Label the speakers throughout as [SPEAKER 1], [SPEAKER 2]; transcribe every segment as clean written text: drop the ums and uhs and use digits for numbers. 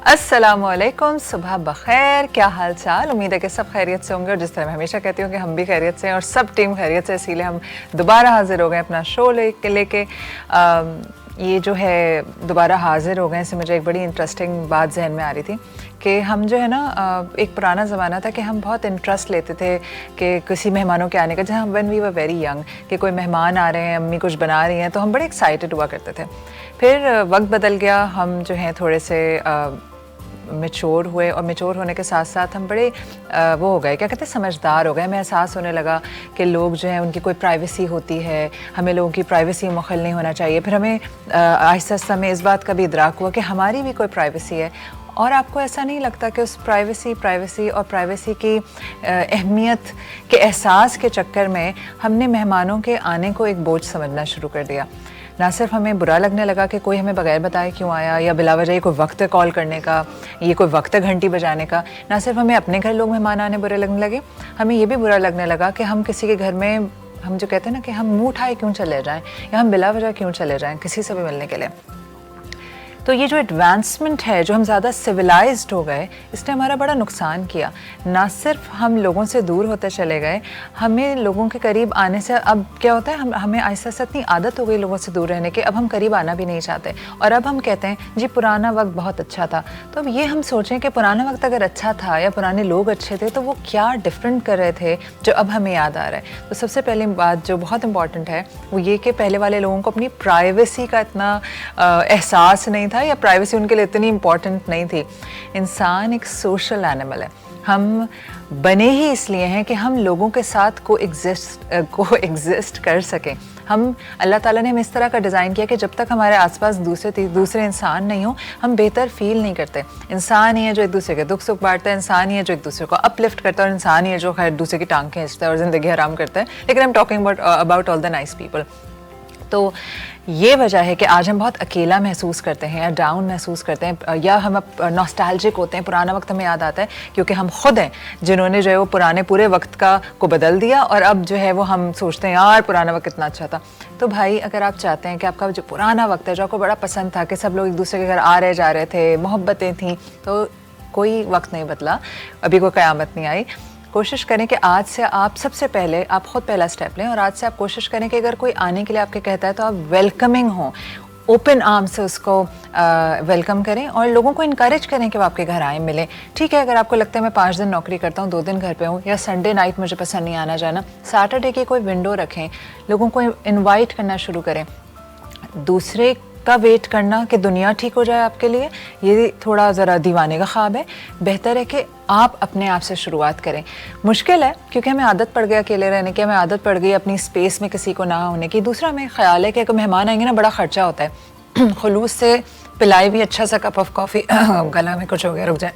[SPEAKER 1] अस्सलामुअलैकुम, सुबह बखैर। क्या हाल चाल? उम्मीद है कि सब खैरियत से होंगे और जिस तरह मैं हमेशा कहती हूँ कि हम भी खैरियत से हैं और सब टीम खैरियत से, इसीलिए हम दोबारा हाजिर हो गए अपना शो लेके। ये जो है दोबारा हाजिर हो गए, इससे मुझे एक बड़ी इंटरेस्टिंग बात जहन में आ रही थी कि हम जो है ना, एक पुराना ज़माना था कि हम बहुत इंटरेस्ट लेते थे कि किसी मेहमानों के आने का, जहाँ when we were very young, कि कोई मेहमान आ रहे हैं, अम्मी कुछ बना रही हैं, तो हम बड़े एक्साइटेड हुआ करते थे। फिर वक्त बदल गया, हम जो हैं थोड़े से मैच्योर हुए और मैच्योर होने के साथ साथ हम बड़े वो हो गए, क्या कहते हैं, समझदार हो गए। हमें एहसास होने लगा कि लोग जो हैं उनकी कोई प्राइवेसी होती है, हमें लोगों की प्राइवेसी मुखल नहीं होना चाहिए। फिर हमें आहिस्ता आहिस्ता में इस बात का भी इदराक हुआ कि हमारी भी कोई प्राइवेसी है। और आपको ऐसा नहीं लगता कि उस प्राइवेसी की अहमियत के एहसास के चक्कर में हमने मेहमानों के आने को एक बोझ समझना शुरू कर दिया? ना सिर्फ हमें बुरा लगने लगा कि कोई हमें बगैर बताए क्यों आया, या बिलावजह ये कोई वक्त है कॉल करने का, ये कोई वक्त है घंटी बजाने का। ना सिर्फ हमें अपने घर लोग मेहमान आने बुरे लगने लगे, हमें ये भी बुरा लगने लगा कि हम किसी के घर में, हम जो कहते हैं ना कि हम मुँह उठाए क्यों चले जाएँ, या हम बिलावजह क्यों चले जाएँ किसी से भी मिलने के लिए। तो ये जो एडवांसमेंट है, जो हम ज़्यादा सिविलाइज्ड हो गए, इसने हमारा बड़ा नुकसान किया। ना सिर्फ हम लोगों से दूर होते चले गए, हमें लोगों के करीब आने से अब क्या होता है, हमें आहिस्ता आहिस्ता इतनी आदत हो गई लोगों से दूर रहने की, अब हम करीब आना भी नहीं चाहते। और अब हम कहते हैं जी पुराना वक्त बहुत अच्छा था। तो अब ये हम सोचें कि पुराना वक्त अगर अच्छा था या पुराने लोग अच्छे थे, तो वो क्या डिफरेंट कर रहे थे जो अब हमें याद आ रहा है। तो सबसे पहली बात जो बहुत इंपॉर्टेंट है वो ये कि पहले वाले लोगों को अपनी प्राइवेसी का इतना एहसास नहीं था, या प्राइवेसी उनके लिए इतनी इम्पॉर्टेंट नहीं थी। इंसान एक सोशल एनिमल है। हम बने ही इसलिए हैं कि हम लोगों के साथ को एग्जिस्ट कर सकें। हम, अल्लाह ताला ने हमें इस तरह का डिज़ाइन किया कि जब तक हमारे आसपास दूसरे इंसान नहीं हो, हम बेहतर फील नहीं करते। इंसान ही है जो एक दूसरे के दुख सुख बांटता है, इंसान ही है जो एक दूसरे को अपलिफ्ट करता है, और इंसान ही है जो खैर दूसरे की टांग खींचता है और ज़िंदगी हराम करता है। लेकिन I am talking about all the nice people. तो ये वजह है कि आज हम बहुत अकेला महसूस करते हैं, या डाउन महसूस करते हैं, या हम नॉस्टैल्जिक होते हैं। पुराना वक्त हमें याद आता है क्योंकि हम खुद हैं जिन्होंने जो है वो पुराने पूरे वक्त को बदल दिया, और अब जो है वो हम सोचते हैं यार पुराना वक्त कितना अच्छा था। तो भाई, अगर आप चाहते हैं कि आपका जो पुराना वक्त है, जो आपको बड़ा पसंद था, कि सब लोग एक दूसरे के घर आ रहे जा रहे थे, मोहब्बतें थीं, तो कोई वक्त नहीं बदला, अभी कोई क़यामत नहीं आई। कोशिश करें कि आज से आप सबसे पहले आप खुद पहला स्टेप लें, और आज से आप कोशिश करें कि अगर कोई आने के लिए आपके कहता है तो आप वेलकमिंग हों, ओपन आर्म से उसको वेलकम करें, और लोगों को इनकरेज करें कि वो आपके घर आए, मिलें। ठीक है, अगर आपको लगता है मैं 5 दिन नौकरी करता हूँ, 2 दिन घर पे हूँ, या संडे नाइट मुझे पसंद नहीं आना जाना, सैटरडे की कोई विंडो रखें, लोगों को इनवाइट करना शुरू करें। दूसरे का वेट करना कि दुनिया ठीक हो जाए आपके लिए, ये थोड़ा ज़रा दीवाने का ख्वाब है। बेहतर है कि आप अपने आप से शुरुआत करें। मुश्किल है क्योंकि हमें आदत पड़ गई अकेले रहने की, हमें आदत पड़ गई अपनी स्पेस में किसी को ना होने की। दूसरा, हमें ख्याल है कि अगर मेहमान आएंगे ना, बड़ा ख़र्चा होता है। खुलूस से पिलाई भी अच्छा सा कप ऑफ कॉफ़ी गला में कुछ हो गया, रुक जाए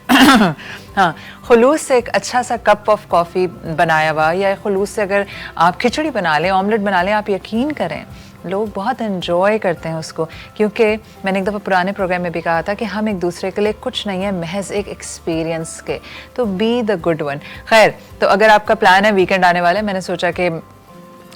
[SPEAKER 1] हाँ, खुलूस से एक अच्छा सा कप ऑफ कॉफ़ी बनाया हुआ, या खुलूस से अगर आप खिचड़ी बना लें, ऑमलेट बना लें, आप यकीन करें लोग बहुत एंजॉय करते हैं उसको। क्योंकि मैंने एक दफ़ा पुराने प्रोग्राम में भी कहा था कि हम एक दूसरे के लिए कुछ नहीं है, महज एक एक्सपीरियंस के। तो बी द गुड वन। खैर, तो अगर आपका प्लान है, वीकेंड आने वाला है, मैंने सोचा कि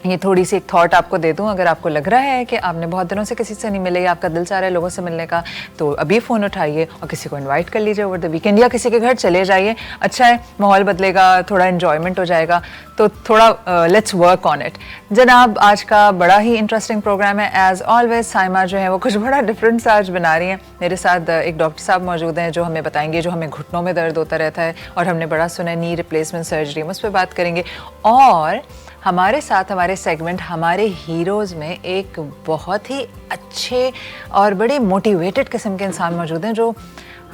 [SPEAKER 1] ये थोड़ी सी एक थॉट आपको दे दूं। अगर आपको लग रहा है कि आपने बहुत दिनों से किसी से नहीं मिले, या आपका दिल चाह रहा है लोगों से मिलने का, तो अभी फ़ोन उठाइए और किसी को इनवाइट कर लीजिए ओवर द वीकेंड, या किसी के घर चले जाइए। अच्छा है, माहौल बदलेगा, थोड़ा इन्जॉयमेंट हो जाएगा। तो थोड़ा लेट्स वर्क ऑन इट। जनाब, आज का बड़ा ही इंटरेस्टिंग प्रोग्राम है। एज़ ऑलवेज साइमा जो है वो कुछ बड़ा डिफरेंट सा आज बना रही हैं। मेरे साथ एक डॉक्टर साहब मौजूद हैं जो हमें बताएंगे, जो हमें घुटनों में दर्द होता रहता है और हमने बड़ा सुना है नी रिप्लेसमेंट सर्जरी, हम उस पर बात करेंगे। और हमारे साथ हमारे सेगमेंट हमारे हीरोज़ में एक बहुत ही अच्छे और बड़े मोटिवेटेड किस्म के इंसान मौजूद हैं जो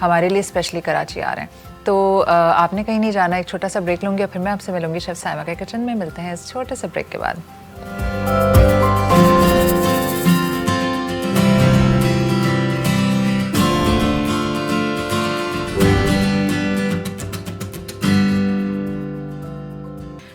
[SPEAKER 1] हमारे लिए स्पेशली कराची आ रहे हैं। तो आपने कहीं नहीं जाना, एक छोटा सा ब्रेक लूँगी और फिर मैं आपसे मिलूँगी शेफ़ साइमा के किचन में। मिलते हैं इस छोटे से ब्रेक के बाद।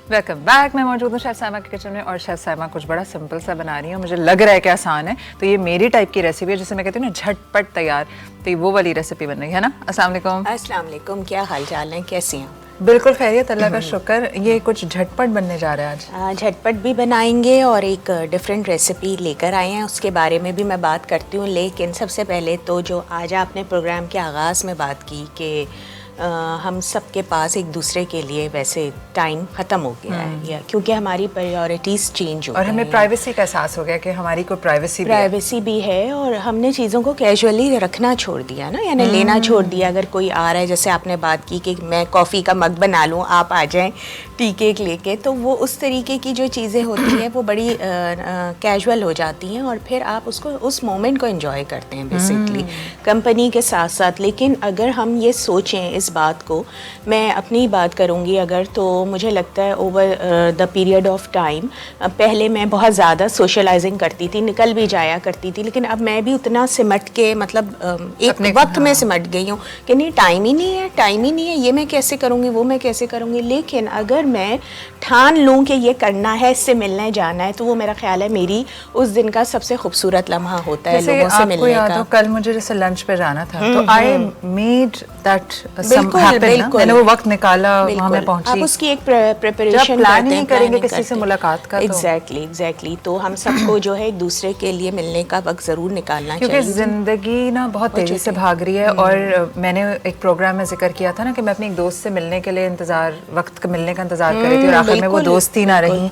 [SPEAKER 1] Welcome back. मैं मौजूद हूँ शेफ साइमा के किचन में और शेफ साइमा कुछ बड़ा सिंपल सा बना रही है। मुझे लग रहा है कि आसान है, तो ये मेरी टाइप की रेसिपी है जिसे मैं कहती हूँ ना झटपट तैयार। तो ये वो वाली रेसिपी बन रही है ना। अस्सलाम वालेकुम।
[SPEAKER 2] अस्सलाम वालेकुम, क्या हाल चाल है, कैसी हैं?
[SPEAKER 1] बिल्कुल खैरियत, अल्लाह का शुक्र। ये कुछ झटपट बनने जा रहा है आज।
[SPEAKER 2] झटपट भी बनाएंगे और एक डिफरेंट रेसिपी लेकर आए हैं, उसके बारे में भी मैं बात करती हूँ। लेकिन सबसे पहले तो जो आज आपने प्रोग्राम के आगाज़ में बात की कि हम सब के पास एक दूसरे के लिए वैसे टाइम ख़त्म हो गया है, या क्योंकि हमारी प्रायोरिटीज़ चेंज हो गई
[SPEAKER 1] और हमें प्राइवेसी का एहसास हो गया कि हमारी कोई प्राइवेसी
[SPEAKER 2] भी है और हमने चीज़ों को कैजुअली रखना छोड़ दिया ना, यानी लेना छोड़ दिया। अगर कोई आ रहा है, जैसे आपने बात की कि मैं कॉफ़ी का मग बना लूँ, आप आ जाएं टी केक लेके, तो वो उस तरीके की जो चीज़ें होती हैं वो बड़ी कैजुअल हो जाती हैं और फिर आप उसको उस मोमेंट को एंजॉय करते हैं बेसिकली कंपनी के साथ साथ। लेकिन अगर हम ये सोचें इस बात को, मैं अपनी बात करूँगी अगर, तो मुझे लगता है over the period of time, पहले मैं बहुत ज़्यादा सोशलाइजिंग करती थी, निकल भी जाया करती थी, लेकिन अब मैं भी उतना सिमट के मतलब एक वक्त में सिमट गई हूँ कि नहीं, टाइम ही नहीं है, ये मैं कैसे करूँगी, वो मैं कैसे करूँगी। लेकिन अगर मैं ठान लूँ कि ये करना है, इससे मिलने जाना है, तो वो मेरा ख्याल है मेरी उस दिन का सबसे खूबसूरत लम्हा होता है लोगों से मिलने का।
[SPEAKER 1] कल मुझे जैसे लंच पे जाना था तो आई मेड दैट
[SPEAKER 2] बिल्कुल,
[SPEAKER 1] मैंने वो वक्त निकाला, वहाँ मैं पहुंची।
[SPEAKER 2] आप उसकी एक प्रिपरेशन
[SPEAKER 1] प्लान नहीं करेंगे किसी से मुलाकात का,
[SPEAKER 2] एग्जैक्टली तो हम सबको जो है एक दूसरे के लिए मिलने का वक्त जरूर निकालना चाहिए,
[SPEAKER 1] क्योंकि जिंदगी ना बहुत तेजी से भाग रही है। और मैंने एक प्रोग्राम में जिक्र किया था ना कि मैं अपने एक दोस्त से मिलने के लिए वक्त मिलने का इंतजार कर रही थी और आखिर में वो दोस्ती ना रही,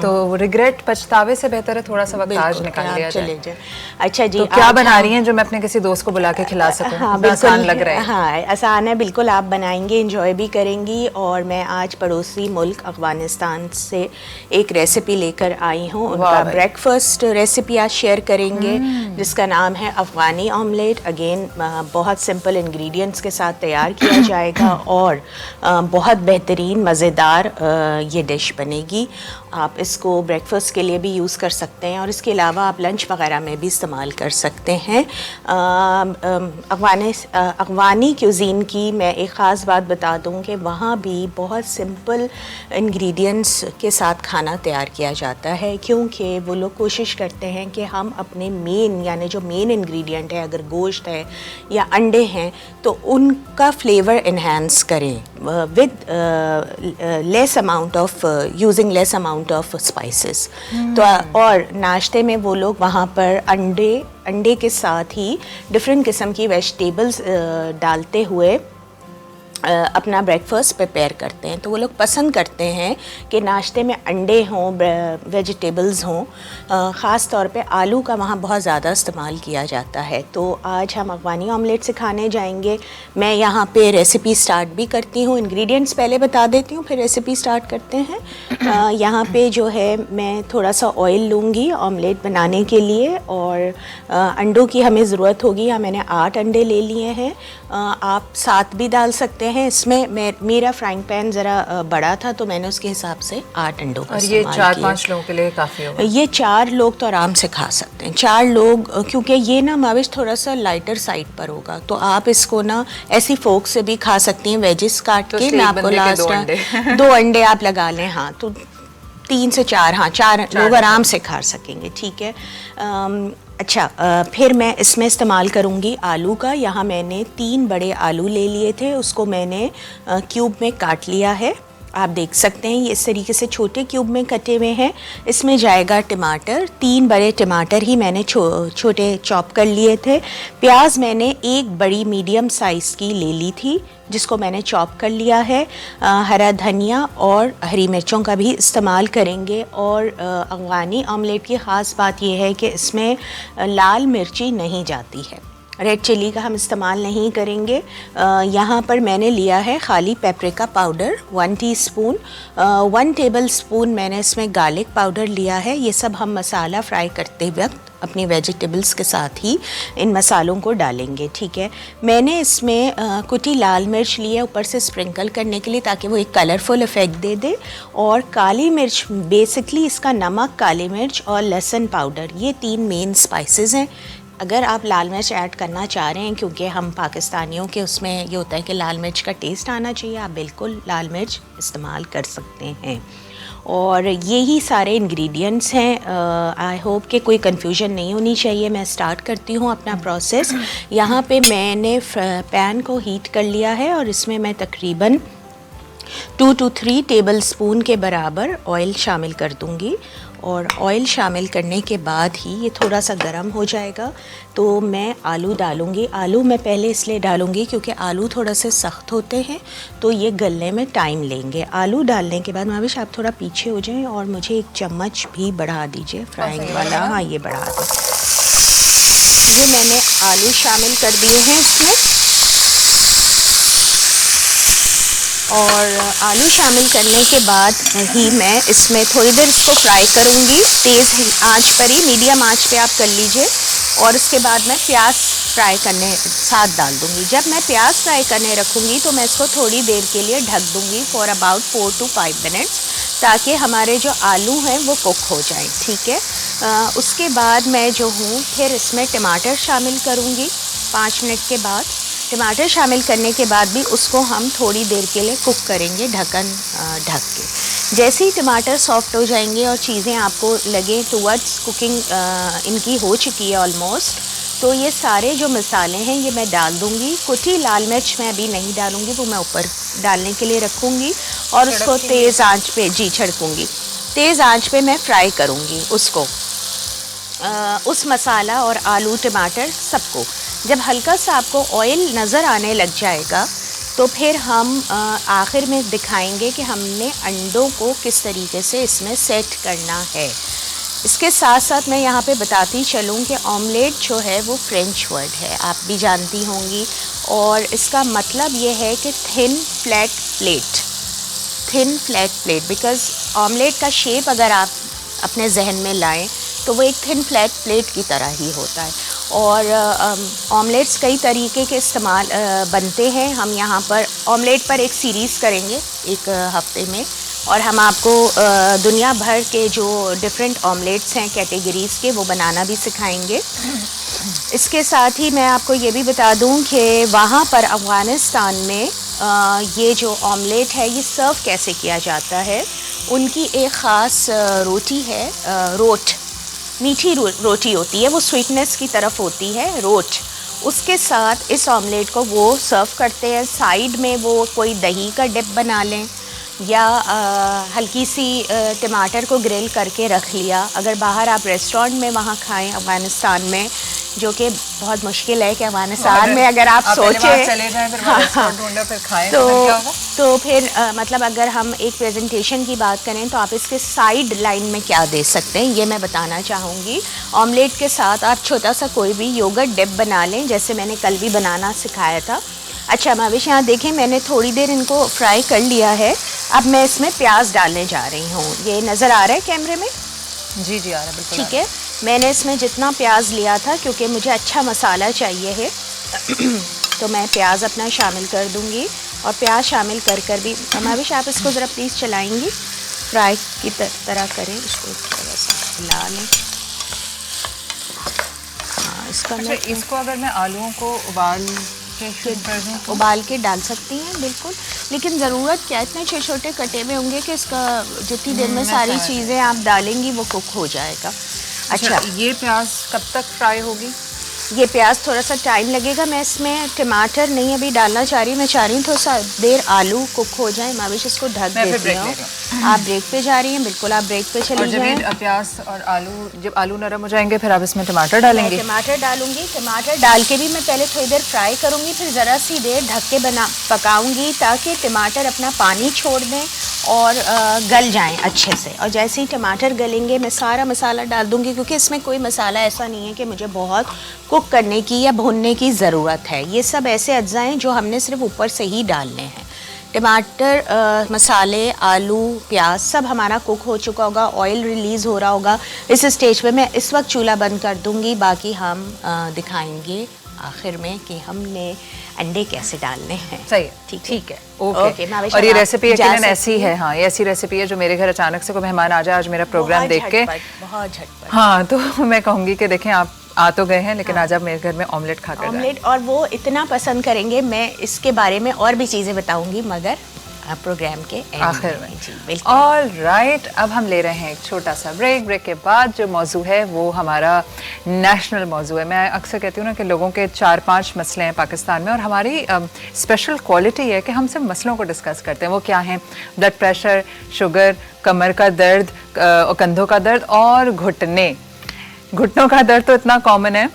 [SPEAKER 1] तो रिग्रेट, पछतावे से बेहतर है थोड़ा सा वक्त आज निकाल लिया जाए।
[SPEAKER 2] अच्छा जी,
[SPEAKER 1] तो क्या बना रही हैं जो मैं अपने किसी दोस्त को बुला के खिला सकूं? आसान लग रहा है।
[SPEAKER 2] हाँ, आसान है, बिल्कुल आप बनाएंगे, एंजॉय भी करेंगी। और मैं आज पड़ोसी मुल्क अफगानिस्तान से एक रेसिपी लेकर आई हूँ, उनका ब्रेकफास्ट रेसिपी आज शेयर करेंगे जिसका नाम है अफगानी ऑमलेट। अगेन बहुत सिंपल इंग्रेडिएंट्स के साथ तैयार किया जाएगा और बहुत बेहतरीन मज़ेदार ये डिश बनेगी। आप इसको ब्रेकफास्ट के लिए भी यूज़ कर सकते हैं और इसके अलावा आप लंच वगैरह में भी इस्तेमाल कर सकते हैं। अफगानी क्यूज़ीन की मैं एक ख़ास बात बता दूं कि वहाँ भी बहुत सिंपल इंग्रेडिएंट्स के साथ खाना तैयार किया जाता है, क्योंकि वो लोग कोशिश करते हैं कि हम अपने मेन, यानी जो मेन इंग्रेडिएंट है, अगर गोश्त है या अंडे हैं, तो उनका फ्लेवर इन्हांस करें with less amount of using less amount of spices. तो और नाश्ते में वो लोग वहाँ पर अंडे के साथ ही डिफरेंट किस्म की वेजिटेबल्स डालते हुए अपना ब्रेकफास्ट प्रिपेयर करते हैं। तो वो लोग पसंद करते हैं कि नाश्ते में अंडे हों, वेजिटेबल्स हों। ख़ास तौर पे आलू का वहाँ बहुत ज़्यादा इस्तेमाल किया जाता है। तो आज हम अफगानी ऑमलेट सिखाने जाएंगे। मैं यहाँ पे रेसिपी स्टार्ट भी करती हूँ, इंग्रेडिएंट्स पहले बता देती हूँ, फिर रेसिपी स्टार्ट करते हैं। यहाँ पे जो है मैं थोड़ा सा ऑयल लूँगी ऑमलेट बनाने के लिए और अंडों की हमें ज़रूरत होगी। यहाँ मैंने 8 अंडे ले लिए हैं, आप 7 भी डाल सकते हैं। इसमें मेरा फ्राइंग पैन ज़रा बड़ा था तो मैंने उसके हिसाब से 8 अंडों का इस्तेमाल किया।
[SPEAKER 1] और ये 4-5 लोगों के लिए काफ़ी होगा? ये
[SPEAKER 2] 4 लोग तो आराम से खा सकते हैं। 4 लोग, क्योंकि ये ना माविश थोड़ा सा लाइटर साइड पर होगा, तो आप इसको ना ऐसी फोक से भी खा सकती हैं, वेजिस काट के। मैं आपको लास्ट 2 अंडे आप लगा लें, हाँ, तो 3 से 4, हाँ 4 लोग आराम से खा सकेंगे, ठीक है। अच्छा, फिर मैं इसमें इस्तेमाल करूँगी आलू का। यहाँ मैंने 3 बड़े आलू ले लिए थे, उसको मैंने क्यूब में काट लिया है। आप देख सकते हैं ये इस तरीके से छोटे क्यूब में कटे हुए हैं। इसमें जाएगा टमाटर, 3 बड़े टमाटर ही मैंने छोटे चॉप कर लिए थे। प्याज मैंने 1 बड़ी मीडियम साइज़ की ले ली थी जिसको मैंने चॉप कर लिया है। हरा धनिया और हरी मिर्चों का भी इस्तेमाल करेंगे। और अफगानी ऑमलेट की ख़ास बात यह है कि इसमें लाल मिर्ची नहीं जाती है, रेड चिली का हम इस्तेमाल नहीं करेंगे। यहाँ पर मैंने लिया है खाली paprika powder 1 teaspoon, 1 table spoon मैंने इसमें गार्लिक पाउडर लिया है। ये सब हम मसाला फ्राई करते वक्त अपनी वेजिटेबल्स के साथ ही इन मसालों को डालेंगे, ठीक है। मैंने इसमें कुटी लाल मिर्च ली है ऊपर से स्प्रिंकल करने के लिए, ताकि वो एक कलरफुल इफ़ेक्ट दे दे। और काली मिर्च, बेसिकली इसका नमक, काली मिर्च और लहसुन पाउडर, ये 3 मेन स्पाइसेस हैं। अगर आप लाल मिर्च ऐड करना चाह रहे हैं, क्योंकि हम पाकिस्तानियों के उसमें ये होता है कि लाल मिर्च का टेस्ट आना चाहिए, आप बिल्कुल लाल मिर्च इस्तेमाल कर सकते हैं। और यही सारे इंग्रेडिएंट्स हैं। आई होप कि कोई कंफ्यूजन नहीं होनी चाहिए। मैं स्टार्ट करती हूँ अपना प्रोसेस। यहाँ पे मैंने पैन को हीट कर लिया है और इसमें मैं तकरीबन 2 to 3 टेबलस्पून के बराबर ऑयल शामिल कर दूँगी। और ऑयल शामिल करने के बाद ही ये थोड़ा सा गर्म हो जाएगा तो मैं आलू डालूँगी। आलू मैं पहले इसलिए डालूँगी क्योंकि आलू थोड़ा से सख्त होते हैं तो ये गलने में टाइम लेंगे। आलू डालने के बाद माविश आप थोड़ा पीछे हो जाएं और मुझे एक चम्मच भी बढ़ा दीजिए फ्राइंग वाला। हाँ, ये बढ़ा दें। ये मैंने आलू शामिल कर दिए हैं इसमें और आलू शामिल करने के बाद ही मैं इसमें थोड़ी देर इसको फ्राई करूँगी। तेज़ आंच पर ही, मीडियम आंच पे आप कर लीजिए। और उसके बाद मैं प्याज फ्राई करने साथ डाल दूँगी। जब मैं प्याज फ्राई करने रखूँगी तो मैं इसको थोड़ी देर के लिए ढक दूँगी फॉर अबाउट 4 to 5 मिनट्स, ताकि हमारे जो आलू हैं वो कुक हो जाएं। ठीक है। उसके बाद मैं जो हूँ फिर इसमें टमाटर शामिल करूँगी 5 मिनट के बाद। टमाटर शामिल करने के बाद भी उसको हम थोड़ी देर के लिए कुक करेंगे ढक्कन ढक के। जैसे ही टमाटर सॉफ्ट हो जाएंगे और चीज़ें आपको लगे टुवर्ड्स कुकिंग इनकी हो चुकी है ऑलमोस्ट, तो ये सारे जो मसाले हैं ये मैं डाल दूँगी। कुटी लाल मिर्च मैं अभी नहीं डालूँगी, वो मैं ऊपर डालने के लिए रखूँगी और उसको तेज़ आंच पे छिड़कूँगी। तेज़ आंच पे मैं फ्राई करूँगी उसको, उस मसाला और आलू टमाटर सबको। जब हल्का सा आपको ऑयल नज़र आने लग जाएगा तो फिर हम आखिर में दिखाएंगे कि हमने अंडों को किस तरीके से इसमें सेट करना है। इसके साथ साथ मैं यहाँ पे बताती चलूँ कि ऑमलेट जो है वो फ्रेंच वर्ड है, आप भी जानती होंगी, और इसका मतलब ये है कि thin flat plate. Thin flat plate because omelette का शेप अगर आप अपने जहन में लाएं तो वो एक थिन फ्लैट प्लेट की तरह ही होता है। और ऑमलेट्स कई तरीके के इस्तेमाल बनते हैं। हम यहाँ पर ऑमलेट पर एक सीरीज़ करेंगे एक हफ्ते में, और हम आपको दुनिया भर के जो डिफरेंट ऑमलेट्स हैं कैटेगरीज़ के, वो बनाना भी सिखाएंगे। इसके साथ ही मैं आपको ये भी बता दूँ कि वहाँ पर अफ़गानिस्तान में ये जो ऑमलेट है ये सर्व कैसे किया जाता है। उनकी एक ख़ास रोटी है, रोट, मीठी रोटी होती है, वो स्वीटनेस की तरफ होती है, रोट। उसके साथ इस ऑमलेट को वो सर्व करते हैं। साइड में वो कोई दही का डिप बना लें या हल्की सी टमाटर को ग्रिल करके रख लिया। अगर बाहर आप रेस्टोरेंट में वहाँ खाएं अफ़गानिस्तान में, जो कि बहुत मुश्किल है कि अफ़गानिस्तान में अगर आप सोचें
[SPEAKER 1] चले जाएं फिर ढूंढो फिर खाएं
[SPEAKER 2] तो फिर मतलब अगर हम एक प्रेजेंटेशन की बात करें तो आप इसके साइड लाइन में क्या दे सकते हैं ये मैं बताना चाहूँगी। ऑमलेट के साथ आप छोटा सा कोई भी योगर्ट डिप बना लें, जैसे मैंने कल भी बनाना सिखाया था। अच्छा माविश, यहाँ देखें मैंने थोड़ी देर इनको फ्राई कर लिया है। अब मैं इसमें प्याज डालने जा रही हूँ। ये नज़र आ रहा है कैमरे में?
[SPEAKER 1] जी जी आ रहा है, बिल्कुल।
[SPEAKER 2] ठीक है। मैंने इसमें जितना प्याज लिया था, क्योंकि मुझे अच्छा मसाला चाहिए है तो मैं प्याज अपना शामिल कर दूंगी। और प्याज शामिल कर भी माविश आप इसको ज़रा प्लीज़ चलाएंगी, फ्राई की तरह करें इसको, थोड़ा सा हिला लें। हाँ, इसका
[SPEAKER 1] अच्छा, इसको अगर मैं आलूओं को
[SPEAKER 2] उबाल के डाल सकती हैं, बिल्कुल। लेकिन ज़रूरत क्या, इतने छोटे छोटे कटे हुए होंगे कि इसका जितनी देर में सारी चीज़ें आप डालेंगी वो कुक हो जाएगा। अच्छा,
[SPEAKER 1] ये प्याज कब तक फ्राई होगी?
[SPEAKER 2] ये प्याज थोड़ा सा टाइम लगेगा। मैं इसमें टमाटर नहीं अभी डालना चाह रही, मैं चाह रही हूँ थोड़ा सा देर आलू कुक हो जाए। माविश इसको ढक देती हूँ। आप ब्रेक पे जा रही हैं? बिल्कुल, आप ब्रेक पे चली जाएं।
[SPEAKER 1] जब प्याज और आलू, जब आलू नरम हो जाएंगे फिर आप इसमें टमाटर डालेंगे?
[SPEAKER 2] टमाटर डालूंगी। टमाटर डाल के भी मैं पहले थोड़ी देर फ्राई करूँगी, फिर ज़रा सी देर ढक के पकाऊँगी ताकि टमाटर अपना पानी छोड़ दें और गल जाएं अच्छे से। और जैसे ही टमाटर गलेंगे मैं सारा मसाला डाल दूंगी, क्योंकि इसमें कोई मसाला ऐसा नहीं है कि मुझे बहुत कुक करने की या भूनने की ज़रूरत है। ये सब ऐसे अज्जा हैं जो हमने सिर्फ ऊपर से ही डालने हैं। टमाटर, मसाले, आलू, प्याज सब हमारा कुक हो चुका होगा, ऑयल रिलीज़ हो रहा होगा। इस स्टेज पे मैं इस वक्त चूल्हा बंद कर दूंगी। बाकी हम दिखाएंगे आखिर में कि हमने अंडे कैसे डालने हैं।
[SPEAKER 1] सही है, ठीक है, ओके। और ये रेसिपी यकीनन ऐसी है, हाँ, ये ऐसी रेसिपी है जो मेरे घर अचानक से कोई मेहमान आ जाए आज मेरा प्रोग्राम देख के,
[SPEAKER 2] बहुत झटपट,
[SPEAKER 1] हाँ, तो मैं कहूँगी कि देखें आप आ तो गए हैं, लेकिन आज आप मेरे घर में ऑमलेट खा कर
[SPEAKER 2] ऑमलेट, और वो इतना पसंद करेंगे। मैं इसके बारे में और भी चीज़ें बताऊंगी, मगर प्रोग्राम के end
[SPEAKER 1] आखिर में।
[SPEAKER 2] जी बिल्कुल।
[SPEAKER 1] ऑल राइट, अब हम ले रहे हैं एक छोटा सा ब्रेक के बाद जो मौजू है वो हमारा नेशनल मौजू है। मैं अक्सर कहती हूँ ना कि लोगों के 4-5 मसले हैं पाकिस्तान में, और हमारी स्पेशल क्वालिटी है कि हम सिर्फ मसलों को डिस्कस करते हैं। वो क्या हैं? ब्लड प्रेशर, शुगर, कमर का दर्द, कंधों का दर्द और घुटनों का दर्द तो इतना कॉमन है।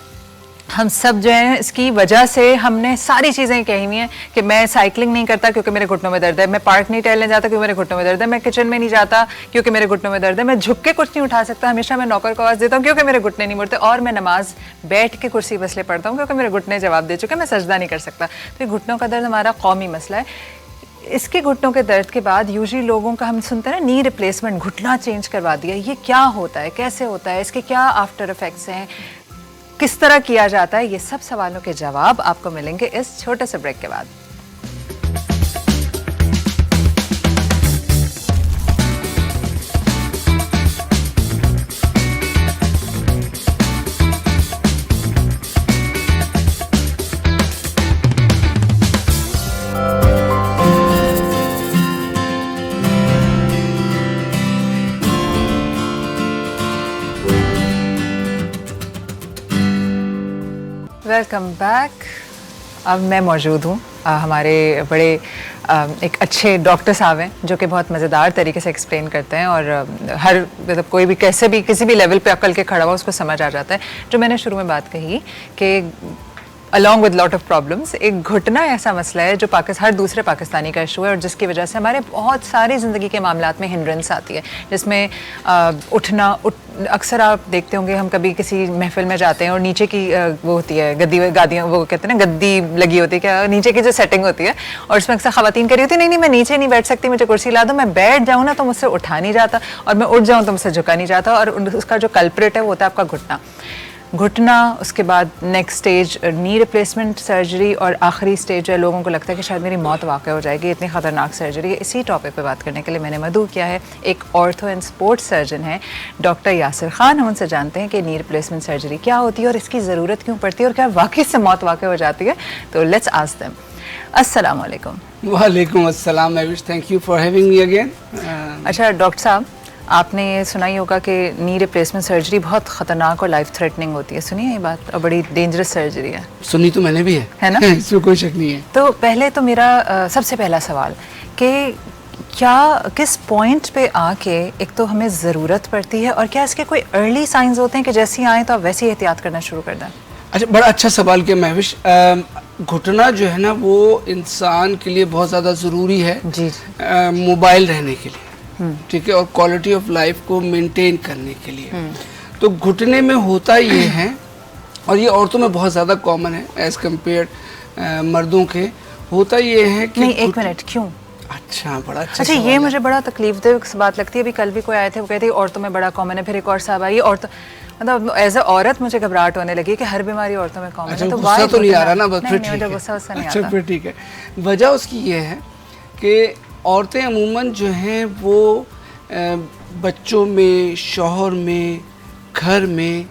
[SPEAKER 1] हम सब जो है इसकी वजह से हमने सारी चीज़ें कही हुई हैं कि मैं साइकिलिंग नहीं करता क्योंकि मेरे घुटनों में दर्द है, मैं पार्क नहीं टहलने जाता क्योंकि मेरे घुटनों में दर्द है, मैं किचन में नहीं जाता क्योंकि मेरे घुटनों में दर्द है, मैं झुक के कुछ नहीं उठा सकता, हमेशा मैं नौकर को आवाज़ देता हूँ क्योंकि मेरे घुटने नहीं मुड़ते, और मैं नमाज बैठ के कुर्सी बसले पढ़ता हूँ क्योंकि मेरे घुटने जवाब दे चुके, मैं सजदा नहीं कर सकता। तो ये घुटनों का दर्द हमारा कौमी मसला है। इसके घुटनों के दर्द के बाद यूजुअली लोगों का हम सुनते हैं ना, नी रिप्लेसमेंट, घुटना चेंज करवा दिया। ये क्या होता है, कैसे होता है, इसके क्या आफ्टर इफेक्ट्स हैं, किस तरह किया जाता है? ये सब सवालों के जवाब आपको मिलेंगे इस छोटे से ब्रेक के बाद। Welcome back. अब मैं मौजूद हूँ हमारे बड़े एक अच्छे डॉक्टर साहब हैं जो कि बहुत मज़ेदार तरीके से एक्सप्लेन करते हैं, और हर मतलब कोई भी कैसे भी किसी भी लेवल पे अकल के खड़ा हुआ उसको समझ आ जाता है। जो मैंने शुरू में बात कही कि along with lot of problems, एक घुटना ऐसा मसला है जो हर दूसरे पाकिस्तानी का इशू है, और जिसकी वजह से हमारे बहुत सारी ज़िंदगी के मामलात में हिंड्रेंस आती है, जिसमें अक्सर आप देखते होंगे हम कभी किसी महफिल में जाते हैं और नीचे की वो होती है गादियाँ वो कहते हैं ना, गद्दी लगी होती है, क्या नीचे की जो सेटिंग होती है, और उसमें अक्सर ख़वातीन करी होती है, नहीं मैं नीचे नहीं बैठ सकती, मुझे कुर्सी ला दो, मैं बैठ जाऊँ ना तो मुझसे उठा नहीं जाता, और मैं उठ जाऊँ तो मुझसे झुका नहीं जाता, और उसका जो कल्प्रिट है वो होता है आपका घुटना। उसके बाद next stage knee replacement surgery, और आखिरी स्टेज जो है लोगों को लगता है कि शायद मेरी मौत वाक़ हो जाएगी, इतनी ख़तरनाक सर्जरी है। इसी टॉपिक पे बात करने के लिए मैंने मदऊ किया है एक ऑर्थो एंड स्पोर्ट्स सर्जन है डॉक्टर यासिर खान। हम उनसे जानते हैं कि नी रिप्लेसमेंट सर्जरी क्या होती है और इसकी ज़रूरत क्यों पड़ती है और क्या वाकई से मौत वाक़ हो जाती है। तो लेट्स आस्क देम। अस्सलाम वालेकुम।
[SPEAKER 3] वालेकुम अस्सलाम Mahvish, thank you for having me again.
[SPEAKER 1] अच्छा डॉक्टर साहब, आपने ये सुना ही होगा कि नी रिप्लेसमेंट सर्जरी बहुत ख़तरनाक और लाइफ थ्रेटनिंग होती है, सुनिए ये बात, और बड़ी डेंजरस सर्जरी है।
[SPEAKER 3] सुनी तो मैंने भी है
[SPEAKER 1] ना?
[SPEAKER 3] इसमें कोई शक नहीं है।
[SPEAKER 1] तो पहले तो मेरा सबसे पहला सवाल कि क्या किस पॉइंट पे आके एक तो हमें ज़रूरत पड़ती है, और क्या इसके कोई अर्ली साइंस होते हैं कि जैसे ही आए तो आप वैसे ही एहतियात करना शुरू कर दें?
[SPEAKER 3] अच्छा, बड़ा अच्छा सवाल किया महविश। घुटना जो है ना वो इंसान के लिए बहुत ज़्यादा ज़रूरी है
[SPEAKER 1] जी।
[SPEAKER 3] मोबाइल रहने के लिए, ठीक है, और क्वालिटी ऑफ लाइफ को मेंटेन करने के लिए। तो घुटने में होता ये है, और ये औरतों में बहुत ज़्यादा कॉमन है एज़ कम्पेयर मर्दों के, होता ये है कि
[SPEAKER 1] नहीं, एक मिनट, क्यों?
[SPEAKER 3] अच्छा, बड़ा अच्छा
[SPEAKER 1] अच्छा, ये मुझे बड़ा तकलीफ दे बात लगती है। अभी कल भी कोई आए थे, वो कहते हैं औरतों में बड़ा कॉमन है, फिर एक और साहब आई, औरतों मतलब एज अ औरत मुझे घबराहट होने लगी कि हर बीमारी औरतों में कॉमन है। तो
[SPEAKER 3] गुस्सा तो नहीं आ रहा ना, बस फिर ठीक है।
[SPEAKER 1] गुस्सा नहीं
[SPEAKER 3] अच्छा
[SPEAKER 1] आता।
[SPEAKER 3] फिर ठीक है। वजह उसकी ये है कि औरतें अमूमन जो हैं वो बच्चों में, शौहर में, घर में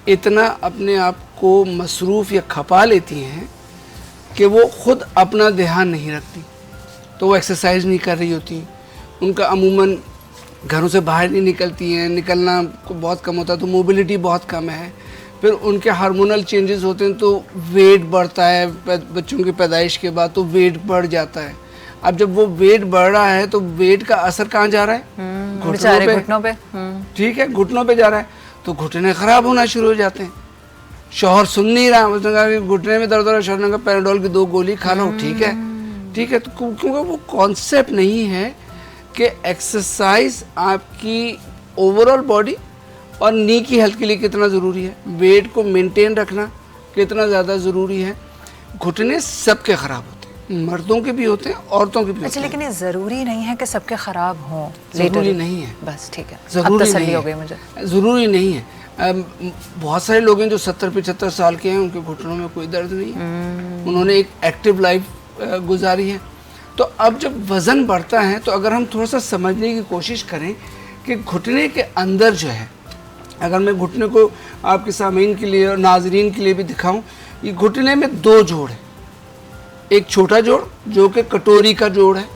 [SPEAKER 3] इतना अपने आप को मसरूफ़ या खपा लेती हैं कि वो ख़ुद अपना ध्यान नहीं रखती। तो वो एक्सरसाइज नहीं कर रही होती, उनका अमूमन घरों से बाहर नहीं निकलती हैं, निकलना बहुत कम होता है, तो मोबिलिटी बहुत कम है। फिर उनके हार्मोनल चेंजेस होते हैं तो वेट बढ़ता है, बच्चों की पैदाइश के बाद तो वेट बढ़ जाता है। अब जब वो वेट बढ़ रहा है तो वेट का असर कहाँ जा रहा है? घुटनों पे। ठीक है, घुटनों पे जा रहा है, तो घुटने ख़राब होना शुरू हो जाते हैं। शौहर सुन नहीं रहा, उसने कहा कि घुटने में दर्द हो रहा है, शौहर ने कहा पैराडोल की 2 गोली खा लो, ठीक है। तो क्योंकि वो कॉन्सेप्ट नहीं है कि एक्सरसाइज आपकी ओवरऑल बॉडी और नी की हेल्थ के लिए कितना ज़रूरी है, वेट को मेंटेन रखना कितना ज़्यादा ज़रूरी है। घुटने सबके ख़राब होते हैं, मर्दों के भी होते हैं, औरतों के भी होते हैं।
[SPEAKER 1] लेकिन ये ज़रूरी नहीं है कि सबके ख़राब हों,
[SPEAKER 3] ज़रूरी नहीं है,
[SPEAKER 1] बस ठीक है,
[SPEAKER 3] ज़रूरी
[SPEAKER 1] तसल्ली हो गई मुझे।
[SPEAKER 3] ज़रूरी नहीं है। बहुत सारे लोग हैं जो 70-75 साल के हैं, उनके घुटनों में कोई दर्द नहीं है, उन्होंने एक एक्टिव लाइफ गुजारी है। तो अब जब वज़न बढ़ता है तो अगर हम थोड़ा सा समझने की कोशिश करें कि घुटने के अंदर जो है, अगर मैं घुटने को आपके सामीन के लिए और नाजरीन के लिए भी दिखाऊं, ये घुटने में 2 जोड़ है। एक छोटा जोड़ जो कि कटोरी का जोड़ है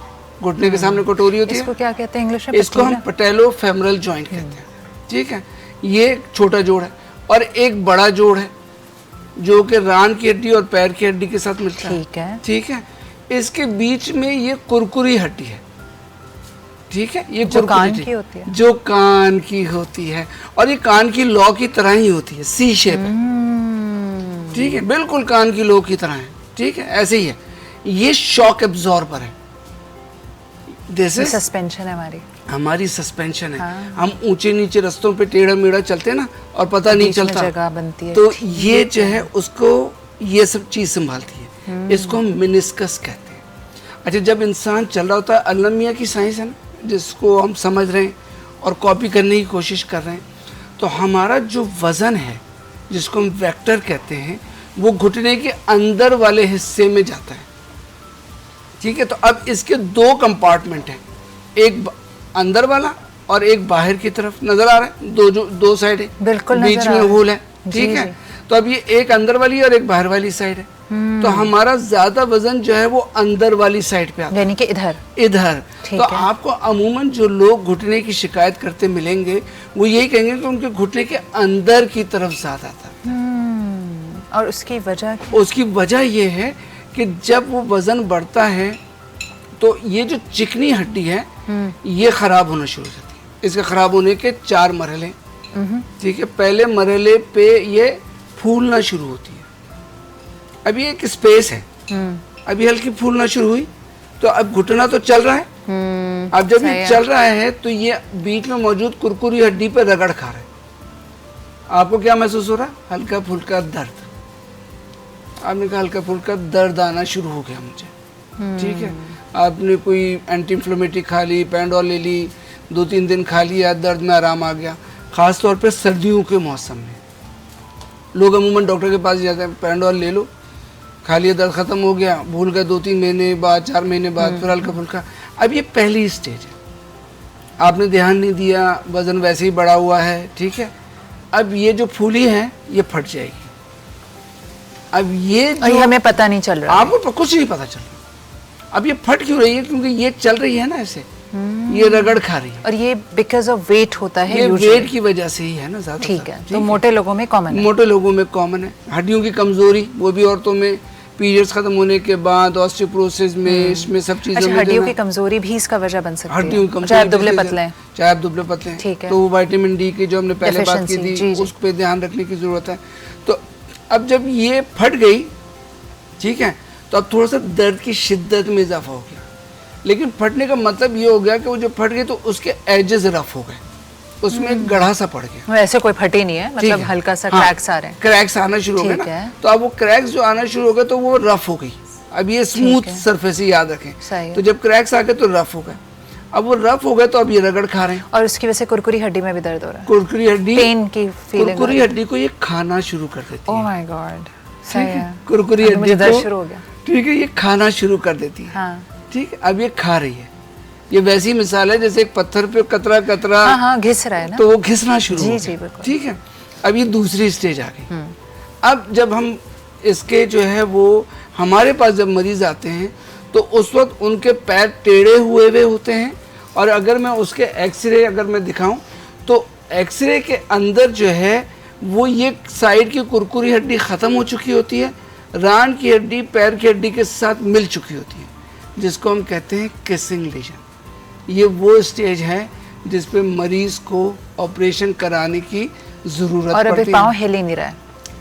[SPEAKER 3] घुटने के सामने कटोरी होती है।
[SPEAKER 1] इसको क्या कहते हैं इंग्लिश में?
[SPEAKER 3] इसको हम पटेलो फेमरल जॉइंट कहते हैं, ठीक है। ये एक छोटा जोड़ है और एक बड़ा जोड़ है जो कि रान की हड्डी और पैर की हड्डी के साथ मिलता है,
[SPEAKER 1] ठीक है,
[SPEAKER 3] ठीक है। इसके बीच में ये कुरकुरी हड्डी है, ठीक है। ये
[SPEAKER 1] जो
[SPEAKER 3] कुरकुरी
[SPEAKER 1] कान
[SPEAKER 3] हड्डी
[SPEAKER 1] की होती है,
[SPEAKER 3] जो कान की होती है, और ये कान की लौ की तरह ही होती है, सी शेप है, ठीक है, बिल्कुल कान की लौ की तरह है, ठीक है, ऐसे ही है। ये शॉक एब्जॉर्बर है, दिस इज
[SPEAKER 1] सस्पेंशन है
[SPEAKER 3] हमारी सस्पेंशन है। हम ऊंचे नीचे रास्तों पे टेढ़ा मेढ़ा चलते हैं ना और पता नहीं
[SPEAKER 1] बीच में
[SPEAKER 3] चलता,
[SPEAKER 1] जगह बनती है,
[SPEAKER 3] तो ये जो है उसको ये सब चीज संभालती है। इसको हम मिनिस्कस कहते हैं। अच्छा, जब इंसान चल रहा होता है, अल्लाह मियां की साइंस है ना, जिसको हम समझ रहे हैं और कॉपी करने की कोशिश कर रहे हैं, तो हमारा जो वजन है जिसको हम वेक्टर कहते हैं वो घुटने के अंदर वाले हिस्से में जाता है, ठीक है। तो अब इसके दो कंपार्टमेंट हैं, एक अंदर वाला और एक बाहर की तरफ, नजर आ रहा है, दो साइड है,
[SPEAKER 1] बिल्कुल
[SPEAKER 3] बीच में होल है, ठीक
[SPEAKER 1] जी,
[SPEAKER 3] है।
[SPEAKER 1] जी।
[SPEAKER 3] तो अब ये एक अंदर वाली और एक बाहर वाली साइड है, तो हमारा ज्यादा वजन जो है वो अंदर वाली साइड पे आता है,
[SPEAKER 1] यानी कि इधर
[SPEAKER 3] तो आपको अमूमन जो लोग घुटने की शिकायत करते मिलेंगे वो यही कहेंगे कि उनके घुटने के अंदर की तरफ ज्यादा था।
[SPEAKER 1] और उसकी वजह
[SPEAKER 3] उसकी वजह ये है कि जब वो वजन बढ़ता है तो ये जो चिकनी हड्डी है ये खराब होना शुरू हो जाती है। इसके खराब होने के 4 मरहले, ठीक है। पहले मरहले पे ये फूलना शुरू होती है, अभी एक स्पेस है, अभी हल्की फूलना शुरू हुई, तो अब घुटना तो चल रहा है, अब जब ये चल रहा है तो ये बीच में मौजूद कुरकुरी हड्डी पे रगड़ खा रहा है। आपको क्या महसूस हो रहा है? हल्का फुल्का दर्द। आपने कहा हल्का फुल्का दर्द आना शुरू हो गया मुझे, ठीक है। आपने कोई एंटी इन्फ्लेमेटरी खा ली, पैंडोल ले ली, 2-3 दिन खा लिया, दर्द में आराम आ गया। ख़ास तौर पे सर्दियों के मौसम में लोग अमूमन डॉक्टर के पास जाते हैं, पैंडोल ले लो, खा लिया, दर्द ख़त्म हो गया, भूल गए, 2-3 महीने बाद, 4 महीने बाद फिर हल्का फुल्का। अब ये पहली स्टेज है, आपने ध्यान नहीं दिया, वज़न वैसे ही बढ़ा हुआ है, ठीक है। अब ये जो फूली है ये फट जाएगी। अब ये जो
[SPEAKER 1] हमें पता नहीं चल रहा,
[SPEAKER 3] आपको कुछ नहीं पता चल रहा। अब ये फट क्यों रही है? क्योंकि ये चल रही है ना ऐसे, ये रगड़ खा रही है,
[SPEAKER 1] और ये बिकॉज ऑफ वेट होता है,
[SPEAKER 3] ये वेट की वजह से ही है ना ज़्यादा,
[SPEAKER 1] ठीक है। तो मोटे लोगों में कॉमन है,
[SPEAKER 3] मोटे लोगों में कॉमन है। हड्डियों की कमजोरी, वो भी औरतों में पीरियड्स खत्म होने के बाद, ऑस्टियोपोरोसिस में, इसमें सब चीज़ों
[SPEAKER 1] अच्छा,
[SPEAKER 3] में
[SPEAKER 1] हड्डियों की कमजोरी भी इसका वजह बन सकती है,
[SPEAKER 3] हड्डियों की कमजोरी,
[SPEAKER 1] चाहे आप दुबले पतले हैं,
[SPEAKER 3] चाहे आप दुबले पतले हैं,
[SPEAKER 1] ठीक है।
[SPEAKER 3] तो विटामिन डी की जो हमने पहले बात की थी,
[SPEAKER 1] जी।
[SPEAKER 3] उस पर ध्यान रखने की जरूरत है। तो अब जब ये फट गई, ठीक है, तो अब थोड़ा सा दर्द की शिद्दत में इजाफा हो गया। लेकिन फटने का मतलब ये हो गया कि वो जो फट गई तो उसके एजेस रफ हो गए, उसमें एक गढ़ा सा पड़ गया।
[SPEAKER 1] वो ऐसे कोई फटी नहीं है, मतलब हल्का सा क्रैक्स आ रहे हैं,
[SPEAKER 3] क्रैक्स आना शुरू हो गए ना, तो अब वो क्रैक्स जो आना शुरू हो गए तो वो रफ हो गई। अब ये स्मूथ सरफेस ही याद रखें, तो जब क्रैक्स आ गए तो रफ हो गए। अब वो रफ हो गए तो अब ये रगड़ खा रहे हैं,
[SPEAKER 1] और उसकी वजह से कुरकुरी हड्डी में भी दर्द हो रहा है,
[SPEAKER 3] कुरकुरी हड्डी,
[SPEAKER 1] पेन की फीलिंग,
[SPEAKER 3] कुरकुरी हड्डी को ये खाना शुरू कर देती है।
[SPEAKER 1] ओह माय गॉड, सही है,
[SPEAKER 3] कुरकुरी हड्डी
[SPEAKER 1] मुझे दर्द
[SPEAKER 3] को,
[SPEAKER 1] शुरू हो गया,
[SPEAKER 3] ठीक है, ये खाना शुरू कर देती है,
[SPEAKER 1] हाँ,
[SPEAKER 3] ठीक है। अब ये खा रही है, ये वैसी मिसाल है जैसे एक पत्थर पे कतरा कतरा,
[SPEAKER 1] हाँ, घिस रहा है ना,
[SPEAKER 3] तो वो घिसना शुरू हो
[SPEAKER 1] जी,
[SPEAKER 3] गया, ठीक है। अब ये दूसरी स्टेज आ गई। अब जब हम इसके जो है वो हमारे पास जब मरीज आते हैं तो उस वक्त उनके पैर टेढ़े हुए होते हैं, और अगर मैं उसके एक्सरे अगर मैं दिखाऊं तो एक्सरे के अंदर जो है वो ये साइड की कुरकुरी हड्डी ख़त्म हो चुकी होती है, रान की हड्डी पैर की हड्डी के साथ मिल चुकी होती है, जिसको हम कहते हैं किसिंग लीजन। ये वो स्टेज है जिस पे मरीज को ऑपरेशन कराने की ज़रूरत
[SPEAKER 1] और
[SPEAKER 3] पड़ती है।
[SPEAKER 1] अभी पाँव हिल ही नहीं रहा है,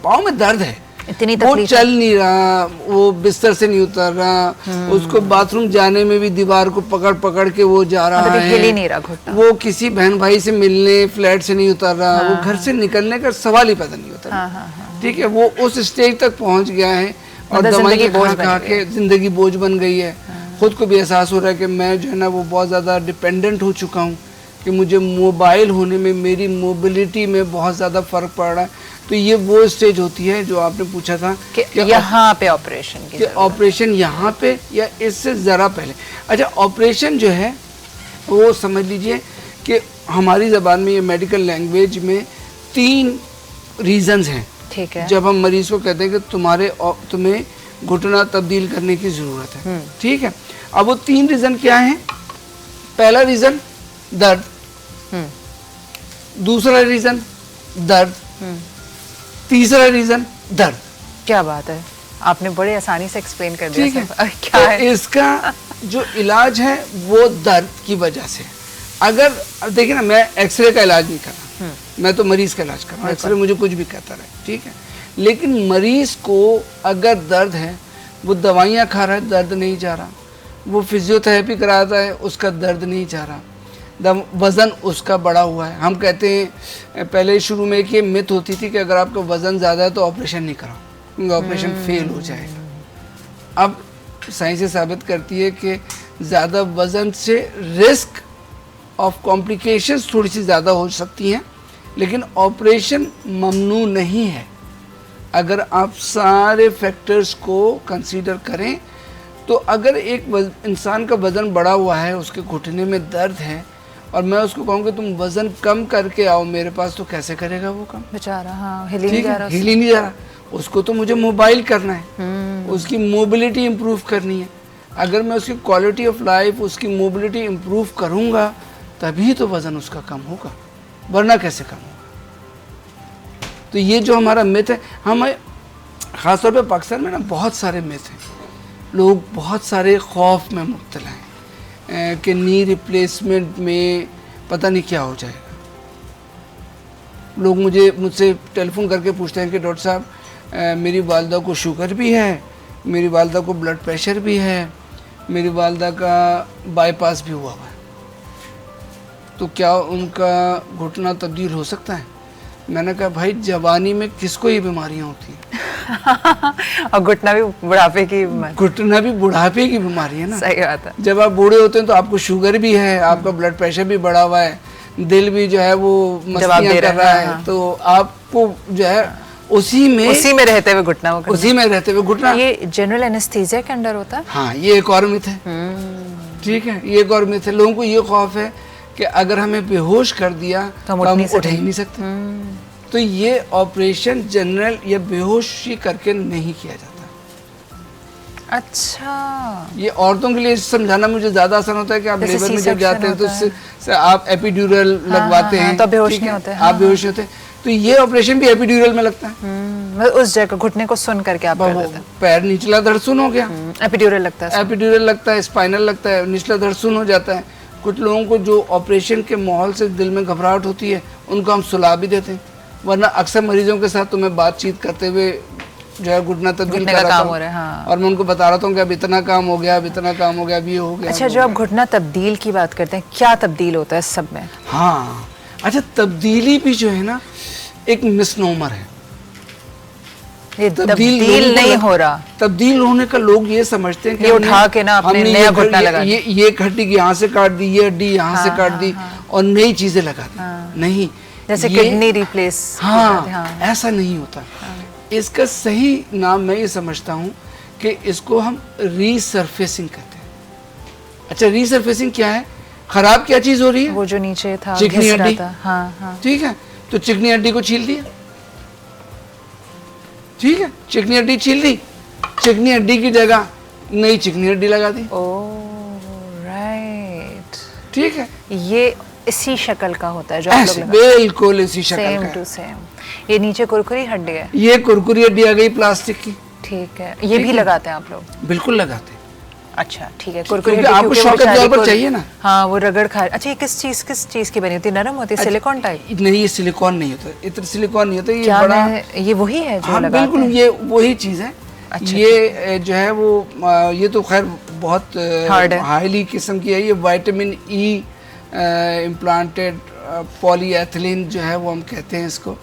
[SPEAKER 3] पाँव में दर्द है,
[SPEAKER 1] इतनी
[SPEAKER 3] वो
[SPEAKER 1] तकलीफ
[SPEAKER 3] चल नहीं रहा, वो बिस्तर से नहीं उतर रहा, उसको बाथरूम जाने में भी दीवार को पकड़ पकड़ के वो जा रहा
[SPEAKER 1] मतलब
[SPEAKER 3] है,
[SPEAKER 1] हिल ही नहीं रहा घुटना,
[SPEAKER 3] वो किसी बहन भाई से मिलने फ्लैट से नहीं उतर रहा, वो घर से निकलने का सवाल ही पता नहीं होता, ठीक है। वो उस स्टेज तक पहुंच गया है और दवाई खा के जिंदगी बोझ बन गई है। खुद को भी एहसास हो रहा है कि मैं जो है ना वो बहुत ज़्यादा डिपेंडेंट हो चुका हूँ, कि मुझे मोबाइल होने में, मेरी मोबिलिटी में बहुत ज़्यादा फ़र्क पड़ रहा है। तो ये वो स्टेज होती है जो आपने पूछा था
[SPEAKER 1] कि यहाँ पे ऑपरेशन की,
[SPEAKER 3] ऑपरेशन यहाँ पे या इससे ज़रा पहले। अच्छा, ऑपरेशन जो है वो समझ लीजिए कि हमारी ज़बान में, ये मेडिकल लैंग्वेज में 3 रीज़न्स हैं,
[SPEAKER 1] ठीक है,
[SPEAKER 3] जब हम मरीज़ को कहते हैं कि तुम्हें घुटना तब्दील करने की ज़रूरत है, ठीक है। अब वो 3 रीज़न क्या हैं? पहला रीजन दर्द, दूसरा रीजन दर्द, तीसरा रीजन दर्द।
[SPEAKER 1] क्या बात है, आपने बड़े आसानी से एक्सप्लेन कर दिया
[SPEAKER 3] ठीक है।
[SPEAKER 1] सब। क्या
[SPEAKER 3] तो
[SPEAKER 1] है
[SPEAKER 3] इसका जो इलाज है वो दर्द की वजह से। अगर अब देखिए ना, मैं एक्सरे का इलाज नहीं कर रहा, मैं तो मरीज का इलाज कर रहा हूँ। एक्सरे मुझे कुछ भी कहता रहे, ठीक है, लेकिन मरीज को अगर दर्द है, वो दवाइयाँ खा रहा है, दर्द नहीं जा रहा, वो फिजियोथेरेपी कराता है, उसका दर्द नहीं जा रहा, वज़न उसका बढ़ा हुआ है। हम कहते हैं पहले शुरू में कि मिथ होती थी कि अगर आपका वज़न ज़्यादा है तो ऑपरेशन नहीं कराओ, क्योंकि ऑपरेशन फेल हो जाएगा। अब साइंस ये साबित करती है कि ज़्यादा वज़न से रिस्क ऑफ कॉम्प्लिकेशंस थोड़ी सी ज़्यादा हो सकती हैं, लेकिन ऑपरेशन ममनू नहीं है। अगर आप सारे फैक्टर्स को कंसीडर करें तो अगर एक इंसान का वज़न बढ़ा हुआ है, उसके घुटने में दर्द है, और मैं उसको कहूँ कि तुम वज़न कम करके आओ मेरे पास, तो कैसे करेगा वो कम?
[SPEAKER 1] बेचारा, हाँ, हिल ही नहीं
[SPEAKER 3] ठीक
[SPEAKER 1] जा
[SPEAKER 3] है,
[SPEAKER 1] रहा
[SPEAKER 3] हिल ही नहीं जा रहा। उसको तो मुझे मोबाइल करना है, उसकी मोबिलिटी इम्प्रूव करनी है। अगर मैं उसकी क्वालिटी ऑफ लाइफ, उसकी मोबिलिटी इम्प्रूव करूँगा तभी तो वज़न उसका कम होगा, वरना कैसे कम होगा? तो ये जो हमारा मिथ है, हमें ख़ासतौर पे पाकिस्तान में ना बहुत सारे मिथ हैं। लोग बहुत सारे खौफ में मुब्तला हैं कि नी रिप्लेसमेंट में पता नहीं क्या हो जाएगा। लोग मुझसे टेलीफोन करके पूछते हैं कि डॉक्टर साहब, मेरी वालदा को शुगर भी है, मेरी वालदा को ब्लड प्रेशर भी है, मेरी वालदा का बाईपास भी हुआ है, तो क्या उनका घुटना तब्दील हो सकता है? मैंने कहा भाई, जवानी में किसको ये बीमारियां होती हैं?
[SPEAKER 1] और घुटना भी बुढ़ापे की
[SPEAKER 3] घुटना भी बुढ़ापे की बीमारी है ना।
[SPEAKER 1] सही बात है।
[SPEAKER 3] जब आप बूढ़े होते हैं तो आपको शुगर भी है, आपका ब्लड प्रेशर भी बढ़ा हुआ है, दिल भी जो है वो मस्तियां कर रहा है, हाँ। तो आपको जो है उसी में
[SPEAKER 1] रहते हुए घुटना,
[SPEAKER 3] उसी में रहते हुए घुटना।
[SPEAKER 1] ये जनरल एनेस्थीसिया के अंडर होता है?
[SPEAKER 3] हाँ, ये एक और मिथ है। ठीक है, ये एक और मिथ है। लोगों को ये खौफ है कि अगर हमें बेहोश कर दिया तो हम उठ ही नहीं सकते। तो ये ऑपरेशन जनरल या बेहोशी करके नहीं किया जाता।
[SPEAKER 1] अच्छा,
[SPEAKER 3] ये औरतों के लिए समझाना मुझे ज्यादा आसान होता है कि आप लेबर में जब जाते हैं तो उससे आप एपिड्यूरल लगवाते हैं,
[SPEAKER 1] तो बेहोश नहीं होते,
[SPEAKER 3] आप बेहोश होते हैं। तो ये ऑपरेशन भी एपिड्यूरल में लगता है।
[SPEAKER 1] उस जगह घुटने को सुन करके आप कर देते हैं।
[SPEAKER 3] पैर निचला धड़ सुन हो गया,
[SPEAKER 1] एपिड्यूरल लगता है,
[SPEAKER 3] एपिड्यूरल लगता है, स्पाइनल लगता है, निचला धड़ सुन हो जाता है। कुछ लोगों को जो ऑपरेशन के माहौल से दिल में घबराहट होती है, उनको हम सुला भी देते हैं। वरना अक्सर मरीजों के साथ तो मैं बातचीत करते हुए जो है घुटना तब्दील कर रहा हूँ, हाँ। और मैं उनको बता रहा था कि अब इतना काम हो गया, अब इतना काम हो गया, अब ये हो गया।
[SPEAKER 1] अच्छा, जो आप घुटना तब्दील की बात करते हैं, क्या तब्दील होता है सब में?
[SPEAKER 3] हाँ, अच्छा, तब्दीली भी जो है ना एक मिसनोमर है।
[SPEAKER 1] ये तब्दील नहीं हो रहा।
[SPEAKER 3] तब्दील होने का लोग ये समझते हैं कि
[SPEAKER 1] ये उठा के ना अपने नया घुटना लगा
[SPEAKER 3] ये हड्डी यहाँ से काट दी, ये हड्डी यहाँ से काट दी और नई चीजें लगा दी। नहीं,
[SPEAKER 1] जैसे किडनी रिप्लेस।
[SPEAKER 3] हाँ, ऐसा नहीं होता। इसका सही नाम मैं ये समझता हूँ कि इसको हम रीसर्फेसिंग कहते हैं। अच्छा, रीसर्फेसिंग क्या है? खराब क्या चीज हो रही है?
[SPEAKER 1] वो जो नीचे था,
[SPEAKER 3] चिकनी हड्डी।
[SPEAKER 1] हाँ, हाँ।
[SPEAKER 3] ठीक है, तो चिकनी हड्डी को छील दिया। ठीक है, चिकनी हड्डी छील दी, चिकनी हड्डी की जगह नई चिकनी हड्डी लगा दी।
[SPEAKER 1] ओह, राइट।
[SPEAKER 3] ठीक है,
[SPEAKER 1] ये इसी शक्ल का होता है जो आप लोग
[SPEAKER 3] बिल्कुल इसी शक्ल का
[SPEAKER 1] सेम टू सेम। ये नीचे कुरकुरी हड्डी है,
[SPEAKER 3] ये कुरकुरी हड्डी आ गई प्लास्टिक की।
[SPEAKER 1] ठीक है, ये भी लगाते हैं आप लोग?
[SPEAKER 3] बिल्कुल लगाते हैं।
[SPEAKER 1] अच्छा, ठीक है। कुरकुरी
[SPEAKER 3] क्योंकि आपको शौक के तौर पर चाहिए ना।
[SPEAKER 1] हाँ, वो रगड़ खा। अच्छा, ये किस चीज की बनी होती है? नरम होती है, सिलिकॉन टाइप?
[SPEAKER 3] नहीं, ये सिलिकॉन नहीं होता, इतना सिलिकॉन नहीं होता। ये
[SPEAKER 1] क्या
[SPEAKER 3] बड़ा,
[SPEAKER 1] ये वही है जो
[SPEAKER 3] हाँ,
[SPEAKER 1] लगाते हैं?
[SPEAKER 3] बिल्कुल ये वही चीज है।
[SPEAKER 1] अच्छा,
[SPEAKER 3] ये जो है वो ये तो खैर बहुत हाईली किस्म की है। ये विटामिन ई इम्प्लांटेड पॉलीएथिलीन जो है वो हम कहते हैं इसको।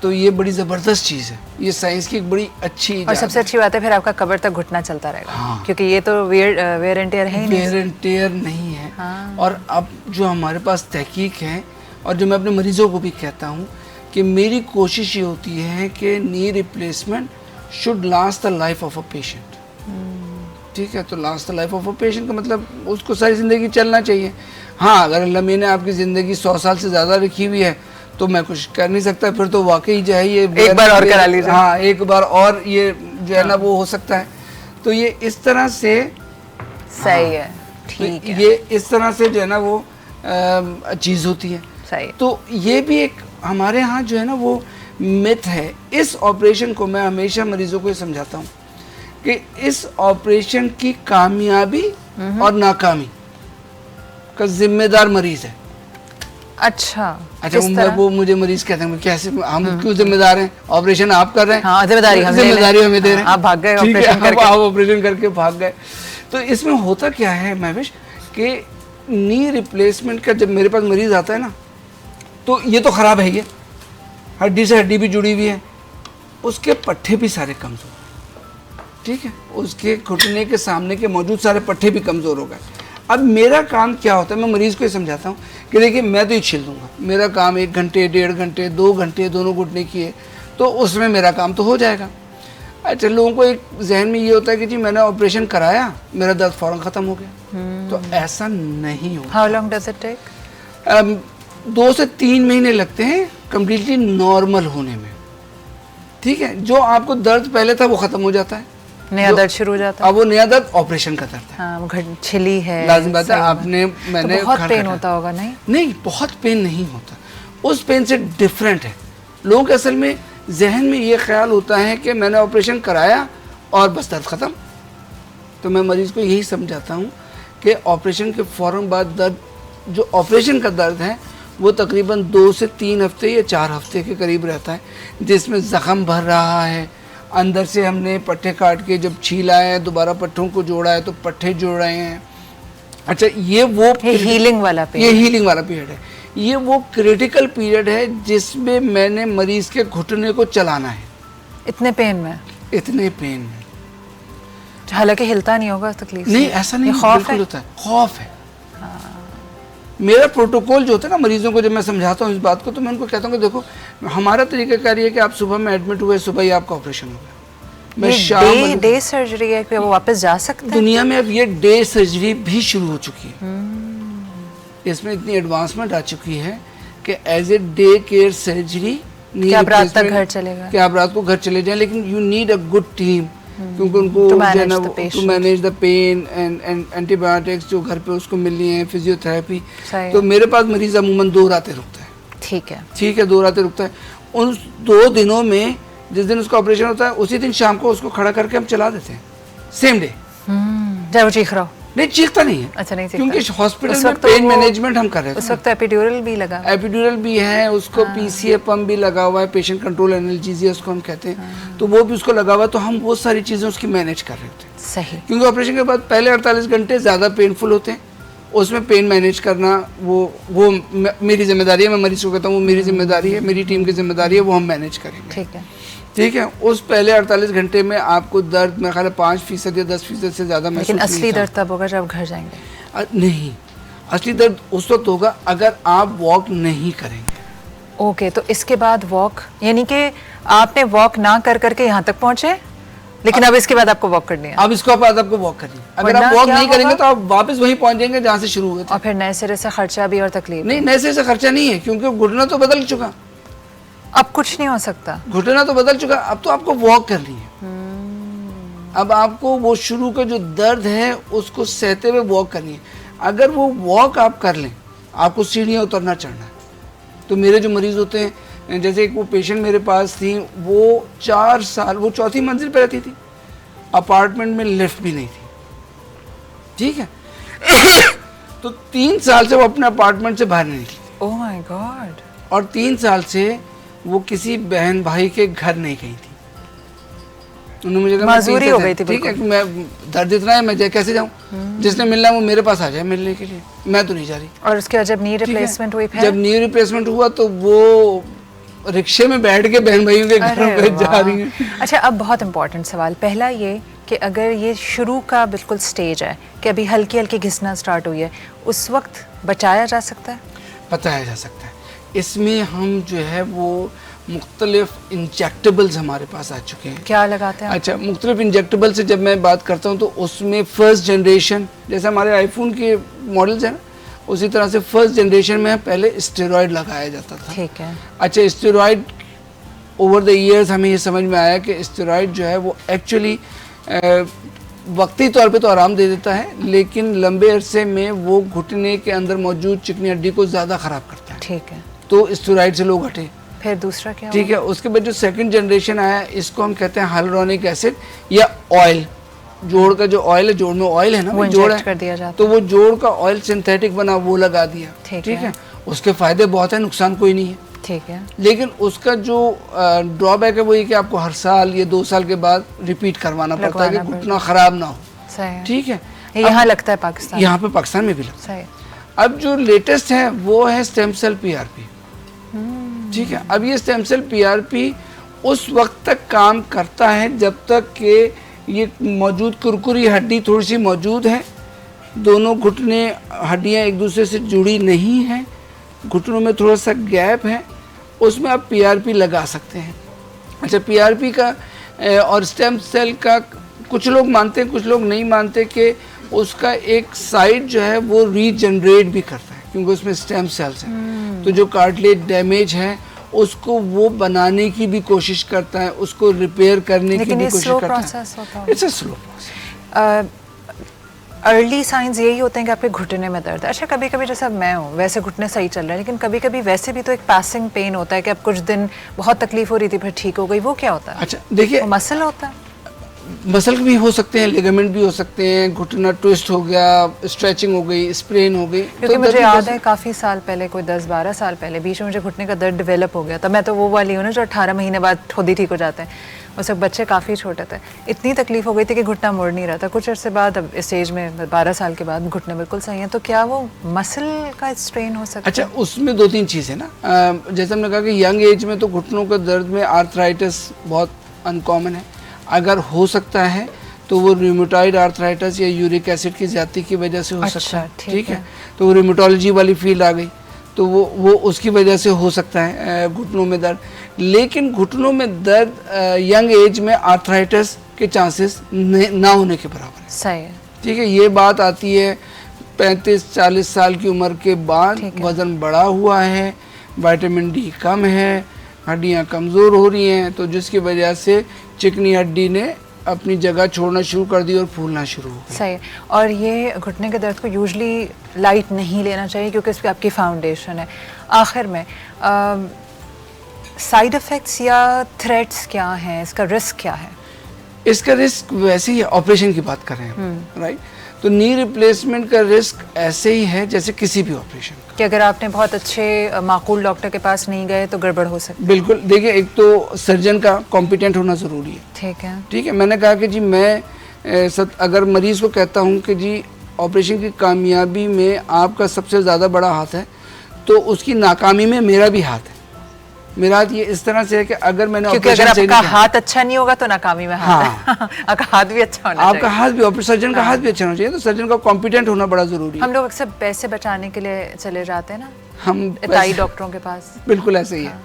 [SPEAKER 3] तो ये बड़ी ज़बरदस्त चीज़ है, ये साइंस की एक बड़ी अच्छी
[SPEAKER 1] और सबसे अच्छी बात है फिर आपका कब्र तक घुटना चलता रहेगा।
[SPEAKER 3] हाँ।
[SPEAKER 1] क्योंकि ये तो वेयर एंड टेयर है ही नहीं।
[SPEAKER 3] वेयर एंड टेयर नहीं है।
[SPEAKER 1] हाँ।
[SPEAKER 3] और अब जो हमारे पास तहकीक है और जो मैं अपने मरीजों को भी कहता हूँ कि मेरी कोशिश ये होती है कि knee replacement should last the life of a patient. ठीक है, तो last the life of a patient का मतलब उसको सारी ज़िंदगी चलना चाहिए। हाँ, अगर अल्लाह ने आपकी ज़िंदगी 100 साल से ज़्यादा रखी हुई है तो मैं कुछ कर नहीं सकता, फिर तो वाकई जो है ये
[SPEAKER 1] एक बार और करा लीजिए।
[SPEAKER 3] हाँ, एक बार और ये जो है ना वो हो सकता है। तो ये इस तरह से
[SPEAKER 1] सही है। ठीक
[SPEAKER 3] तो
[SPEAKER 1] है।
[SPEAKER 3] ये इस तरह से जो है ना वो चीज़ होती है।
[SPEAKER 1] सही।
[SPEAKER 3] तो ये भी एक हमारे यहाँ जो है ना वो मिथ है। इस ऑपरेशन को मैं हमेशा मरीजों को ये समझाता हूँ कि इस ऑपरेशन की कामयाबी और नाकामी का जिम्मेदार मरीज है।
[SPEAKER 1] अच्छा
[SPEAKER 3] अच्छा, वो मुझे मरीज कहते हैं कैसे, हम क्यों जिम्मेदार हैं? ऑपरेशन आप कर रहे हैं।
[SPEAKER 1] हाँ, जिम्मेदारी हमें
[SPEAKER 3] हमें दे रहे हैं।
[SPEAKER 1] आप भाग गए
[SPEAKER 3] ठीक है,
[SPEAKER 1] ऑपरेशन करके।
[SPEAKER 3] आप ऑपरेशन करके भाग गए। तो इसमें होता क्या है महविश कि नी रिप्लेसमेंट का जब मेरे पास मरीज आता है ना, तो ये तो खराब है, ये हड्डी से हड्डी भी जुड़ी हुई है, उसके पट्टे भी सारे कमजोर, ठीक है, उसके घुटने के सामने के मौजूद सारे पट्टे भी कमजोर हो गए। अब मेरा काम क्या होता है, मैं मरीज को ये समझाता हूँ कि देखिए मैं तो ये छिल दूंगा, मेरा काम 1 घंटे 1.5 घंटे 2 घंटे दोनों घुटने की है, तो उसमें मेरा काम तो हो जाएगा। अच्छा, लोगों को एक जहन में ये होता है कि जी मैंने ऑपरेशन कराया, मेरा दर्द फौरन ख़त्म हो गया। तो ऐसा नहीं होता।
[SPEAKER 1] How long does it take?
[SPEAKER 3] 2 से 3 महीने लगते हैं कम्प्लीटली नॉर्मल होने में, ठीक है। जो आपको दर्द पहले था वो ख़त्म हो जाता है,
[SPEAKER 1] नया दर्द शुरू हो जाता है।
[SPEAKER 3] अब वो नया दर्द ऑपरेशन का दर्द है।
[SPEAKER 1] हाँ, वो छिली है,
[SPEAKER 3] लाजिम बात है। आपने मैंने
[SPEAKER 1] तो बहुत पेन होता होगा? नहीं,
[SPEAKER 3] बहुत पेन नहीं होता, उस पेन से डिफरेंट है। लोगों के असल में जहन में ये ख्याल होता है कि मैंने ऑपरेशन कराया और बस दर्द ख़त्म। तो मैं मरीज़ को यही समझाता हूँ कि ऑपरेशन के फ़ौरन बाद दर्द, जो ऑपरेशन का दर्द है वो तकरीबन 2 से 3 हफ्ते या 4 हफ्ते के करीब रहता है, जिसमें ज़ख़म भर रहा है, अंदर से हमने पट्टे काट के जब छीला है, दोबारा पट्टों को जोड़ा है तो पट्टे जोड़ रहे हैं। अच्छा, ये हीलिंग वाला पीरियड है। ये वो क्रिटिकल पीरियड है जिसमें मैंने मरीज के घुटने को चलाना है।
[SPEAKER 1] इतने पेन में?
[SPEAKER 3] इतने पेन में,
[SPEAKER 1] हालांकि हिलता नहीं होगा तकलीफ
[SPEAKER 3] नहीं, ऐसा नहीं, बिल्कुल होता है, खौफ है। मेरा प्रोटोकॉल जो होता है ना, मरीजों को जब मैं समझाता हूँ इस बात को, तो मैं उनको कहता हूँ कि देखो हमारा तरीकाकार ये है कि आप सुबह में एडमिट हुए, सुबह ही आपका ऑपरेशन हो गया। मैं शाम
[SPEAKER 1] डे सर्जरी है कि वो वापस जा सकते हैं?
[SPEAKER 3] दुनिया में अब ये डे सर्जरी भी शुरू हो चुकी है। इसमें इतनी एडवांसमेंट आ चुकी है कि as a day care surgery,
[SPEAKER 1] क्या आप रात तक घर चलेगा,
[SPEAKER 3] कि आप रात को घर चले जाएं, लेकिन you need a good team, क्योंकि उनको to manage the pain and antibiotics जो घर पे उसको मिलनी है, फिजियोथेरेपी। तो मेरे पास मरीज अमूमन 2 रातें रुकता है।
[SPEAKER 1] ठीक है,
[SPEAKER 3] 2 रातें रुकता है। उन 2 दिनों में जिस दिन उसका ऑपरेशन होता है उसी दिन शाम को उसको खड़ा करके हम चला देते हैं, सेम डे।
[SPEAKER 1] चाहे वो चीख रहा हो? नहीं,
[SPEAKER 3] चीखता नहीं है।
[SPEAKER 1] अच्छा, नहीं चीखता,
[SPEAKER 3] क्योंकि हॉस्पिटल में पेन मैनेजमेंट हम कर रहे हैं।
[SPEAKER 1] उस वक्त एपिड्यूरल भी लगा?
[SPEAKER 3] एपिड्यूरल भी है, उसको पीसीए पंप भी लगा हुआ है, पेशेंट कंट्रोल एनाल्जेसिया उसको हम कहते हैं, तो वो भी उसको लगा हुआ है। तो हम वो सारी चीज़ें उसकी मैनेज कर रहे होते हैं।
[SPEAKER 1] सही।
[SPEAKER 3] क्योंकि ऑपरेशन के बाद पहले 48 घंटे ज़्यादा पेनफुल होते हैं, उसमें पेन मैनेज करना वो मेरी जिम्मेदारी है। मैं मरीज को कहता हूँ वो मेरी जिम्मेदारी है, मेरी टीम की जिम्मेदारी है, वो हम मैनेज करेंगे। ठीक है। उस पहले 48 घंटे में आपको दर्द मेरा ख्याल है 5% या 10% से ज़्यादा महसूस नहीं।
[SPEAKER 1] लेकिन असली दर्द तब होगा जब घर जाएंगे?
[SPEAKER 3] नहीं, असली दर्द उस वक्त होगा अगर आप वॉक नहीं करेंगे।
[SPEAKER 1] ओके, तो इसके बाद वॉक, यानी कि आपने वॉक ना कर करके यहाँ तक पहुँचे, लेकिन अब इसके बाद आपको वॉक करनी है।
[SPEAKER 3] अब इसके बाद आपको वॉक करनी है। अगर आप वॉक नहीं करेंगे तो आप वापस वहीं पहुँच जाएंगे जहाँ से शुरू हुए थे।
[SPEAKER 1] और फिर नए सिरे से खर्चा भी और तकलीफ?
[SPEAKER 3] नहीं, नए सिरे से खर्चा नहीं है, क्योंकि घुटना तो बदल चुका,
[SPEAKER 1] अब कुछ नहीं हो सकता।
[SPEAKER 3] घुटना तो बदल चुका, अब तो आपको वॉक करनी है। अब आपको वो शुरू का जो दर्द है उसको सहते हुए वॉक करनी है। अगर वो वॉक आप कर लें, आपको सीढ़ियाँ उतरना चढ़ना है। तो मेरे जो मरीज होते हैं, जैसे एक वो पेशेंट मेरे पास थी, वो 4 साल वो 4थी मंजिल पे रहती थी, अपार्टमेंट में लिफ्ट भी नहीं थी, ठीक है। तो 3 साल से वो अपने अपार्टमेंट से बाहर नहीं निकली।
[SPEAKER 1] Oh my God.
[SPEAKER 3] और 3 साल से वो किसी बहन भाई के घर नहीं गई थी। उन्होंने मुझे कहा
[SPEAKER 1] माजूरी हो गई थी,
[SPEAKER 3] ठीक है, मैं दर्द इतना है, मैं कैसे जाऊँ? जिसने मिलना है वो मेरे पास आ जाए मिलने के लिए, मैं तो नहीं जा रही।
[SPEAKER 1] और उसके बाद जब नी रिप्लेसमेंट हुई,
[SPEAKER 3] जब नी रिप्लेसमेंट हुआ तो वो रिक्शे में बैठ के बहन भाइयों के घर पे जा रही हैं।
[SPEAKER 1] अच्छा, अब बहुत इंपॉर्टेंट सवाल, पहला ये कि अगर ये शुरू का बिल्कुल स्टेज है कि अभी हल्की हल्की घिसना स्टार्ट हुई है, उस वक्त बचाया जा सकता है?
[SPEAKER 3] बचाया जा सकता है। इसमें हम जो है वो मुख्तलिफ इंजेक्टेबल्स हमारे पास आ चुके हैं।
[SPEAKER 1] क्या लगाते हैं?
[SPEAKER 3] अच्छा, मुख्तलिफ इंजेक्टेबल से जब मैं बात करता हूँ तो उसमें फर्स्ट जनरेशन, जैसे हमारे आईफोन के मॉडल्स हैं, उसी तरह से फर्स्ट जनरेशन में पहले स्टेरॉयड लगाया जाता था।
[SPEAKER 1] ठीक है।
[SPEAKER 3] अच्छा, स्टेरॉयड ओवर द ईयर्स हमें ये समझ में आया कि स्टेरॉयड जो है वो एक्चुअली वक्ती तौर पे तो आराम दे देता है, लेकिन लंबे अरसे में वो घुटने के अंदर मौजूद चिकनी हड्डी को ज़्यादा ख़राब करता है।
[SPEAKER 1] ठीक है,
[SPEAKER 3] तो स्टेरॉइड से लोग हटे।
[SPEAKER 1] फिर दूसरा क्या
[SPEAKER 3] ठीक है, उसके बाद जो सेकंड जनरेशन आया, इसको हम कहते हैं हाइलुरोनिक एसिड या ऑयल। जोड़ का जो ऑयल है, जोड़ में ऑयल है ना,
[SPEAKER 1] वो
[SPEAKER 3] जोड़
[SPEAKER 1] इंजेक्ट कर दिया जाता है।
[SPEAKER 3] तो वो जोड़ का ऑयल सिंथेटिक बना, वो लगा दिया। ठीक है, उसके फायदे बहुत है, नुकसान कोई नहीं है।
[SPEAKER 1] ठीक है,
[SPEAKER 3] लेकिन उसका जो ड्रॉबैक है वो ये कि आपको हर साल या 2 साल के बाद रिपीट करवाना पड़ता है कि घुटना खराब ना हो।
[SPEAKER 1] सही है।
[SPEAKER 3] ठीक है,
[SPEAKER 1] यहाँ लगता है पाकिस्तान,
[SPEAKER 3] यहाँ पे पाकिस्तान में भी लगता है।
[SPEAKER 1] सही।
[SPEAKER 3] अब जो लेटेस्ट है वो है स्टेम सेल पीआरपी। ठीक है, अब ये स्टेम सेल पीआरपी उस वक्त तक काम करता है जब तक कि ये मौजूद कुरकुरी हड्डी थोड़ी सी मौजूद है, दोनों घुटने हड्डियाँ एक दूसरे से जुड़ी नहीं हैं, घुटनों में थोड़ा सा गैप है, उसमें आप पीआरपी लगा सकते हैं। अच्छा, पीआरपी का और स्टेम सेल का कुछ लोग मानते हैं, कुछ लोग नहीं मानते कि उसका एक साइड जो है वो रीजनरेट भी करता है, क्योंकि उसमें स्टेम सेल्स हैं। तो जो कार्टिलेज डैमेज है उसको वो बनाने की भी कोशिश करता है, उसको रिपेयर करने की भी कोशिश करता है। It's a slow process.
[SPEAKER 1] Early signs यही होते हैं कि आपके घुटने में दर्द है। अच्छा, कभी कभी जैसा मैं हूँ वैसे घुटने सही चल रहे हैं, लेकिन कभी कभी वैसे भी तो एक पासिंग पेन होता है कि अब कुछ दिन बहुत तकलीफ हो रही थी फिर ठीक हो गई, वो क्या होता है?
[SPEAKER 3] अच्छा देखिए,
[SPEAKER 1] मसल होता है,
[SPEAKER 3] मसल भी हो सकते हैं, लिगामेंट भी हो सकते हैं, घुटना ट्विस्ट हो गया, स्ट्रेचिंग हो गई, स्प्रेन हो गई।
[SPEAKER 1] क्योंकि मुझे याद है काफ़ी साल पहले, कोई 10-12 साल पहले बीच में मुझे घुटने का दर्द डेवलप हो गया था। मैं तो वो वाली हूँ ना जो 18 महीने बाद खुद ही ठीक हो जाते हैं, उस वक्त बच्चे काफ़ी छोटे थे, इतनी तकलीफ हो गई थी कि घुटना मुड़ नहीं रहा था। कुछ अर्से बाद, अब इस एज में 12 साल के बाद घुटने बिल्कुल सही हैं, तो क्या वो मसल का स्ट्रेन हो सकता है?
[SPEAKER 3] अच्छा, उसमें 2-3 चीज़ें ना, जैसे हमने कहा कि यंग एज में तो घुटनों का दर्द में आर्थराइटिस बहुत अनकॉमन है। अगर हो सकता है तो वो रूमेटॉइड आर्थराइटिस या यूरिक एसिड की ज़्यादती की वजह से हो सकता है। ठीक है, तो वो रूमेटोलॉजी वाली फील्ड आ गई, तो वो उसकी वजह से हो सकता है घुटनों में दर्द। लेकिन घुटनों में दर्द यंग एज में आर्थराइटिस के चांसेस ना होने के बराबर है।
[SPEAKER 1] सही है।
[SPEAKER 3] ठीक है, ये बात आती है 35-40 साल की उम्र के बाद, वज़न बढ़ा हुआ है, विटामिन डी कम है, हड्डियाँ कमज़ोर हो रही हैं, तो जिसकी वजह से चिकनी हड्डी ने अपनी जगह छोड़ना शुरू कर दी और फूलना शुरू हो गई।
[SPEAKER 1] सही। और ये घुटने के दर्द को यूजली लाइट नहीं लेना चाहिए क्योंकि इसकी आपकी फाउंडेशन है। आखिर में साइड इफ़ेक्ट्स या थ्रेट्स क्या हैं, इसका रिस्क क्या है?
[SPEAKER 3] इसका रिस्क वैसे ही ऑपरेशन की बात कर रहे हैं, राइट? तो नी रिप्लेसमेंट का रिस्क ऐसे ही है जैसे किसी भी ऑपरेशन का,
[SPEAKER 1] कि अगर आपने बहुत अच्छे माकूल डॉक्टर के पास नहीं गए तो गड़बड़ हो सकती है।
[SPEAKER 3] बिल्कुल। देखिए, एक तो सर्जन का कॉम्पिटेंट होना ज़रूरी है।
[SPEAKER 1] ठीक है,
[SPEAKER 3] ठीक है, मैंने कहा कि जी मैं अगर मरीज़ को कहता हूँ कि जी ऑपरेशन की कामयाबी में आपका सबसे ज़्यादा बड़ा हाथ है, तो उसकी नाकामी में मेरा भी हाथ है। मेरा हाथ ये इस तरह से है कि अगर मैंने
[SPEAKER 1] क्योंकि अगर आपका हाथ अच्छा नहीं होगा तो नाकामी में हाथ है। आपका हाथ भी अच्छा होना चाहिए,
[SPEAKER 3] आपका हाथ भी, सर्जन का हाथ भी अच्छा होना चाहिए। तो सर्जन का कॉम्पिटेंट होना बड़ा ज़रूरी है।
[SPEAKER 1] हम लोग अक्सर पैसे बचाने के लिए चले जाते हैं ना,
[SPEAKER 3] हम
[SPEAKER 1] अताई डॉक्टरों के पास।
[SPEAKER 3] बिल्कुल ऐसे ही है,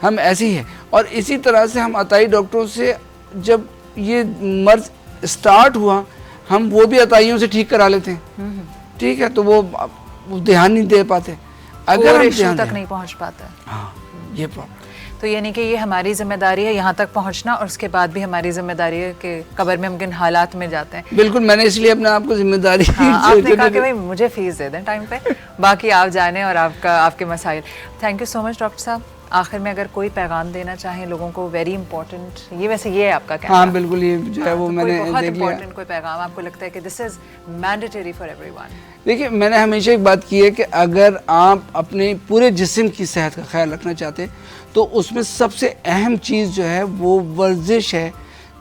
[SPEAKER 3] हम ऐसे ही है। और इसी तरह से हम अताई डॉक्टरों से, जब ये मर्ज स्टार्ट हुआ, हम वो भी अताइयों से ठीक करा लेते हैं। ठीक है, तो वो ध्यान नहीं दे पाते, अगर हम ध्यान
[SPEAKER 1] तक नहीं पहुंच पाता।
[SPEAKER 3] हाँ, ये प्रॉब्लम।
[SPEAKER 1] तो यानी कि ये हमारी जिम्मेदारी है यहाँ तक पहुँचना, और उसके बाद भी हमारी जिम्मेदारी है कि कब्र में हम किन हालात में जाते हैं।
[SPEAKER 3] बिल्कुल, मैंने इसलिए अपने आप को जिम्मेदारी
[SPEAKER 1] आपने कहा कि भाई मुझे फीस दे दें टाइम पे, बाकी आप जाने और आपके मसाइल। Thank you so much doctor साहब। आखिर में अगर कोई पैगाम देना चाहें लोगों को, वेरी इंपॉर्टेंट, ये वैसे ये है आपका कहना।
[SPEAKER 3] हाँ बिल्कुल, ये जो है वो मैंने
[SPEAKER 1] बहुत इंपॉर्टेंट कोई पैगाम आपको लगता है कि this is mandatory for everyone?
[SPEAKER 3] देखिए, मैंने हमेशा एक बात की है कि अगर आप अपने पूरे जिस्म की सेहत का ख्याल रखना चाहते हैं तो उसमें सबसे अहम चीज़ जो है वो वर्जिश है,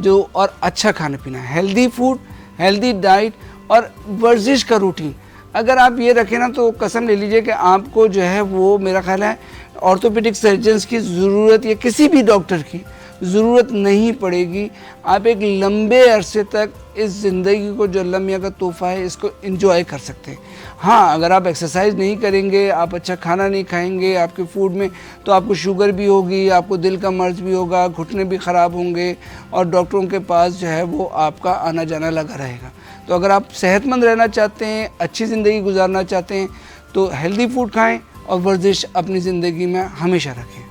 [SPEAKER 3] जो और अच्छा खाना पीना, हेल्दी फूड, हेल्दी डाइट और वर्जिश का रूटीन। अगर आप ये रखें ना तो कसम ले लीजिए कि आपको जो है वो, मेरा ख्याल है, ऑर्थोपेडिक सर्जन्स की ज़रूरत या किसी भी डॉक्टर की ज़रूरत नहीं पड़ेगी। आप एक लंबे अरसे तक इस ज़िंदगी को, जो अल्लाह मियाँ का तोहफ़ा है, इसको एंजॉय कर सकते हैं। हाँ, अगर आप एक्सरसाइज नहीं करेंगे, आप अच्छा खाना नहीं खाएंगे आपके फूड में, तो आपको शुगर भी होगी, आपको दिल का मर्ज भी होगा, घुटने भी ख़राब होंगे और डॉक्टरों के पास जो है वो आपका आना जाना लगा रहेगा। तो अगर आप सेहतमंद रहना चाहते हैं, अच्छी ज़िंदगी गुजारना चाहते हैं, तो हेल्दी फूड खाएँ और वर्जिश अपनी ज़िंदगी में हमेशा रखें।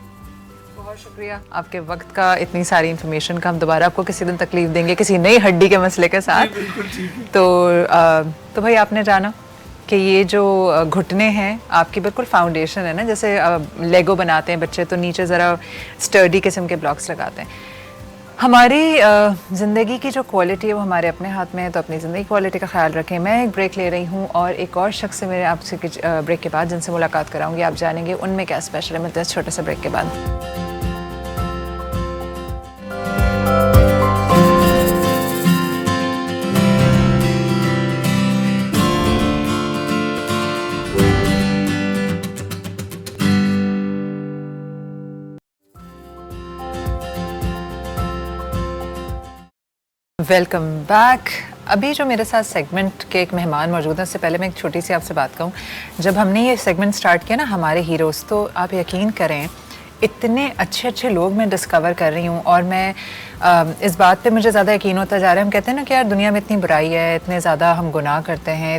[SPEAKER 1] बहुत शुक्रिया। शुक्रिया आपके वक्त का, इतनी सारी इन्फॉर्मेशन का। हम दोबारा आपको किसी दिन तकलीफ देंगे किसी नई हड्डी के मसले के साथ। तो भाई आपने जाना कि ये जो घुटने हैं आपकी बिल्कुल फाउंडेशन है ना, जैसे लेगो बनाते हैं बच्चे तो नीचे ज़रा स्टर्डी किस्म के ब्लॉक्स लगाते हैं। हमारी ज़िंदगी की जो क्वालिटी है वो हमारे अपने हाथ में है, तो अपनी ज़िंदगी क्वालिटी का ख्याल रखें। मैं एक ब्रेक ले रही हूँ और एक और शख्स से मेरे आपसे ब्रेक के बाद जिनसे मुलाकात कराऊंगी, आप जानेंगे उनमें क्या स्पेशल है। मिलते हैं छोटे से ब्रेक के बाद। Welcome back. अभी जो मेरे साथ सेगमेंट के एक मेहमान मौजूद हैं, उससे पहले मैं एक छोटी सी आपसे बात कहूँ। जब हमने ये सेगमेंट स्टार्ट किया ना हमारे हीरोज़, तो आप यकीन करें इतने अच्छे अच्छे लोग मैं डिस्कवर कर रही हूँ और मैं इस बात पे मुझे ज़्यादा यकीन होता जा रहा है। हम कहते हैं ना कि यार दुनिया में इतनी बुराई है, इतने ज़्यादा हम गुनाह करते हैं,